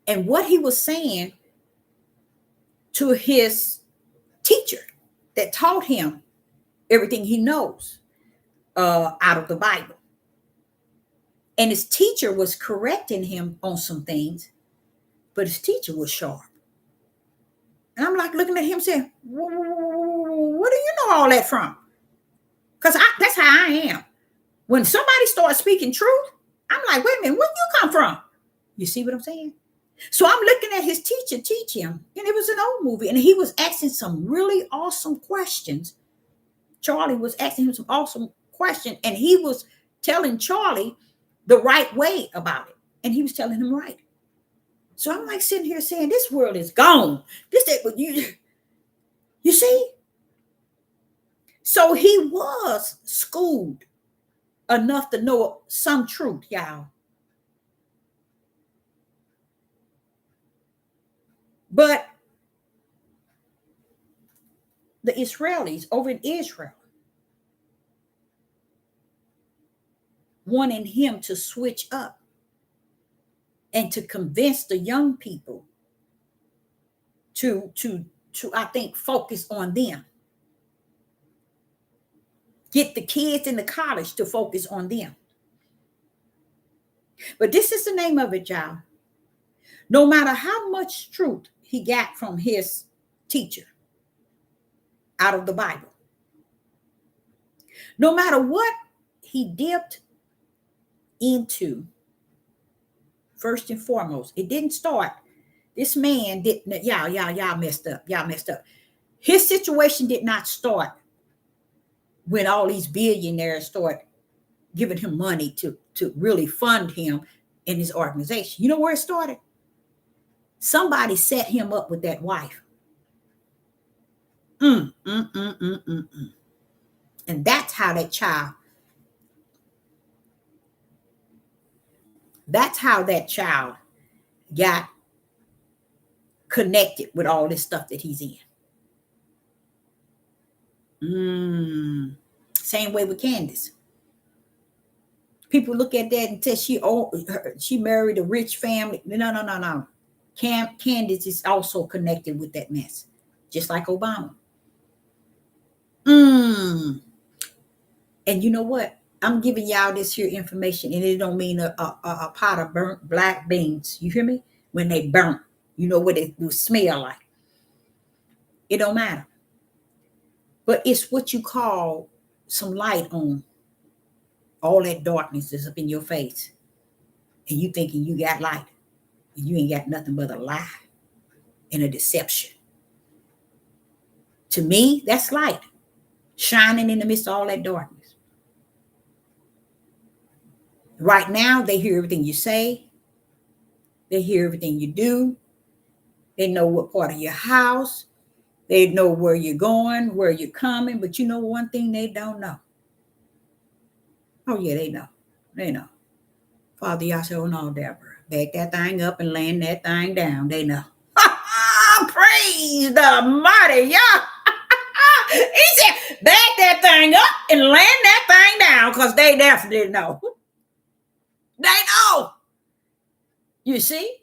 And what he was saying to his teacher that taught him everything he knows out of the Bible. And his teacher was correcting him on some things, but his teacher was sharp. And I'm like looking at him saying, where do you know all that from? Because that's how I am. When somebody starts speaking truth, I'm like, wait a minute, where did you come from? You see what I'm saying? So I'm looking at his teacher teach him, and it was an old movie, and he was asking some really awesome questions. Charlie was asking him some awesome questions, and he was telling Charlie the right way about it, and he was telling him right. So I'm like sitting here saying, this world is gone. This is what you see. So he was schooled enough to know some truth, y'all. But the Israelis over in Israel wanting him to switch up and to convince the young people to I think focus on them. Get the kids in the college to focus on them. But this is the name of it, y'all. No matter how much truth he got from his teacher out of the Bible, no matter what he dipped into, first and foremost, it didn't start. This man didn't, y'all messed up. Y'all messed up. His situation did not start when all these billionaires start giving him money to really fund him in his organization. You know where it started? Somebody set him up with that wife. And that's how that child got connected with all this stuff that he's in. Same way with Candace. People look at that and say she married a rich family. No. Candace is also connected with that mess, just like Obama. And you know what? I'm giving y'all this here information, and it don't mean a pot of burnt black beans. You hear me? When they burnt, you know what it will smell like. It don't matter. But it's what you call some light on all that darkness is up in your face, and you thinking you got light, and you ain't got nothing but a lie and a deception. To me, that's light shining in the midst of all that darkness. Right now, they hear everything you say. They hear everything you do. They know what part of your house. They know where you're going, where you're coming. But you know one thing they don't know. Oh, yeah, they know. They know. Father, y'all say, oh, no, Deborah. Back that thing up and land that thing down. They know. Praise the mighty Yah. He said, back that thing up and land that thing down, because they definitely know. They know. You see?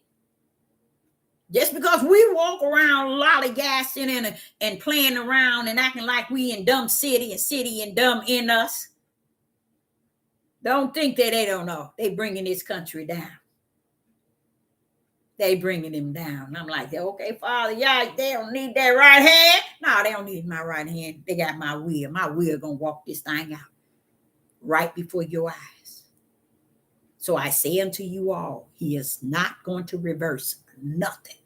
Just because we walk around lollygassing and playing around and acting like we in dumb city and city and dumb in us, don't think that they don't know. They bringing this country down. They bringing him down. I'm like, okay, Father, y'all, they don't need that right hand. No, they don't need my right hand. They got my will. My will gonna walk this thing out right before your eyes. So I say unto you all, he is not going to reverse nothing.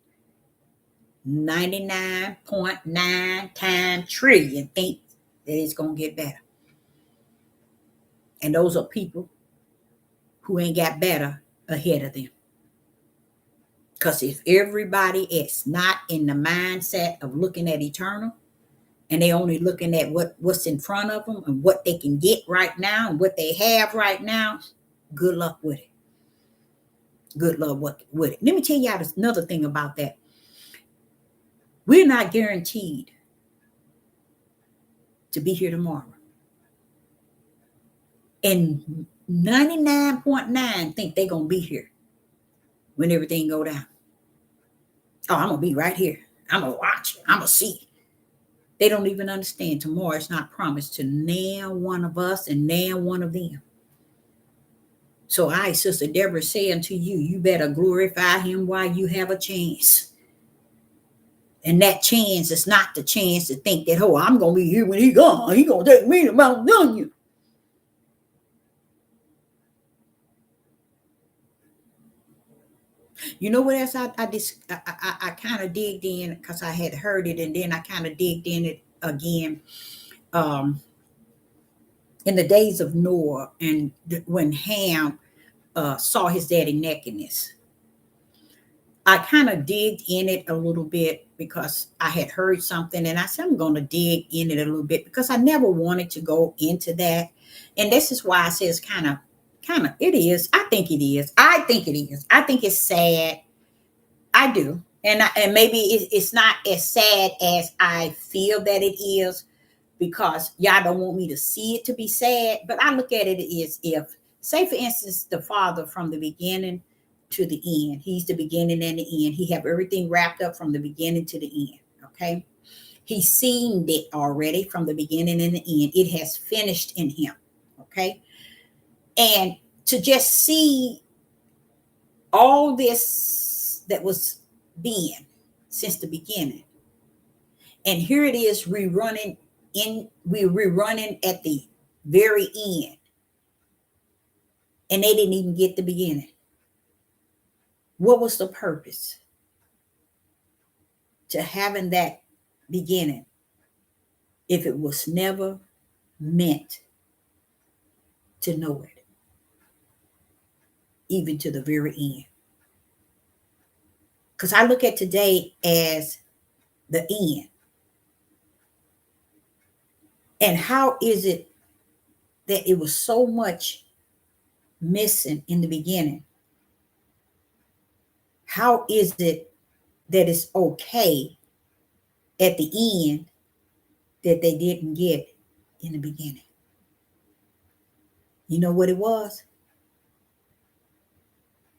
99.9 times trillion think that it's gonna get better. And those are people who ain't got better ahead of them. Because if everybody is not in the mindset of looking at eternal, and they only looking at what's in front of them and what they can get right now and what they have right now, good luck with it. Good luck with it. Let me tell y'all another thing about that. We're not guaranteed to be here tomorrow. And 99.9 think they're going to be here when everything go down. Oh, I'm going to be right here. I'm going to watch it. I'm going to see. They don't even understand tomorrow is not promised to nail one of us and nail one of them. So I, Sister Deborah, say unto you, you better glorify him while you have a chance. And that chance is not the chance to think that, oh, I'm going to be here when he gone. He going to take me to Mount Zion. You know what else I kind of digged in because I had heard it, and then I kind of digged in it again. Um, in the days of Noah, and when Ham saw his daddy nakedness, I kind of digged in it a little bit because I had heard something, and I said I'm going to dig in it a little bit because I never wanted to go into that, and this is why I say it's kind of it is. I think it is. I think it is. I think it's sad. I do. And maybe it's not as sad as I feel that it is because y'all don't want me to see it to be sad. But I look at it as if, say, for instance, the Father from the beginning to the end. He's the beginning and the end. He have everything wrapped up from the beginning to the end. Okay. He's seen it already from the beginning and the end. It has finished in him. Okay. And to just see all this that was being since the beginning, and here it is we're rerunning at the very end, and they didn't even get the beginning. What was the purpose to having that beginning if it was never meant to know it, even to the very end? Because I look at today as the end. And how is it that it was so much missing in the beginning? How is it that it's okay at the end that they didn't get in the beginning? You know what it was?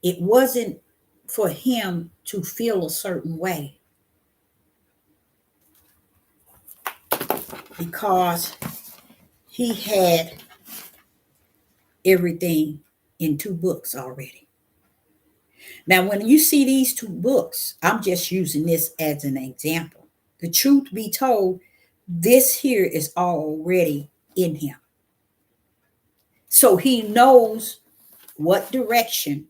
It wasn't for him to feel a certain way, because he had everything in 2 books already. Now, when you see these 2 books, I'm just using this as an example. The truth be told, this here is already in him. So he knows what direction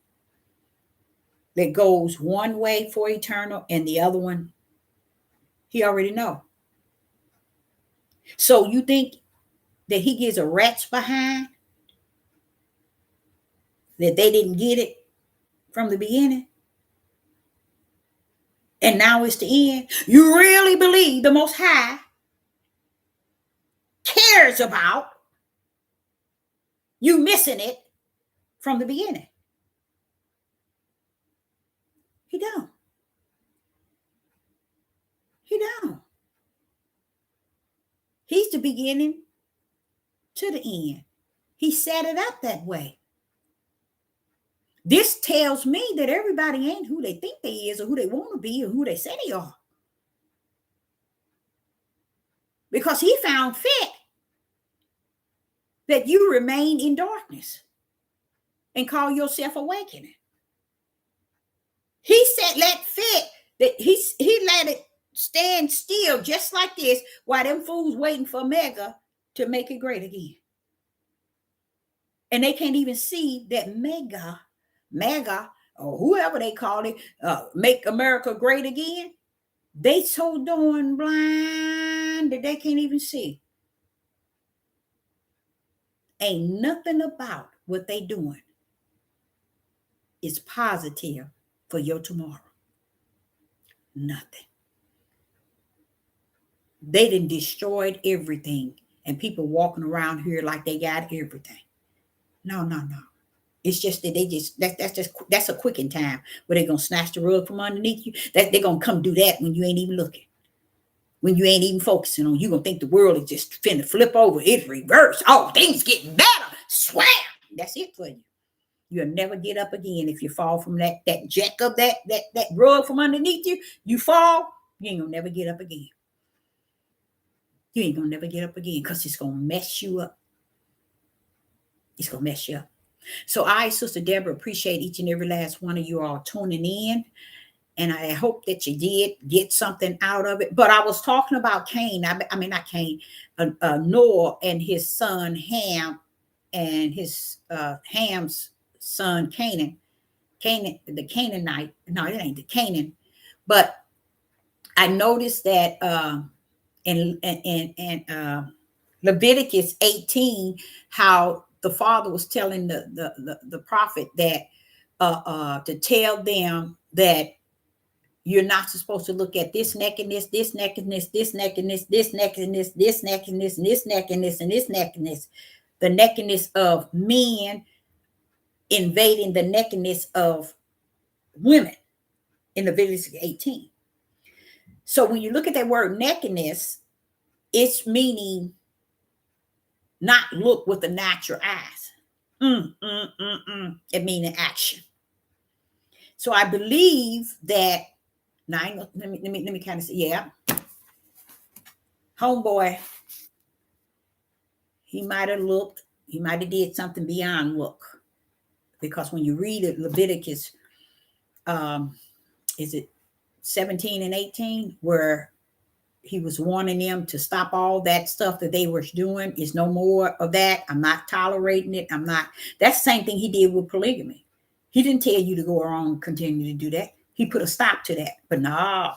that goes one way for eternal and the other one, he already know. So you think that he gives a rat's behind that they didn't get it from the beginning? And now it's the end. You really believe the Most High cares about you missing it from the beginning? He don't. He don't. He's the beginning to the end. He set it up that way. This tells me that everybody ain't who they think they is, or who they want to be, or who they say they are. Because he found fit that you remain in darkness and call yourself awakening. He said let fit that he let it stand still just like this while them fools waiting for Mega to make it great again. And they can't even see that Mega, or whoever they call it, make America great again. They so darn blind that they can't even see. Ain't nothing about what they doing is positive for your tomorrow. Nothing. They done destroyed everything, and people walking around here like they got everything. No. It's just that they just that's a quick in time where they're gonna snatch the rug from underneath you. That they're gonna come do that when you ain't even looking, when you ain't even focusing on. You gonna think the world is just finna flip over. It's reverse. Oh, things getting better. Swam. That's it for you. You'll never get up again if you fall from that jack of that rug from underneath you. You fall. You ain't gonna never get up again. You ain't gonna never get up again because it's gonna mess you up. It's gonna mess you up. So I, Sister Deborah, appreciate each and every last one of you all tuning in. And I hope that you did get something out of it. But I was talking about Cain. I mean, not Cain, Noah and his son Ham, and his Ham's son Canaan. Canaan, the Canaanite. No, it ain't the Canaan, but I noticed that in Leviticus 18, how the father was telling the prophet that to tell them that you're not supposed to look at this nakedness, this nakedness, this nakedness, this nakedness, this nakedness, and this nakedness, and this nakedness, the nakedness of men invading the nakedness of women in Leviticus 18. So when you look at that word nakedness, it's meaning not look with the natural eyes. It means action. So I believe that now let me kind of say, yeah, homeboy, he might have looked, he might have did something beyond look, because when you read it, Leviticus, is it 17 and 18, where he was warning them to stop all that stuff that they were doing. Is no more of that. I'm not tolerating it. I'm not. That's the same thing he did with polygamy. He didn't tell you to go around and continue to do that. He put a stop to that. But no,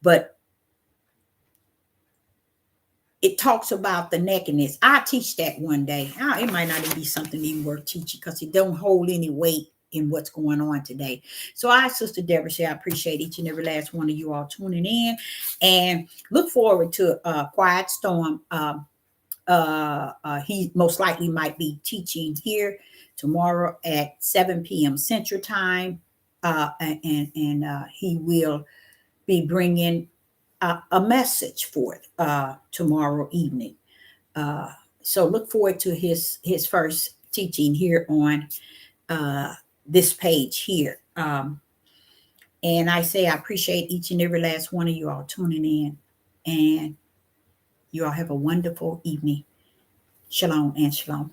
But it talks about the nakedness. I teach that one day. It might not even be something even worth teaching, because it don't hold any weight in what's going on today. So Sister Deborah, I appreciate each and every last one of you all tuning in, and look forward to Quiet Storm. He most likely might be teaching here tomorrow at 7 p.m. Central Time, and he will be bringing a message for it tomorrow evening. So look forward to his first teaching here on this page here. And I appreciate each and every last one of you all tuning in, and you all have a wonderful evening. Shalom and shalom.